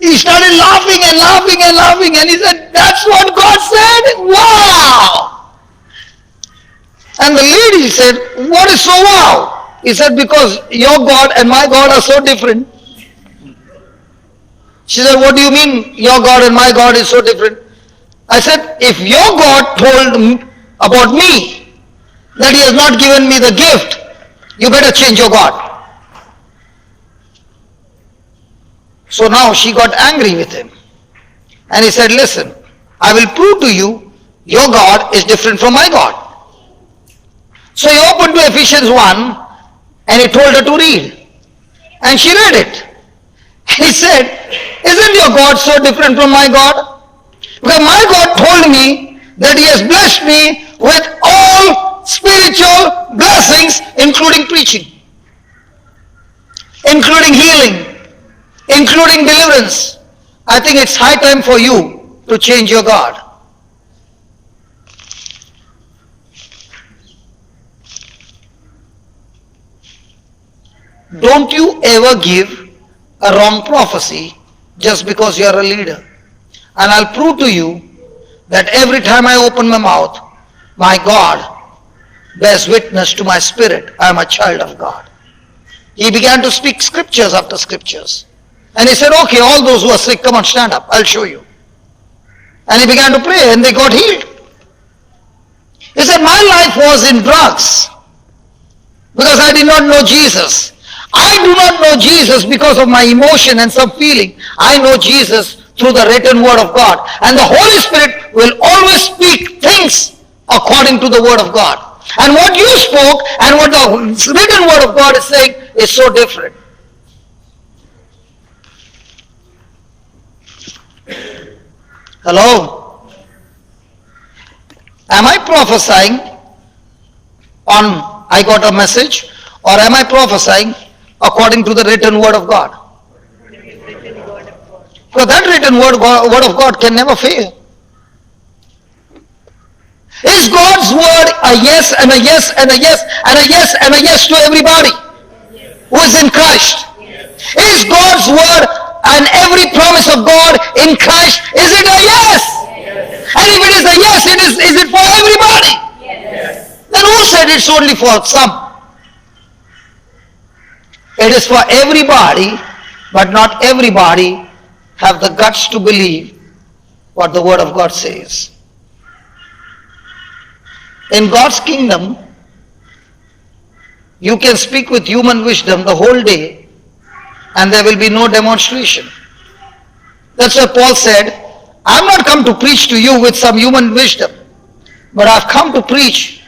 He started laughing and laughing and laughing, and he said, that's what God said? Wow! And the lady said, what is so wow? He said, because your God and my God are so different. She said, what do you mean your God and my God is so different? I said, if your God told about me that he has not given me the gift, you better change your God. So now she got angry with him. And he said, listen, I will prove to you your God is different from my God. So he opened to Ephesians 1 and he told her to read. And she read it. And he said, isn't your God so different from my God? Because my God told me that he has blessed me with all spiritual blessings, including preaching, including healing, including deliverance. I think it's high time for you to change your God. Don't you ever give a wrong prophecy just because you are a leader. And I'll prove to you that every time I open my mouth, my God bears witness to my spirit. I am a child of God. He began to speak scriptures after scriptures. And he said, okay, all those who are sick, come on, stand up. I'll show you. And he began to pray and they got healed. He said, my life was in drugs because I did not know Jesus. I do not know Jesus because of my emotion and some feeling. I know Jesus through the written word of God. And the Holy Spirit will always speak things according to the word of God. And what you spoke and what the written word of God is saying is so different. Hello? Am I prophesying on I got a message, or am I prophesying according to the written word of God? Because that written word of God can never fail. Is God's word a yes and a yes and a yes and a yes and a yes to everybody who is in Christ? Is God's word and every promise of God in Christ, is it a yes? And if it is a yes, is it for everybody? Then who said it's only for some? It is for everybody, but not everybody have the guts to believe what the word of God says. In God's kingdom, you can speak with human wisdom the whole day and there will be no demonstration. That's why Paul said, I'm not come to preach to you with some human wisdom, but I've come to preach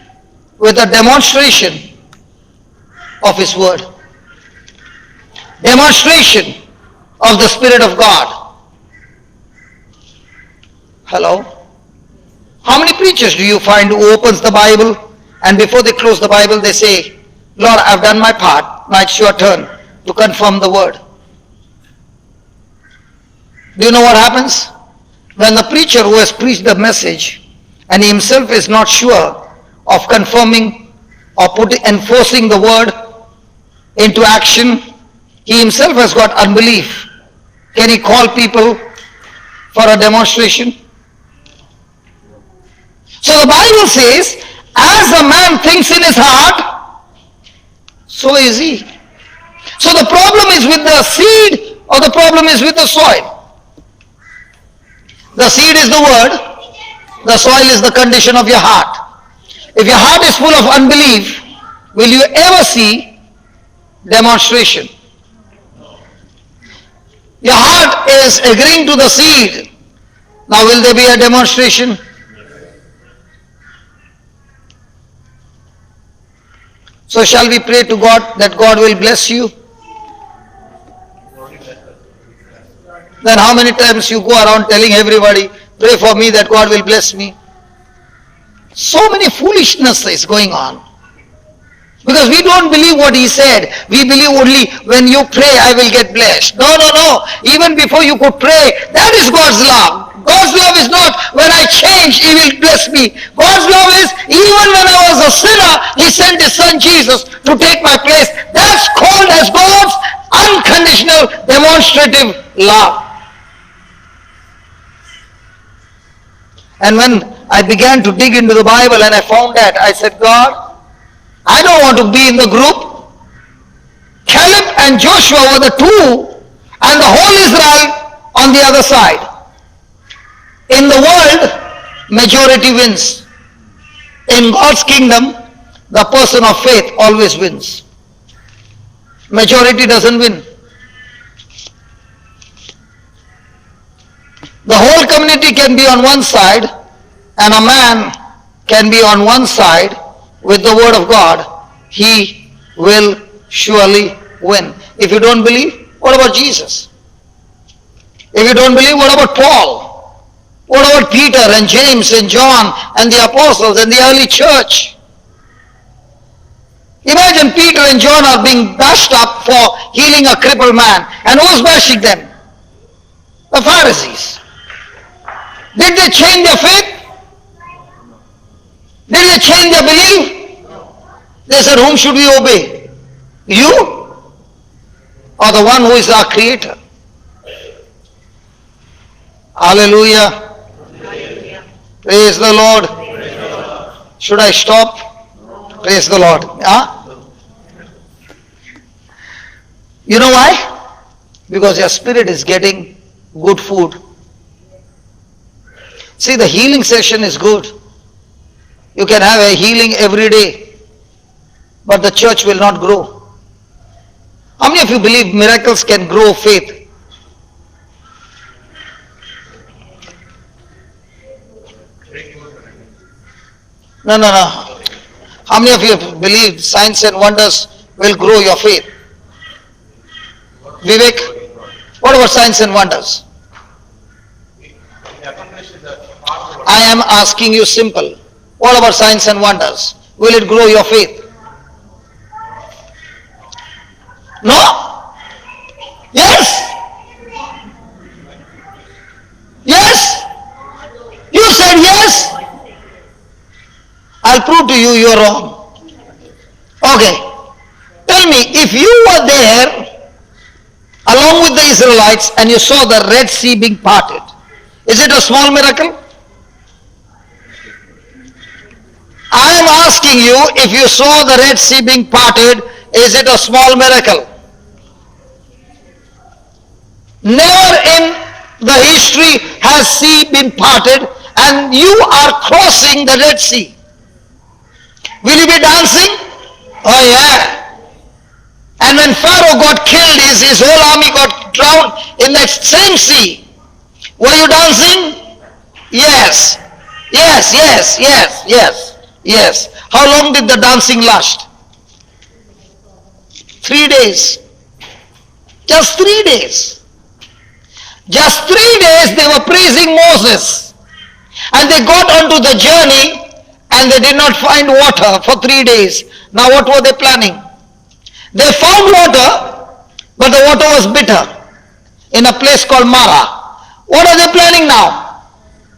with a demonstration of his word. Demonstration of the Spirit of God. Hello? How many preachers do you find who opens the Bible And before they close the Bible, they say, Lord, I've done my part. Now it's your turn to confirm the word. Do you know what happens? When the preacher who has preached the message and he himself is not sure of confirming or enforcing the word into action, he himself has got unbelief. Can he call people for a demonstration? So the Bible says, as a man thinks in his heart, so is he. So the problem is with the seed or the problem is with the soil? The seed is the word, the soil is the condition of your heart. If your heart is full of unbelief, will you ever see demonstration? Your heart is agreeing to the seed. Now will there be a demonstration? So shall we pray to God that God will bless you? Then how many times you go around telling everybody, pray for me that God will bless me? So many foolishness is going on. Because we don't believe what he said. We believe only when you pray I will get blessed. No. Even before you could pray, that is God's love. God's love is not when I change he will bless me. God's love is even when I was a sinner, he sent his son Jesus to take my place. That's called as God's unconditional demonstrative love. And when I began to dig into the Bible and I found that, I said, God, I don't want to be in the group. Caleb and Joshua were the two and the whole Israel on the other side. In the world, majority wins. In God's kingdom, the person of faith always wins. Majority doesn't win. The whole community can be on one side and a man can be on one side with the word of God. He will surely win. If you don't believe, what about Jesus? If you don't believe, what about Paul? What about Peter and James and John and the apostles and the early church? Imagine Peter and John are being bashed up for healing a crippled man. And who's bashing them? The Pharisees. Did they change their faith? Did they change their belief? They said, whom should we obey? You? Or the one who is our creator? Hallelujah. Praise the Lord. Should I stop? Praise the Lord. Huh? You know why? Because your spirit is getting good food. See, the healing session is good. You can have a healing every day, but the church will not grow. How many of you believe miracles can grow faith? No. How many of you believe signs and wonders will grow your faith? Vivek, what about signs and wonders? I am asking you simple. What about signs and wonders? Will it grow your faith? No? Yes? Yes? You said yes? I'll prove to you you're wrong. Okay. Tell me, if you were there along with the Israelites and you saw the Red Sea being parted, is it a small miracle? I am asking you, if you saw the Red Sea being parted, is it a small miracle? Never in the history has sea been parted and you are crossing the Red Sea. Will you be dancing? Oh yeah. And when Pharaoh got killed, his whole army got drowned in that same sea. Were you dancing? Yes. Yes. How long did the dancing last? 3 days. Just 3 days. Just 3 days they were praising Moses. And they got onto the journey and they did not find water for 3 days. Now what were they planning? They found water, but the water was bitter in a place called Mara. What are they planning now?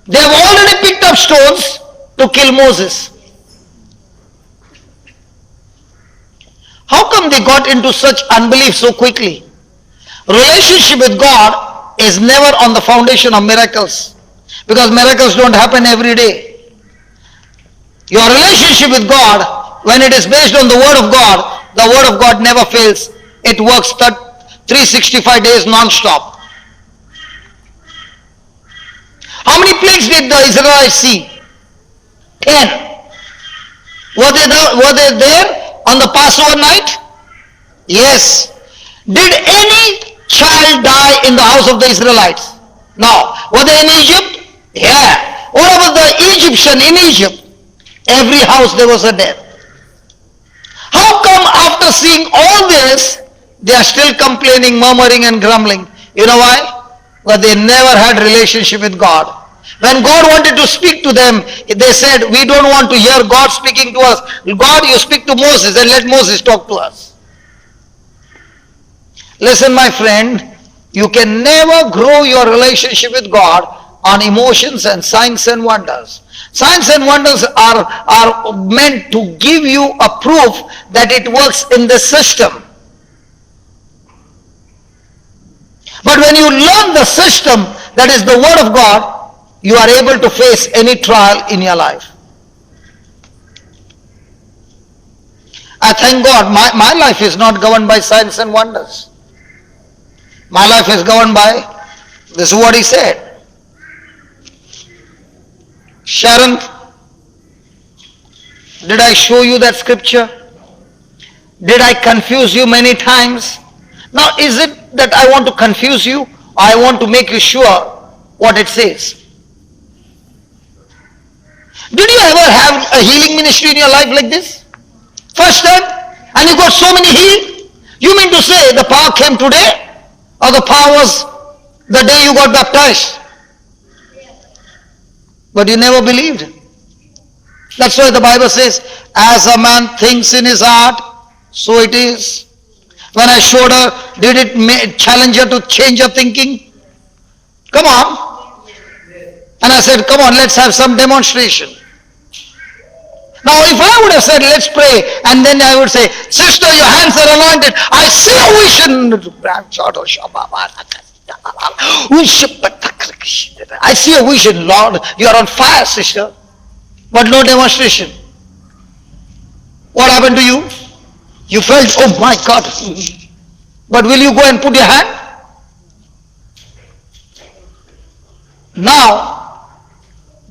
They have already picked up stones to kill Moses. How come they got into such unbelief so quickly? Relationship with God is never on the foundation of miracles, because miracles don't happen every day. Your relationship with God, when it is based on the Word of God never fails. It works 365 days non-stop. How many plagues did the Israelites see? 10. Were they there on the Passover night? Yes. Did any child die in the house of the Israelites? No. Were they in Egypt? Yeah. What about the Egyptian in Egypt? Every house there was a death. How come after seeing all this, they are still complaining, murmuring and grumbling? You know why? But they never had relationship with God. When God wanted to speak to them, they said, we don't want to hear God speaking to us. God, you speak to Moses and let Moses talk to us. Listen, my friend, you can never grow your relationship with God on emotions and signs and wonders. Signs and wonders are meant to give you a proof that it works in the system. But when you learn the system, that is the Word of God, you are able to face any trial in your life. I thank God, my life is not governed by signs and wonders. My life is governed by, this is what he said. Sharon, did I show you that scripture? Did I confuse you many times? Now, is it that I want to confuse you, or I want to make you sure what it says? Did you ever have a healing ministry in your life like this? First time? And you got so many healed? You mean to say the power came today? Or the power was the day you got baptized? But you never believed. That's why the Bible says, as a man thinks in his heart, so it is. When I showed her, did it challenge her to change her thinking? Come on. And I said, come on, let's have some demonstration. Now, if I would have said, let's pray, and then I would say, sister, your hands are anointed. I see a vision. I see a vision, Lord. You are on fire, sister. But no demonstration. What happened to you? You felt, oh my God. But will you go and put your hand? Now,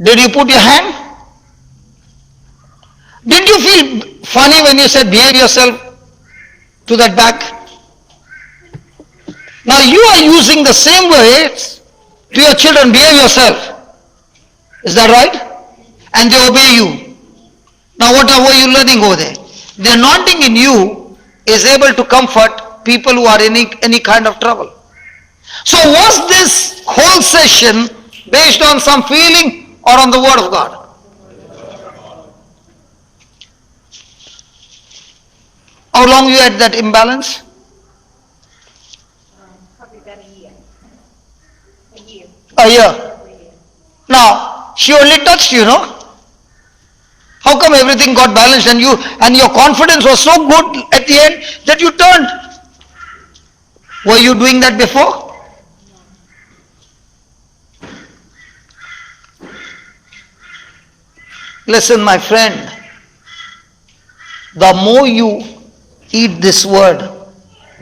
did you put your hand? Did you feel funny when you said behave yourself to that back? Now you are using the same words to your children, behave yourself. Is that right? And they obey you. Now what were you learning over there? The anointing in you is able to comfort people who are in any kind of trouble. So was this whole session based on some feeling or on the Word of God? How long you had that imbalance? Probably about a year. A year. Now, she only touched you, no? How come everything got balanced and your confidence was so good at the end that you turned? Were you doing that before? Listen, my friend, the more you eat this word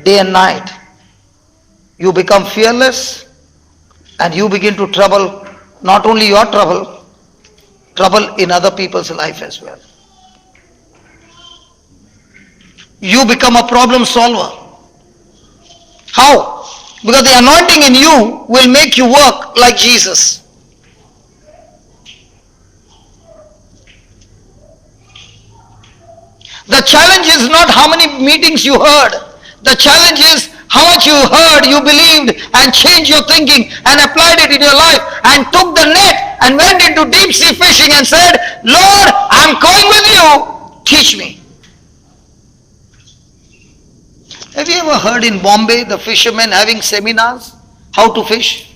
day and night, you become fearless and you begin to trouble not only your trouble in other people's life as well. You become a problem solver. How? Because the anointing in you will make you work like Jesus. The challenge is not how many meetings you heard. The challenge is how much you heard, you believed, and changed your thinking and applied it in your life and took the net and went into deep sea fishing and said, Lord, I'm going with you, teach me. Have you ever heard in Bombay the fishermen having seminars how to fish?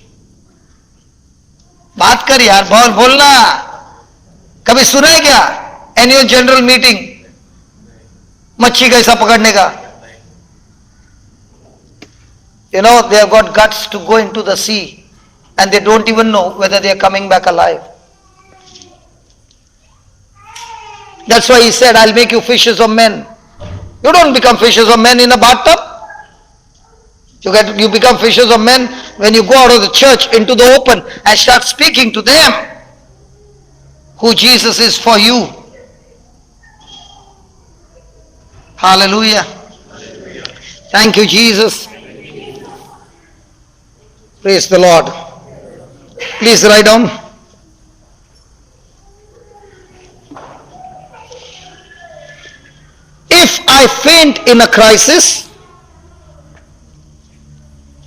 बात कर यार, बोलना. कभी सुना है क्या annual general meeting मच्छी कैसा पकड़ने का? You know, they have got guts to go into the sea and they don't even know whether they are coming back alive. That's why he said, I'll make you fishers of men. You don't become fishers of men in a bathtub. You become fishers of men when you go out of the church into the open and start speaking to them who Jesus is for you. Hallelujah. Thank you, Jesus. Praise the Lord. Please write down. If I faint in a crisis,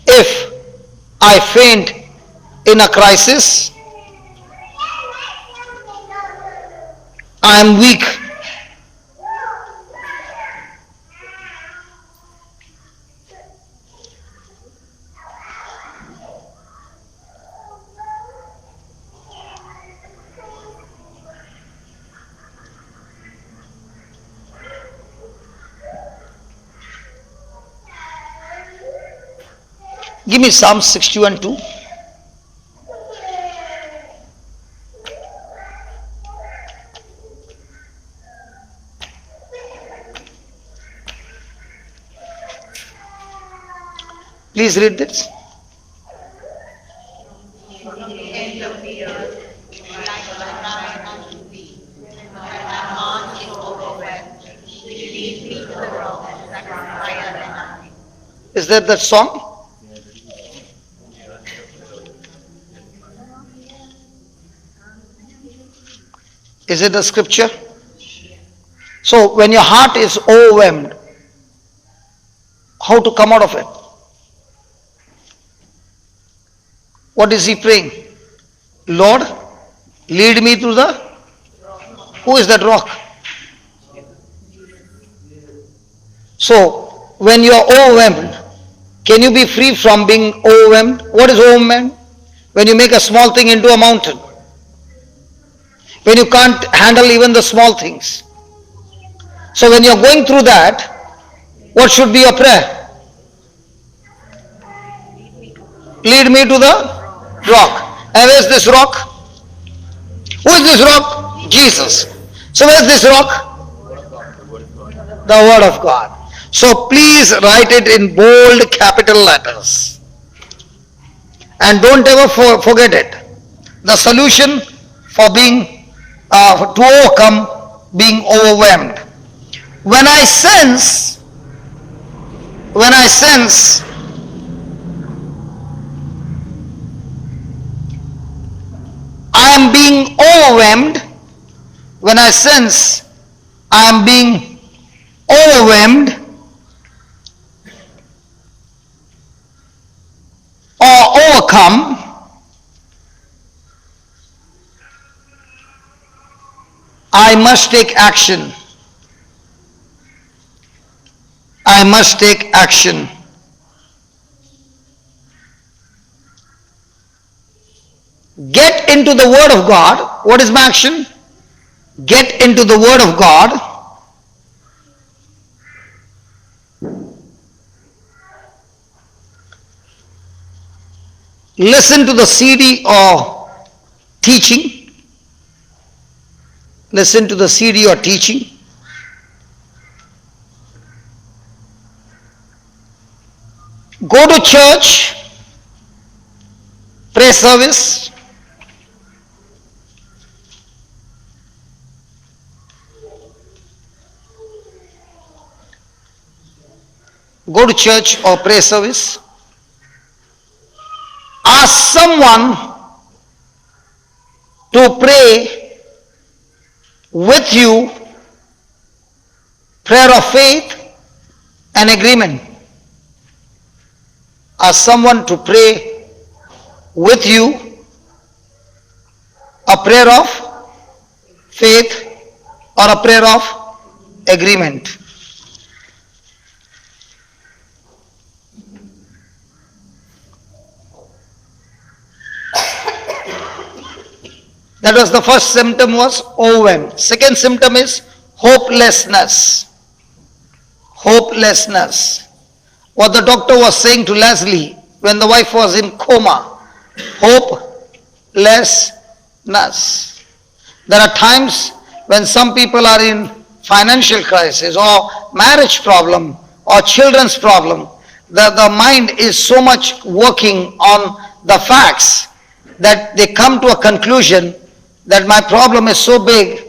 if I faint in a crisis, I am weak. Give me Psalm 61:2. Please read this. Is that that song? Is it a scripture? So when your heart is overwhelmed, how to come out of it? What is he praying? Lord, lead me to the... Who is that rock? So when you are overwhelmed, can you be free from being overwhelmed? What is overwhelmed? When you make a small thing into a mountain. When you can't handle even the small things. So when you're going through that, what should be your prayer? Lead me to the rock. And where is this rock? Who is this rock? Jesus. So where is this rock? The Word of God. So please write it in bold capital letters. And don't ever forget it. The solution for being to overcome being overwhelmed. When I sense I am being overwhelmed, when I sense I am being overwhelmed or overcome, I must take action. I must take action. Get into the Word of God. What is my action? Get into the Word of God. Listen to the CD or teaching. Listen to the CD or teaching. Go to church, prayer service. Go to church or prayer service. Ask someone to pray with you, prayer of faith and agreement. Ask someone to pray with you, A prayer of faith or a prayer of agreement? That was the first symptom, was overwhelmed. Second symptom is hopelessness. Hopelessness. What the doctor was saying to Leslie when the wife was in coma. Hopelessness. There are times when some people are in financial crisis or marriage problem or children's problem. The mind is so much working on the facts that they come to a conclusion that my problem is so big,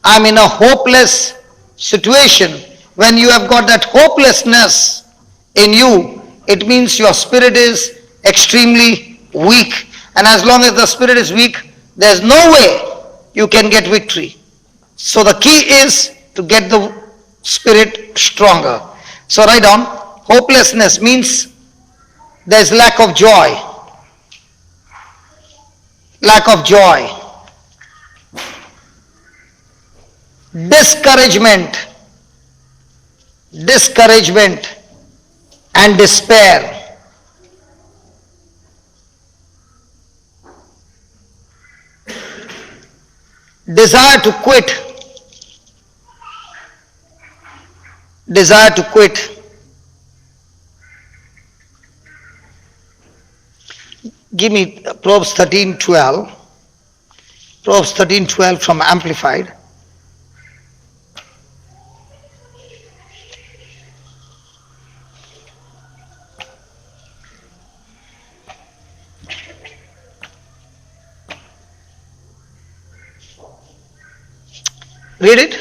I'm in a hopeless situation. When you have got that hopelessness in you, it means your spirit is extremely weak. And as long as the spirit is weak, there's no way you can get victory. So the key is to get the spirit stronger. So write down, hopelessness means there's lack of joy. Lack of joy. Discouragement and despair. Desire to quit. Give me Proverbs 13:12. Proverbs 13:12 from Amplified. Read it.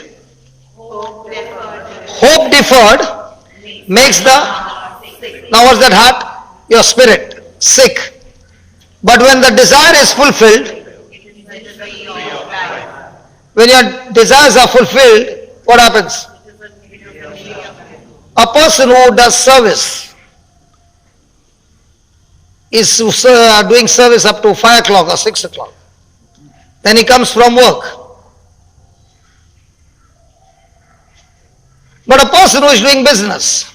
Hope deferred makes the, now what's that heart? Your spirit, sick. But when the desire is fulfilled, when your desires are fulfilled, what happens? A person who does service is doing service up to 5 o'clock or 6 o'clock. Then he comes from work. But a person who is doing business,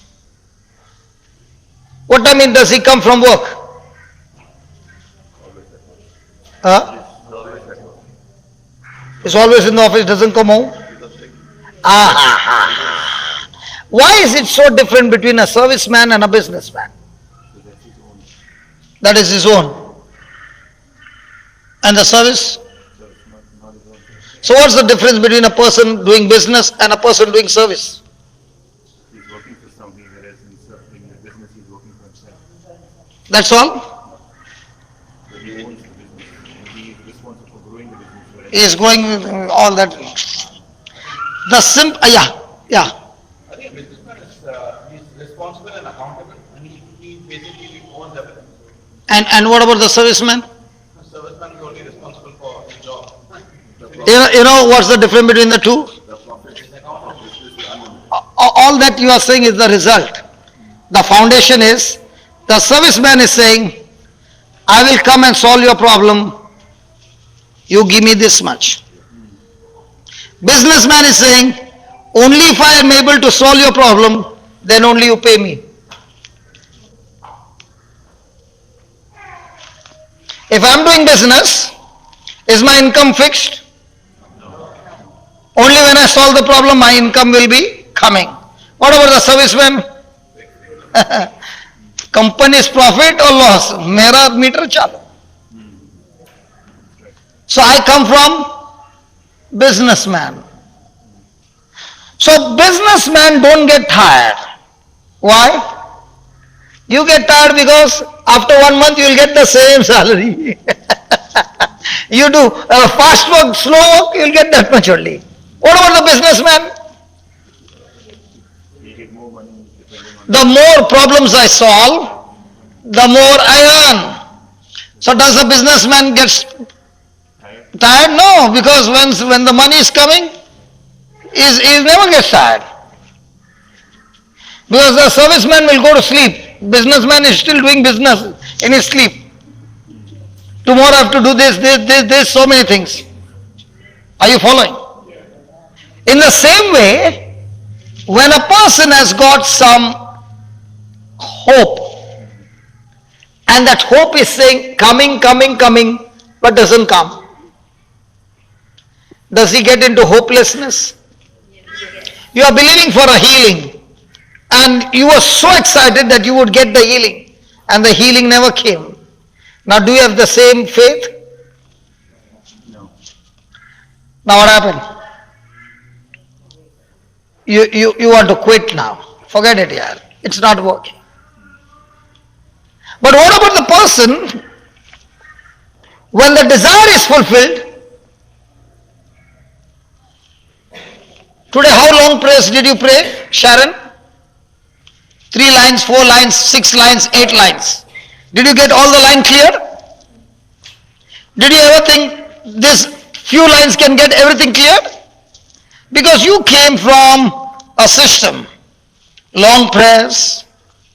what time does he come from work? He's always in the office, doesn't come home. Why is it so different between a serviceman and a businessman? That is his own. And the service? So what's the difference between a person doing business and a person doing service? He's working for somebody, whereas in the business he's working for himself. That's all? But he owns the business. And he is responsible for growing the business. He is growing all that. The yeah. I think businessman is he's responsible and accountable, and he basically owns everything. And what about the serviceman? The serviceman is only responsible for his job. You know what's the difference between the two? All that you are saying is the result. The foundation is, the serviceman is saying, I will come and solve your problem, you give me this much. Businessman is saying, only if I am able to solve your problem, then only you pay me. If I am doing business, is my income fixed? Only when I solve the problem, my income will be coming. What about the serviceman? Company's profit or loss? Mera meter chalo. So I come from businessman. So businessmen don't get tired. Why? You get tired because after 1 month you will get the same salary. You do fast work, slow work, you will get that much only. What about the businessman? The more problems I solve, the more I earn. So does the businessman get tired? No, because when the money is coming, he never gets tired. Because the serviceman will go to sleep. Businessman is still doing business in his sleep. Tomorrow I have to do this, so many things. Are you following? In the same way, when a person has got some hope, and that hope is saying, coming, but doesn't come, does he get into hopelessness? You are believing for a healing, and you were so excited that you would get the healing, and the healing never came. Now, do you have the same faith? No. Now what happened? You want to quit now. Forget it, yaar. It's not working. But what about the person when the desire is fulfilled? Today, how long prayers did you pray, Sharon? 3 lines, 4 lines, 6 lines, 8 lines. Did you get all the line clear? Did you ever think this few lines can get everything cleared? Because you came from a system. Long prayers,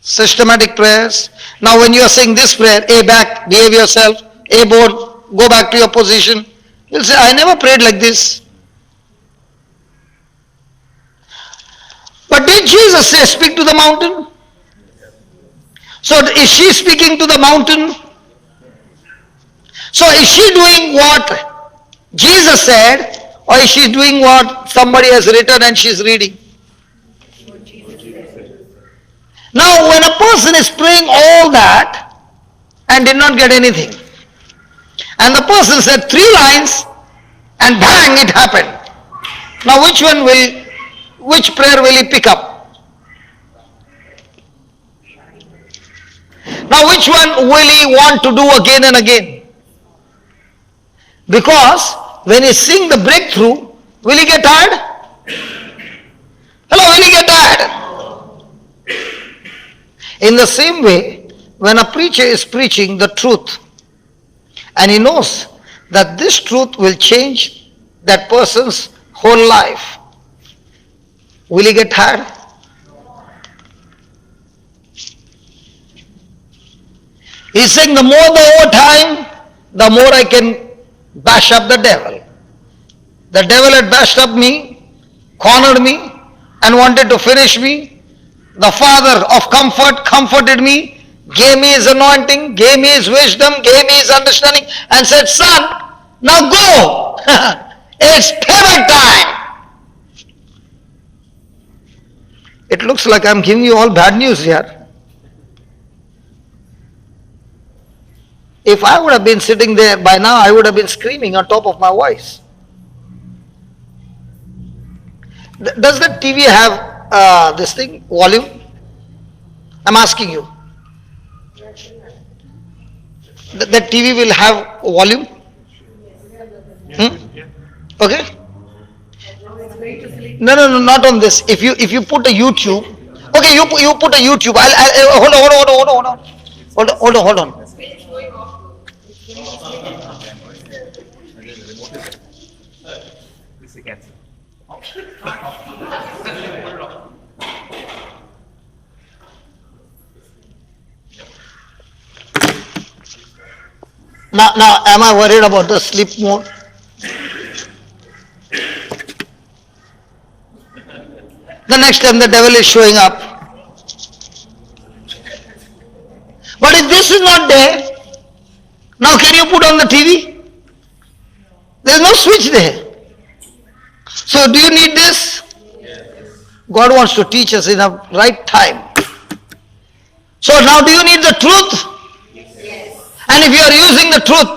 systematic prayers. Now when you are saying this prayer, A back, behave yourself, A board, go back to your position. You'll say, I never prayed like this. But did Jesus say, speak to the mountain? So is she speaking to the mountain? So is she doing what Jesus said, or is she doing what somebody has written and she's reading? Now when a person is praying all that and did not get anything, and the person said 3 lines and bang, it happened. Now which prayer will he pick up? Now which one will he want to do again and again? Because when he's seeing the breakthrough, will he get tired? Hello, will he get tired? In the same way, when a preacher is preaching the truth, and he knows that this truth will change that person's whole life, will he get tired? He's saying the more the overtime, the more I can bash up the devil. The devil had bashed up me, cornered me, and wanted to finish me. The Father of comfort comforted me, gave me his anointing, gave me his wisdom, gave me his understanding, and said, son, now go. It's payback time. It looks like I'm giving you all bad news here. If I would have been sitting there by now, I would have been screaming on top of my voice. Does the TV have this thing, volume? I'm asking you. The TV will have volume? Okay? No, not on this. If you put a YouTube, okay, you put a YouTube. Hold on. Now, am I worried about the sleep mode? The next time the devil is showing up. But if this is not there, now can you put on the TV? There is no switch there. So do you need this? God wants to teach us in the right time. So now do you need the truth? And if you are using the truth,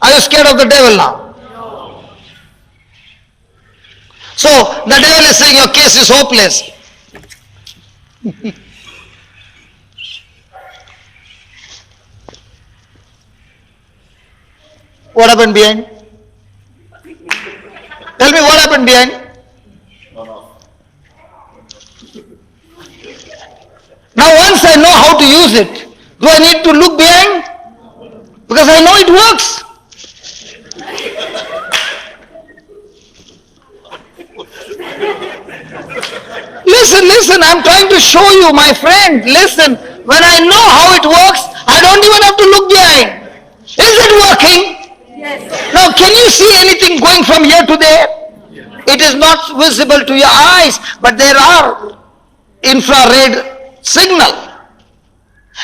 are you scared of the devil now? No. So the devil is saying your case is hopeless. What happened behind? Tell me what happened behind? Now once I know how to use it, do I need to look behind? Because I know it works. Listen, I'm trying to show you, my friend. Listen, when I know how it works, I don't even have to look behind. Is it working? Now, can you see anything going from here to there? It is not visible to your eyes, but there are infrared signal.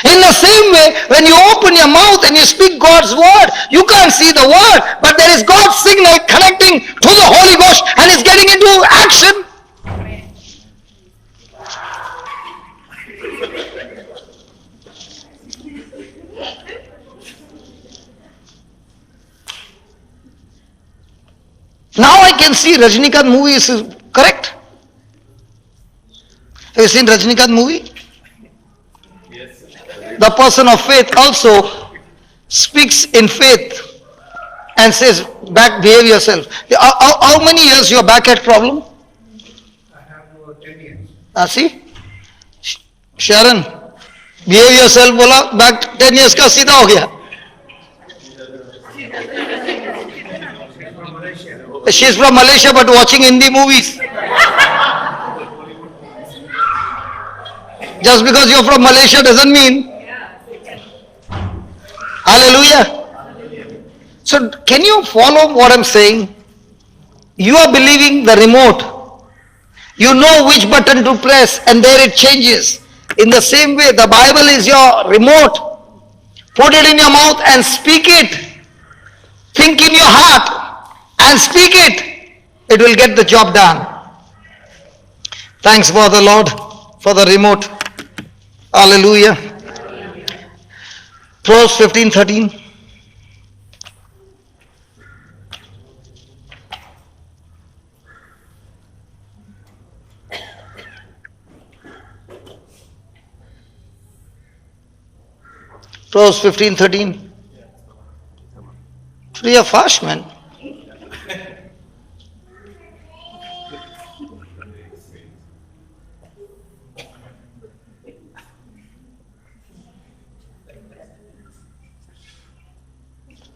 In the same way, when you open your mouth and you speak God's word, you can't see the word, but there is God's signal connecting to the Holy Ghost and it's getting into action. Now I can see Rajinikanth movie is correct. Have you seen Rajinikanth movie? Yes. The person of faith also speaks in faith and says, back, behave yourself. How many years your back had problem? I have 10 years. See? Sharon, behave yourself बोला, back 10 years का सीधा हो गया. She's from Malaysia but watching Hindi movies. Just because you're from Malaysia doesn't mean. Hallelujah. So can you follow what I'm saying? You are believing the remote. You know which button to press and there it changes. In the same way, the Bible is your remote. Put it in your mouth and speak it. Think in your heart and speak it. It will get the job done. Thanks for the Lord for the remote. Hallelujah. Proverbs 15:13. Proverbs 15:13. Today are fast, man.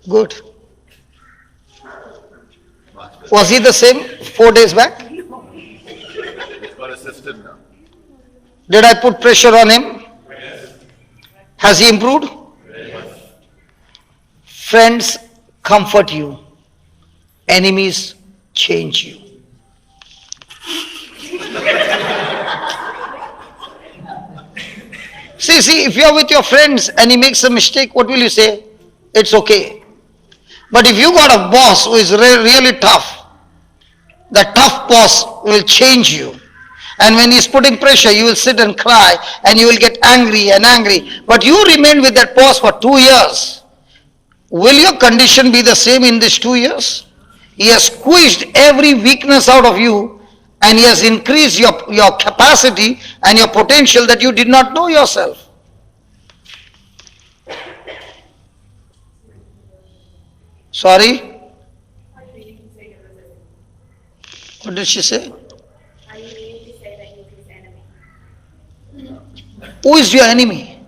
Good. Was he the same 4 days back? It's got a system now. Did I put pressure on him? Has he improved? Friends comfort you. Enemies change you. See, if you are with your friends and he makes a mistake, what will you say? It's okay. But if you got a boss who is really tough, the tough boss will change you. And when he's putting pressure, you will sit and cry and you will get angry and angry. But you remain with that boss for 2 years. Will your condition be the same in these 2 years? He has squeezed every weakness out of you and he has increased your capacity and your potential that you did not know yourself. Sorry? What did she say? Who is your enemy?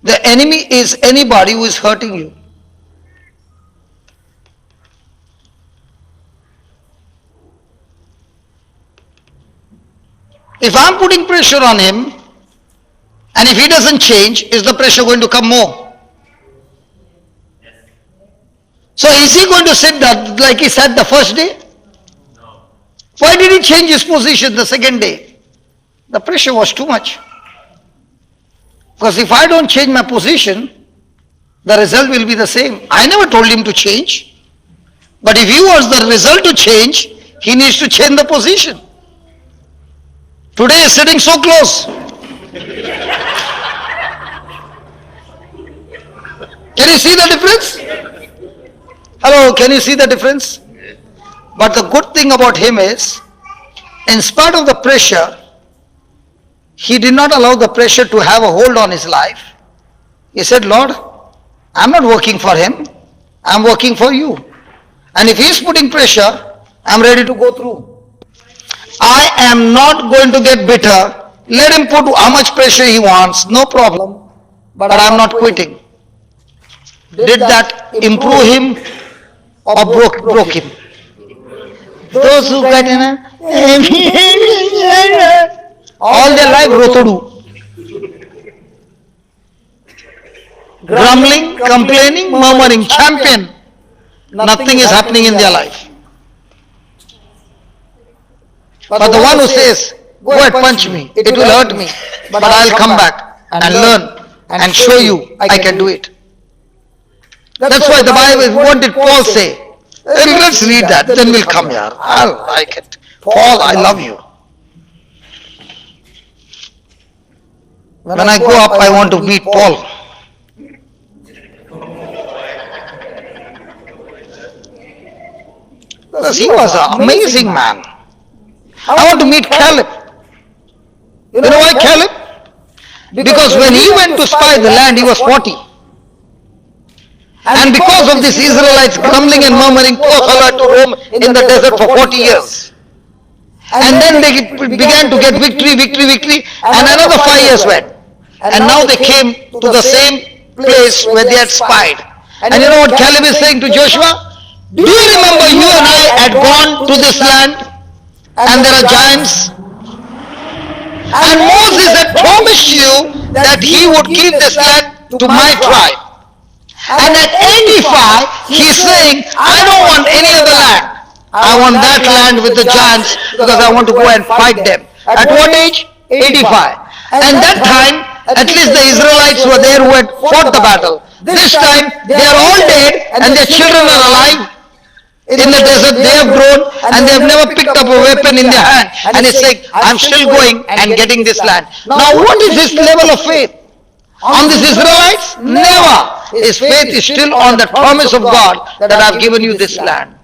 The enemy is anybody who is hurting you. If I'm putting pressure on him, and if he doesn't change, is the pressure going to come more? So is he going to sit that like he sat the first day? No. Why did he change his position the second day? The pressure was too much. Because if I don't change my position, the result will be the same. I never told him to change. But if he wants the result to change, he needs to change the position. Today is sitting so close. Can you see the difference? Hello, can you see the difference? But the good thing about him is, in spite of the pressure, he did not allow the pressure to have a hold on his life. He said, Lord, I'm not working for him, I'm working for you. And if he's putting pressure, I'm ready to go through. I am not going to get bitter. Let him put how much pressure he wants, no problem. But I'm not quitting. Did that improve him or broke him? Those who got all their life rotodu. grumbling, complaining, murmuring, champion, nothing is happening in their life. But the one who says, go ahead, punch me, it will hurt me, but I'll come back and learn and show you I can do it. That's why the Bible, what did Paul say? Let's read that, then we'll come here. I like it. Paul, I love you. When I grow up, I want to meet Paul. Because he was an amazing man. I want to meet Caleb. You know why Caleb? Because when he went to spy the land, he was 40. And because of this, Israelites grumbling and murmuring, poor fellow had to roam in the desert for 40 years. And then they began to get victory, and another 5 years went. And now they came to the same place where they had spied. And you know what Caleb is saying to Joshua? Do you remember you and I had gone to this land and there are giants? And Moses had promised you that he would give this land to my tribe. And at 85, he's saying, I don't want any other land. I want that land with the giants because I want to go and fight them. At what age? 85. And that time, at least the Israelites were there who had fought the battle. This time, they are all dead and their children are alive. In the desert, they have grown and they have never picked up a weapon in their hand. And it's like, I'm still going and getting this land. Now, what is his level of faith? On these Israelites? Never. His faith is still on the promise of God that I've given you this land.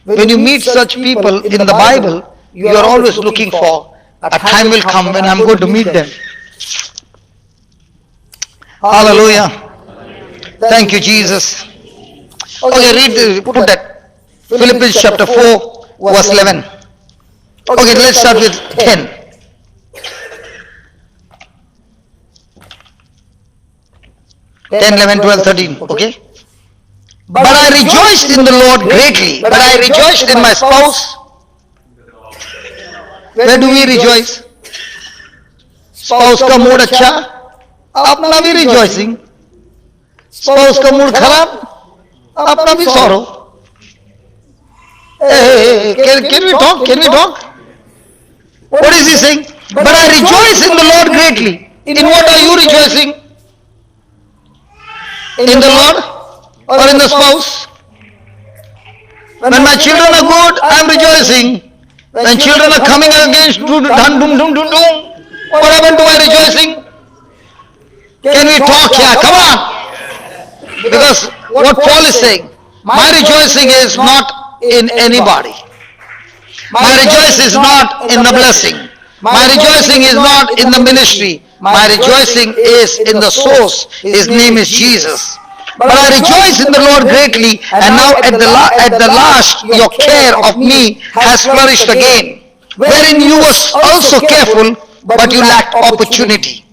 When you meet such people in the Bible, you are always looking for a time will come when I'm going to meet them. Hallelujah. Thank you, Jesus. Okay, put that. Philippians chapter 4, verse 11. Okay, let's start with 10. 10, 11, 12, 13. Okay? But I rejoiced in the Lord greatly. But I rejoiced in my spouse. Where do we rejoice? Spouse का mood अच्छा, अपना भी rejoicing. Spouse का mood खराब, अपना भी sorrow. Hey, can we talk? Can we talk? What is he saying? But I rejoice in the Lord greatly. In what are you rejoicing? In the Lord or in the spouse? When my children are good, I am rejoicing. When children are coming against, what happened to my rejoicing? Can we talk here? Come on. Because what Paul is saying, my rejoicing is not in anybody. My rejoicing is not in the blessing. My rejoicing is not in the ministry. My rejoicing is in the source. His name is Jesus. But I rejoice in the Lord greatly, and now at the last your care of me has flourished again, wherein you were also careful, but you lacked opportunity.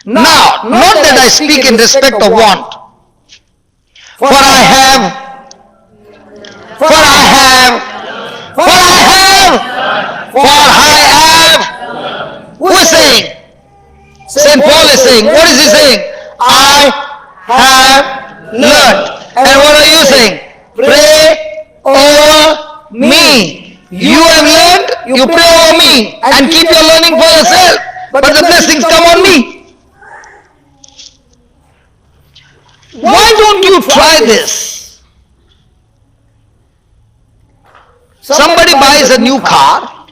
Now, not that I speak in respect of want, for I have. Who is saying? St. Paul is saying. What is he saying? I have learned. And what are you saying? Pray over me. You have learned, you pray over me and keep your learning for yourself. But the blessings come on me. Why don't you try this? Somebody buys a new car,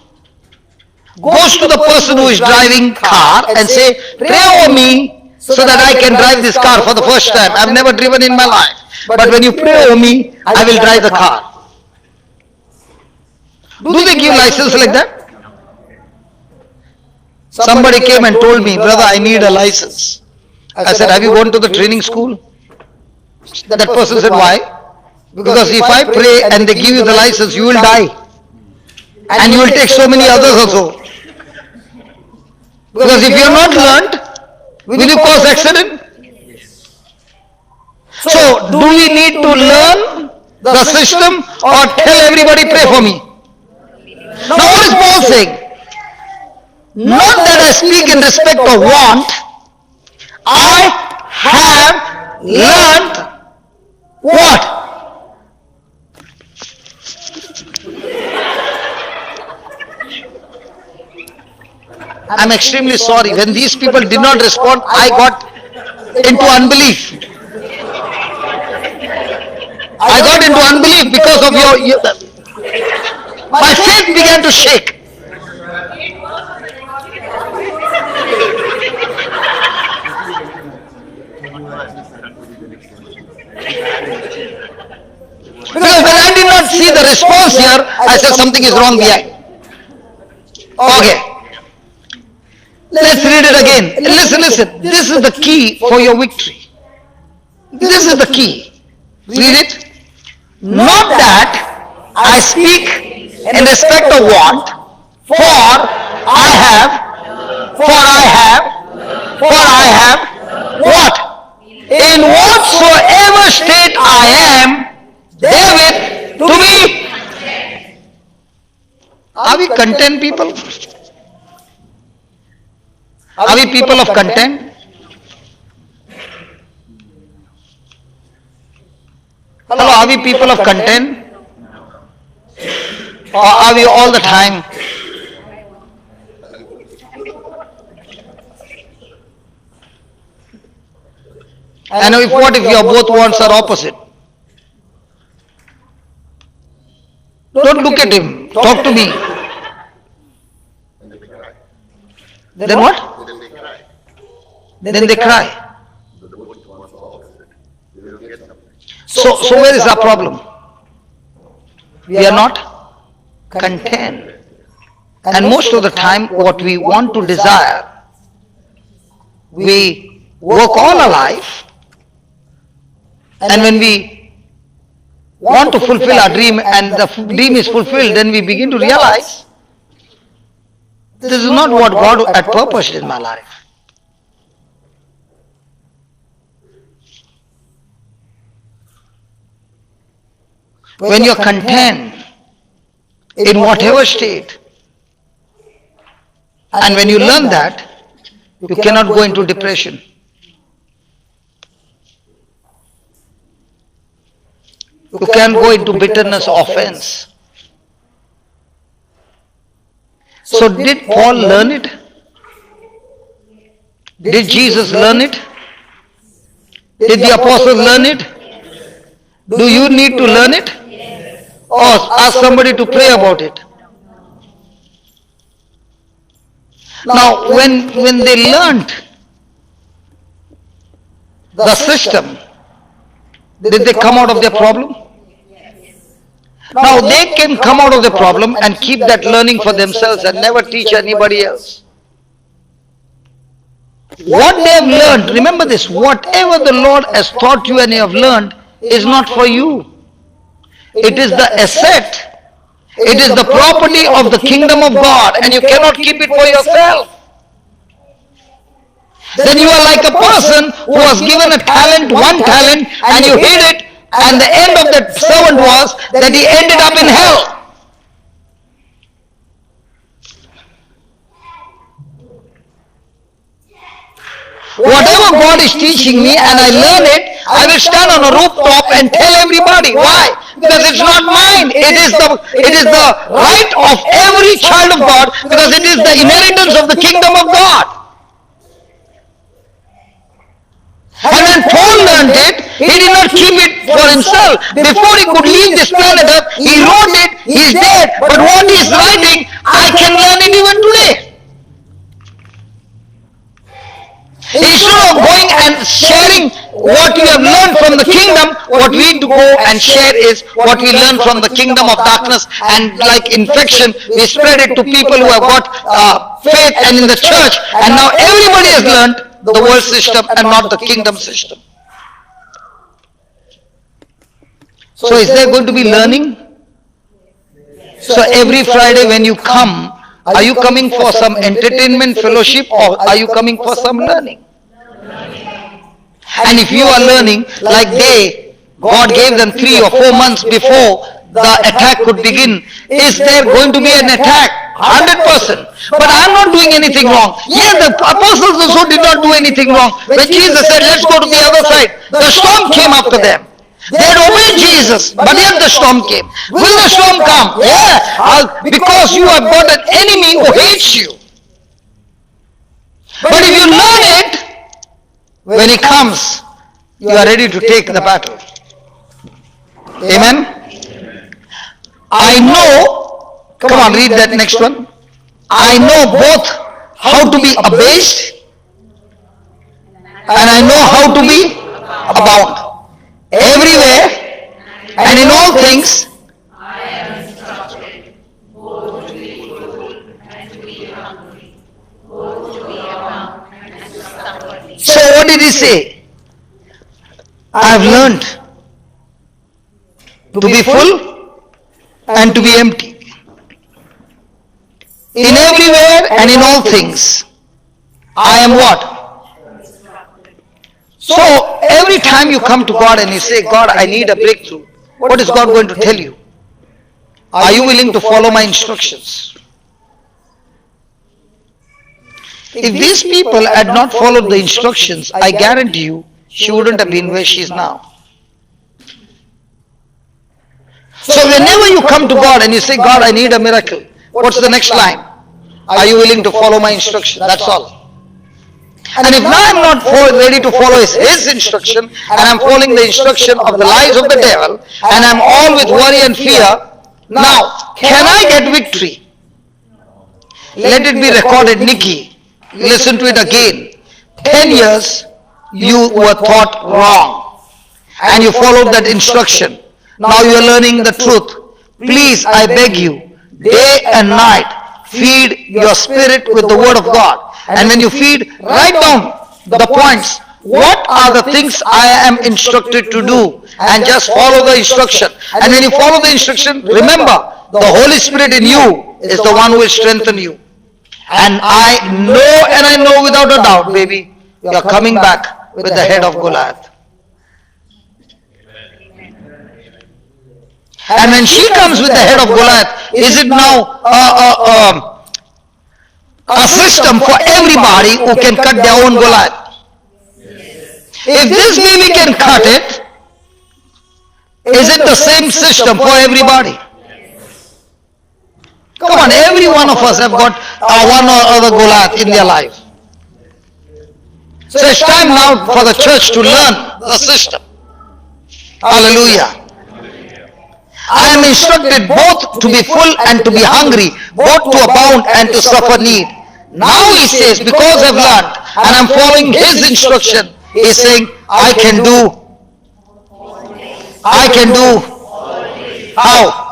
goes to the person who is driving car and say, pray over me so that I can drive this car for the first time. I've never driven in my life. But when you pray over me, I will drive the car. Do they give license like that? Somebody came and told me, brother, I need a license. I said, have you gone to the training school? That person said, why? Because if I pray and they give you the license, you will die. And you will take so many others also. Because if you are not learned, will you cause accident? So, do we need to learn the system or tell everybody pray for me? Now what is Paul saying? Not that I speak in respect of want, I have learned what? I'm extremely sorry. When these people did not respond, I got into unbelief. I got into unbelief because of your my faith began to shake. Because when I did not see the response here, I said something is wrong behind. Okay. Let's read it again. Listen. This is the key for your victory. This is the key. Read it. Not that I speak in respect of want, for I have what? In whatsoever state I am, therewith to be. Are we content people? Are we people of content? Hello, are we people of content? Or are we all the time? And what if your both wants are opposite? Don't look at him. Talk to me. Then what? Then they cry. So where is our problem? We are not content. And most of the time what we want to desire, we work all our life, and when we want to fulfill our dream and the dream is fulfilled, then we begin to realize this is not what God had purposed in my life. When you're content in whatever state, and when you learn that, you cannot go into depression. You can't go into bitterness, offense. So did Paul learn it? Did Jesus learn it? Did the apostles learn it? Do you need to learn it? Or ask somebody to pray about it? Now, when they learned the system, did they come out of their problem? Now they can come out of the problem and keep that learning for themselves and never teach anybody else. What they have learned, remember this, whatever the Lord has taught you and you have learned is not for you. It is the asset. It is the property of the kingdom of God, and you cannot keep it for yourself. Then you are like a person who was given a talent, one talent, and you hid it, and the end of that servant was that he ended up in hell. Whatever God is teaching me and I learn it, I will stand on a rooftop and tell everybody. Why? Because it's not mine. It is the right of every child of God, because it is the inheritance of the kingdom of God. And when Paul learned it, he did not keep it for himself. Before he could leave this planet Earth, he wrote it, he is dead. But what he is writing, I can learn it even today. Instead of going and sharing what we have learned from the kingdom, what we need to go and share is what we learn from the kingdom of darkness, and like infection, we spread it to people who have got faith and in the church, and now everybody has learned the world system and not the kingdom system. So is there going to be learning? So every Friday when you come, are you coming for some entertainment fellowship, or are you coming for some learning? And if you are learning, like God gave them 3 or 4 months before the attack could begin, is there going to be an attack? 100%. But I am not doing anything wrong. Yeah, the apostles also did not do anything wrong. When Jesus said, let's go to the other side, the storm came after them. They had obeyed Jesus, but yet the storm came. Will the storm come? Yeah, because you have got an enemy who hates you. But if you learn it, when he comes, you are ready to take the battle. Amen? I know, come on, read that next one. I know both how to be abased and I know how to be abound. Everywhere and in all things, so what did he say? I have learned to be full and to be empty. In everywhere and in all things, I am what? So every time you come to God and you say, God, I need a breakthrough, what is God going to tell you? Are you willing to follow my instructions? If these people had not followed the instructions, I guarantee you, she wouldn't have been where she is now. So whenever you come to God and you say, God, I need a miracle, what's the next line? Are you willing to follow my instruction? That's all. And if now I'm not ready to follow his instruction, and I'm following the instruction of the lies of the devil, and I'm all with worry and fear, now, can I get victory? Let it be recorded, Nikki. Listen to it again. 10 years, you were taught wrong, and you followed that instruction. Now you are learning the truth. Please, I beg you, day and night, feed your spirit with the word of God. And when you feed, write down the points. What are the things I am instructed to do? And just follow the instruction. And when you follow the instruction, remember, the Holy Spirit in you is the one who will strengthen you. And I know without a doubt, baby, you are coming back with the head of Goliath. And when she comes with the head of Goliath, is it now a system for everybody who can cut their own Goliath? If this baby can cut it, is it the same system for everybody? Come on, every one of us have got one or other Goliath in their life. So it's time now for the church to learn the system. Hallelujah. I am instructed both to be full and to be hungry, both to abound and to suffer need. Now he says, because I've learned and I'm following his instruction, he is saying, I can do. How?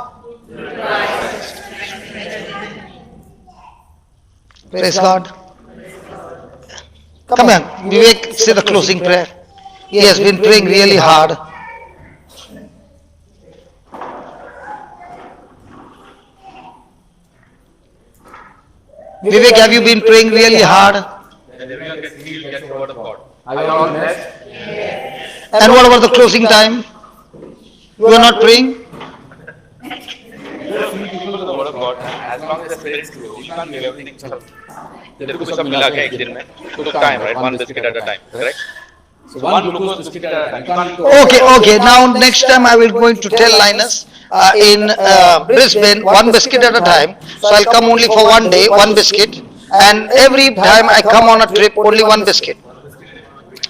Praise God. Come on, Vivek, say the closing prayer. He has been praying really hard. Vivek, have you been praying really hard? And everyone gets healed, gets the word of God. Are you all blessed? Yes. And what about the closing time? You are not praying? Just need people to the word of God. As long as the spirit is true, you can't give everything to glucose सब मिला के एक दिन में took time, right? One biscuit at a time, correct? So one glucose biscuit at a time. You can't Okay. Now next time I will going to tell Linus in Brisbane, one biscuit at a time. So I'll come only for one day, one biscuit, and every time I come on a trip, only one biscuit.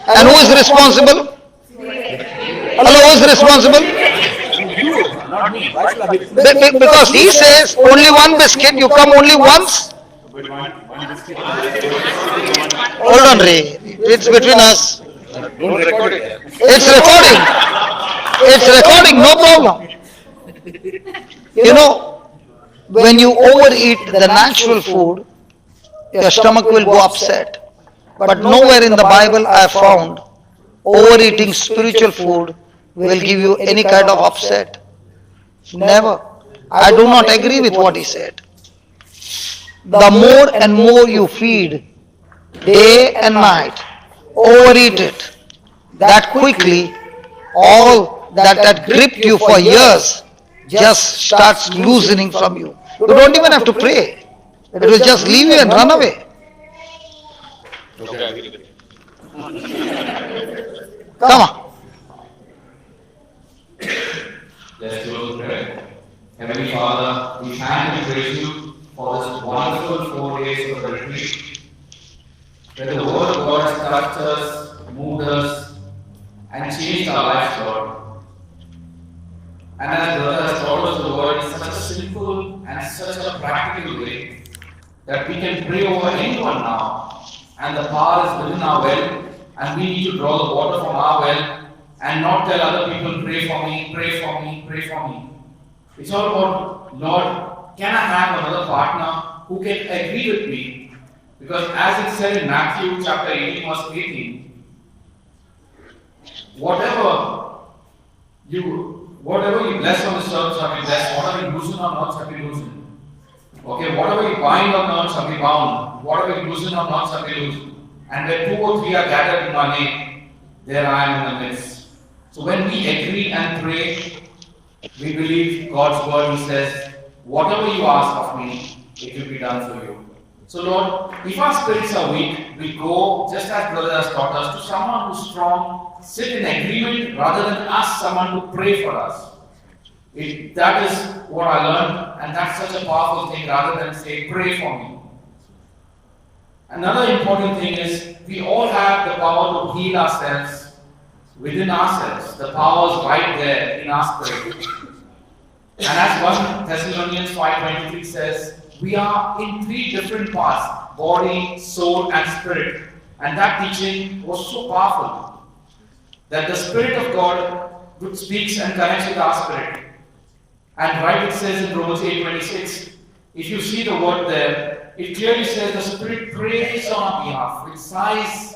And who is responsible? Hello, who is responsible? not me. Why should I be? Because he says only one biscuit, you come only once. Hold on, Ray. It's between us. Don't record it. It's recording. It's recording, no problem. You know, when you overeat the natural food, your stomach will go upset. But nowhere in the Bible I have found overeating spiritual food will give you any kind of upset. Never. I do not agree with what he said. The more and more you feed, day and night, overeat it, that quickly all that gripped you for years just starts loosening from you. You don't even have to pray. It will just leave you and run away. Okay, I agree with you. Come on. Let's do a prayer. Heavenly Father, we thank and praise you for this wonderful 4 days of the retreat, where the Word of God has touched us, moved us, and changed our lives, Lord. And as Brother has taught us the Word in such a simple and such a practical way, that we can pray over anyone now, and the power is within our well, and we need to draw the water from our well, and not tell other people, pray for me, pray for me, pray for me. It's all about, Lord, can I have another partner who can agree with me? Because as it said in Matthew chapter 18 verse 18, whatever you bless on this earth shall be blessed, whatever you loosen on earth shall be loosened. Okay, whatever you bind on earth shall be bound, whatever you loosen on earth shall be loosened. And where 2 or 3 are gathered in my name, there I am in the midst. So when we agree and pray, we believe God's word. He says, whatever you ask of me, it will be done for you. So Lord, if our spirits are weak, we go, just as Brother has taught us, to someone who's strong, sit in agreement rather than ask someone to pray for us. That is what I learned, and that's such a powerful thing rather than say, pray for me. Another important thing is, we all have the power to heal ourselves within ourselves. The power is right there in our spirit. And as 1 Thessalonians 5:23 says, we are in 3 different parts, body, soul and spirit. And that teaching was so powerful that the Spirit of God speaks and connects with our spirit. And right it says in Romans 8:26, if you see the word there, it clearly says the Spirit prays on our behalf with sighs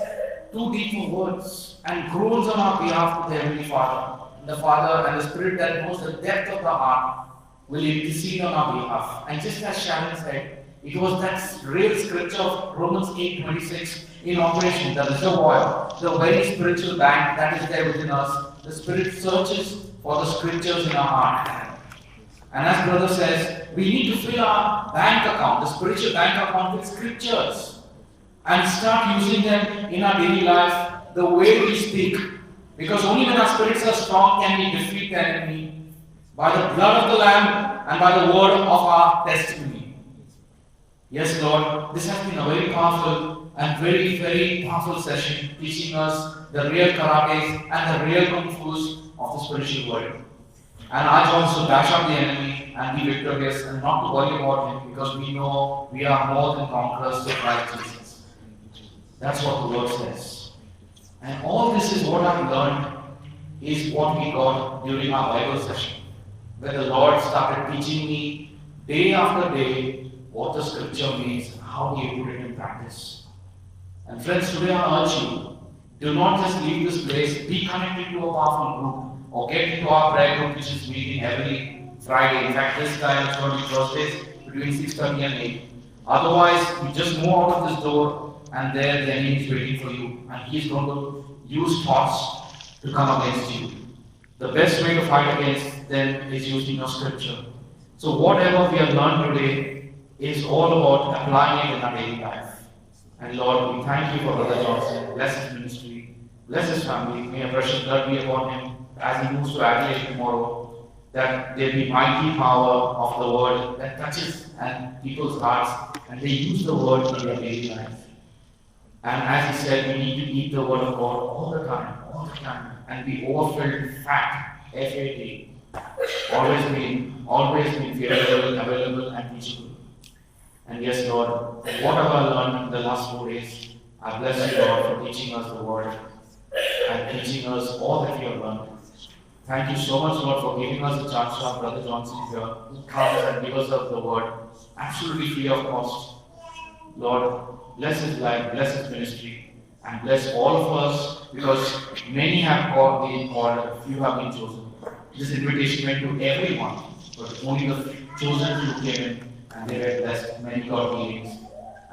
too deep for words and groans on our behalf to the Heavenly Father. The Father and the Spirit that knows the depth of the heart will intercede on our behalf. And just as Sharon said, it was that real scripture of Romans 8:26 in operation, the reservoir, the very spiritual bank that is there within us. The Spirit searches for the scriptures in our heart. And as Brother says, we need to fill our bank account, the spiritual bank account, with scriptures and start using them in our daily life the way we speak. Because only when our spirits are strong can we defeat the enemy by the blood of the Lamb and by the word of our testimony. Yes, Lord, this has been a very powerful and very, very powerful session, teaching us the real karates and the real kung fus of the spiritual world. And I want to dash out the enemy and be victorious and not to worry about him, because we know we are more than conquerors through Christ Jesus. That's what the word says. And all this is what I've learned, is what we got during our Bible session, where the Lord started teaching me day after day what the scripture means and how we put it in practice. And friends, today I urge you, do not just leave this place, be connected to a powerful group, or get into our prayer group which is meeting every Friday. In fact, this time it's going to be Thursdays between 6:30 and 8. Otherwise, you just move out of this door and there the enemy is waiting for you, and he's going to use thoughts to come against you. The best way to fight against them is using your scripture. So whatever we have learned today is all about applying it in our daily life. And Lord, we thank you for Brother Johnson. Bless his ministry, bless his family. May your precious blood be upon him as he moves to Adelaide tomorrow, that there be mighty power of the word that touches and people's hearts, and they use the word in their daily life. And as he said, we need to eat the word of God all the time, and be overfilled, fat, F-A-T. Always been fearful, available, and teachable. And yes, Lord, what have I learned in the last 4 days? I bless you, Lord, for teaching us the word and teaching us all that you have learned. Thank you so much, Lord, for giving us a chance to have Brother Johnson here, who comes and gives us the word, absolutely free of cost. Lord, bless his life, bless his ministry, and bless all of us, because many have been called, few have been chosen. This invitation went to everyone, but only the chosen few came in, and they were blessed. Many got healings.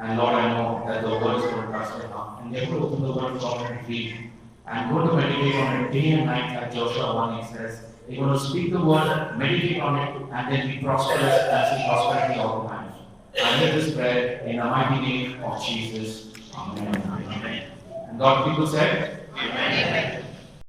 And Lord, I know that the word is going to touch their heart. And they will open the word of God and read. And going to meditate on it day and night, like Joshua 1 says. They're going to speak the word, meditate on it, and then be prosperous and see prosperity all the time. I make this prayer in the mighty name of Jesus. Amen. And God people said, Amen.